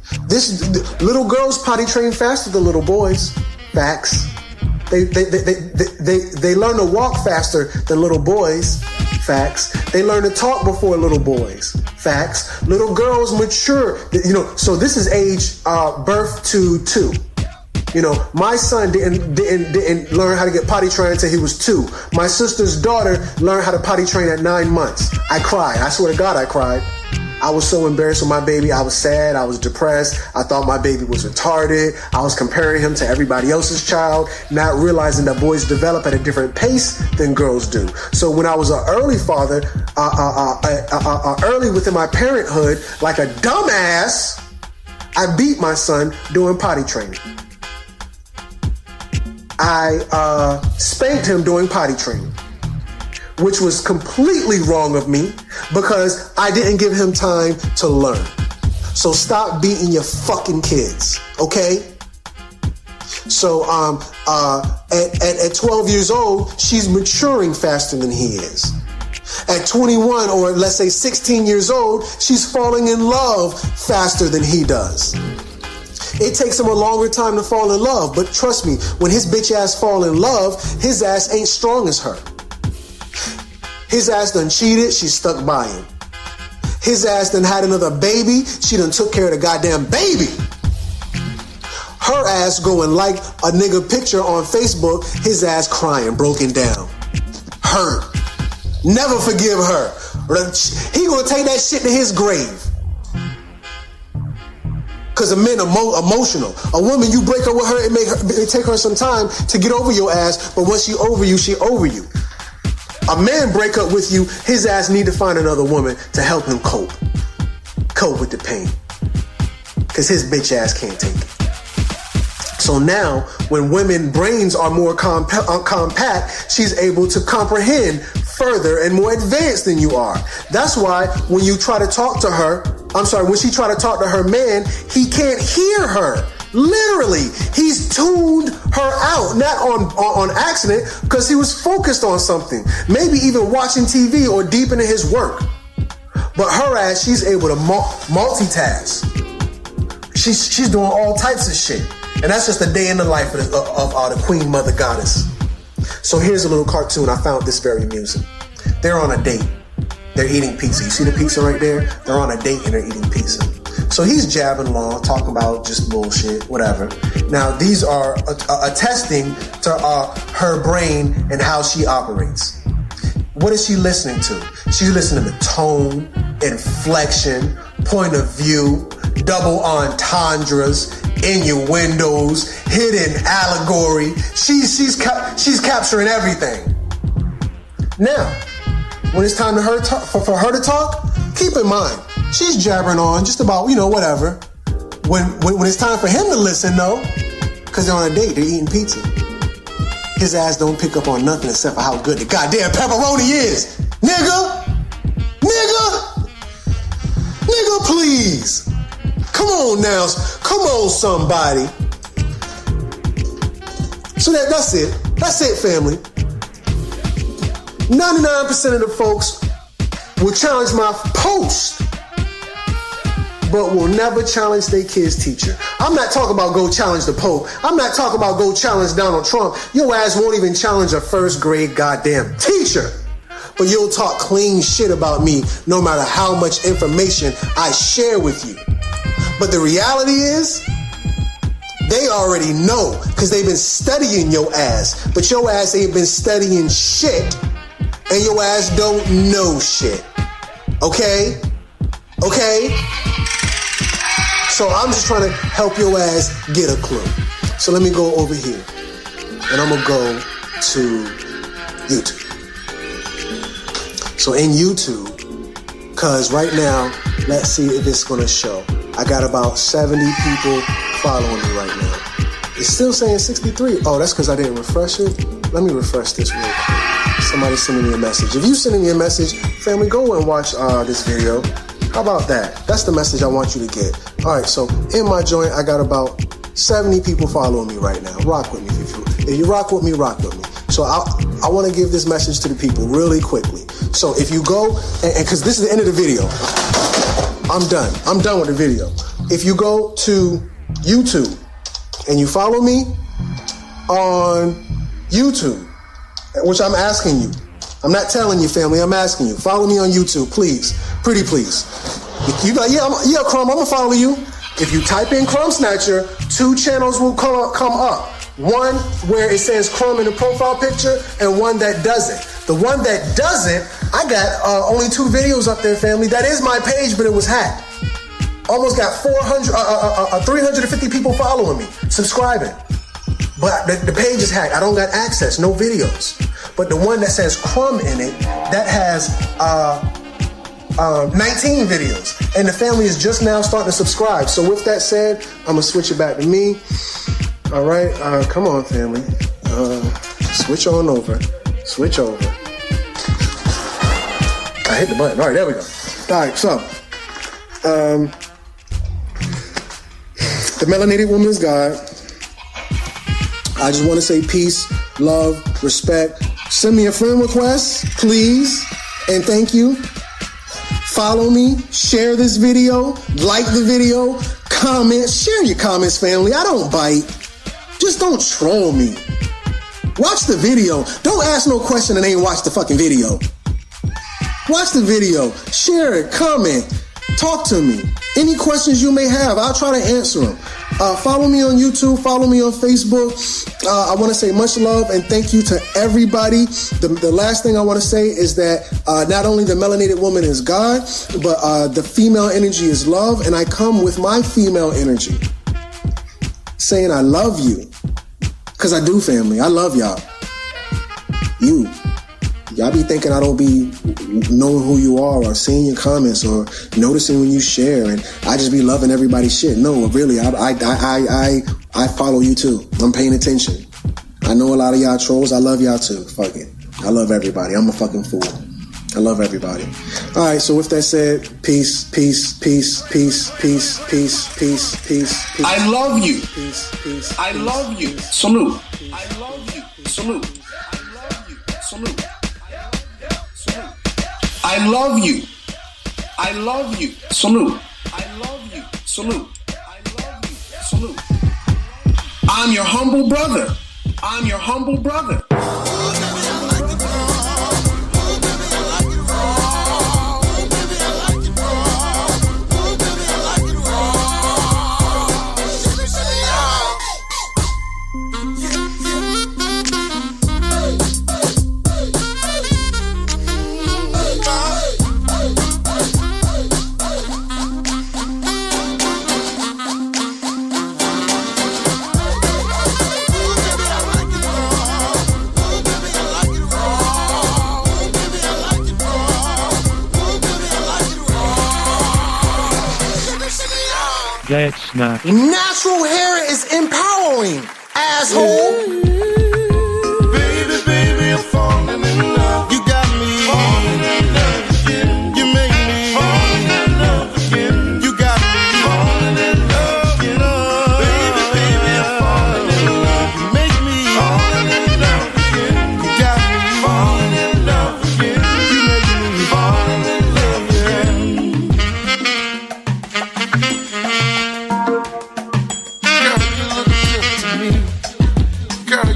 Little girls potty train faster than little boys. Facts. They learn to walk faster than little boys. Facts. They learn to talk before little boys. Facts. Little girls mature. So this is age birth to 2. My son didn't learn how to get potty trained until he was 2. My sister's daughter learned how to potty train at 9 months. I cried. I swear to God, I cried. I was so embarrassed with my baby. I was sad. I was depressed. I thought my baby was retarded. I was comparing him to everybody else's child, not realizing that boys develop at a different pace than girls do. So when I was an early father, early within my parenthood, like a dumbass, I beat my son doing potty training. I spanked him doing potty training, which was completely wrong of me because I didn't give him time to learn. So stop beating your fucking kids, okay? So at 12 years old, she's maturing faster than he is. At 21, or let's say 16 years old, she's falling in love faster than he does. It takes him a longer time to fall in love, but trust me, when his bitch ass fall in love, his ass ain't strong as her. His ass done cheated, she's stuck by him. His ass done had another baby, she done took care of the goddamn baby. Her ass going like a nigga picture on Facebook, his ass crying, broken down, hurt. Never forgive her. He gonna take that shit to his grave. Because a man emotional. A woman, you break up with her, it take her some time to get over your ass, but once she over you, she over you. A man break up with you, his ass need to find another woman to help him cope with the pain. Because his bitch ass can't take it. So now, when women brains are more compact, she's able to comprehend further and more advanced than you are. That's why when you try to talk to her, when she try to talk to her man, he can't hear her. Literally, he's tuned her out, not on accident, because he was focused on something. Maybe even watching TV or deep into his work. But her ass, she's able to multitask. She's doing all types of shit. And that's just a day in the life of the Queen Mother Goddess. So here's a little cartoon. I found this very amusing. They're on a date. They're eating pizza. You see the pizza right there? They're on a date and they're eating pizza. So he's jabbing along, talking about just bullshit, whatever. Now, these are attesting to her brain and how she operates. What is she listening to? She's listening to tone, inflection, point of view, double entendres, innuendos, hidden allegory. She's capturing everything. Now, when it's time for her to talk, keep in mind, she's jabbering on just about, whatever. When it's time for him to listen, though, because they're on a date, they're eating pizza. His ass don't pick up on nothing except for how good the goddamn pepperoni is. Nigga, please. Come on now. Come on, somebody. So that's it. That's it, family. 99% of the folks will challenge my post, but will never challenge their kid's teacher. I'm not talking about go challenge the Pope. I'm not talking about go challenge Donald Trump. Your ass won't even challenge a first grade goddamn teacher. But you'll talk clean shit about me no matter how much information I share with you. But the reality is, they already know because they've been studying your ass. But your ass ain't been studying shit. And your ass don't know shit. Okay? So I'm just trying to help your ass get a clue. So let me go over here. And I'm going to go to YouTube. So in YouTube, because right now, let's see if it's going to show. I got about 70 people following me right now. It's still saying 63. Oh, that's because I didn't refresh it. Let me refresh this real quick. Somebody sending me a message. If you sending me a message, family, go and watch this video. How about that? That's the message I want you to get. All right, so in my joint, I got about 70 people following me right now. Rock with me. If you rock with me, rock with me. So I want to give this message to the people really quickly. So if you go, and because this is the end of the video, I'm done. I'm done with the video. If you go to YouTube and you follow me on YouTube, which I'm asking you, I'm not telling you, family, I'm asking you, follow me on YouTube, please. Pretty please. You like, yeah, Crumb, I'm gonna follow you. If you type in Crumb Snatcher, 2 channels will come up. One where it says Crumb in the profile picture, and one that doesn't. The one that doesn't, I got only 2 videos up there, family. That is my page, but it was hacked. Almost got 350 people following me, subscribing. But the page is hacked. I don't got access, no videos. But the one that says Crumb in it, that has 19 videos. And the family is just now starting to subscribe. So with that said, I'm going to switch it back to me. All right, come on, family. Switch on over. Switch over. I hit the button. All right, there we go. All right, so the melanated woman is God. I just want to say peace, love, respect. Send me a friend request, please, and thank you. Follow me, share this video, like the video, comment, share your comments, family. I don't bite. Just don't troll me. Watch the video. Don't ask no question and ain't watch the fucking video. Watch the video, share it, comment, talk to me. Any questions you may have, I'll try to answer them. Follow me on YouTube, follow me on Facebook. I want to say much love and thank you to everybody. The last thing I want to say is that not only the melanated woman is God, but the female energy is love, and I come with my female energy saying I love you. Because I do, family. I love y'all. Y'all be thinking I don't be knowing who you are or seeing your comments or noticing when you share, and I just be loving everybody's shit. No, really, I follow you too. I'm paying attention. I know a lot of y'all trolls. I love y'all too. Fuck it. I love everybody. I'm a fucking fool. I love everybody. All right, so with that said, peace, peace, peace, peace, peace, peace, peace, peace, peace. I love you. Peace, peace. I love you. Salute. I love you. Salute. I love you. Salute. I love you. I love you. Salute. I love you. Salute. I love you. Salute. I'm your humble brother. I'm your humble brother. Get snatched. Natural hair is empowering, asshole. Baby, baby, I'm falling in love. You got me falling in love again. You make me falling in love again. You got me falling in love again. Baby, baby, I'm falling in love. You make me falling in love again. You got me falling in love again. You make me falling in love again. Girl, you look good to me. Girl,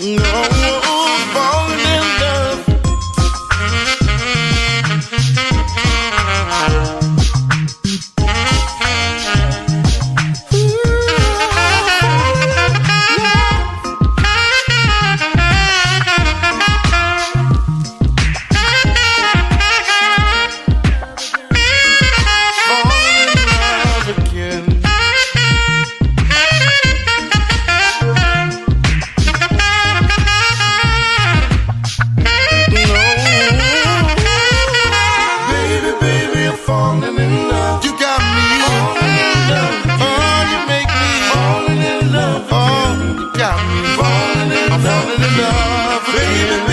No, falling in love. Falling in love, baby.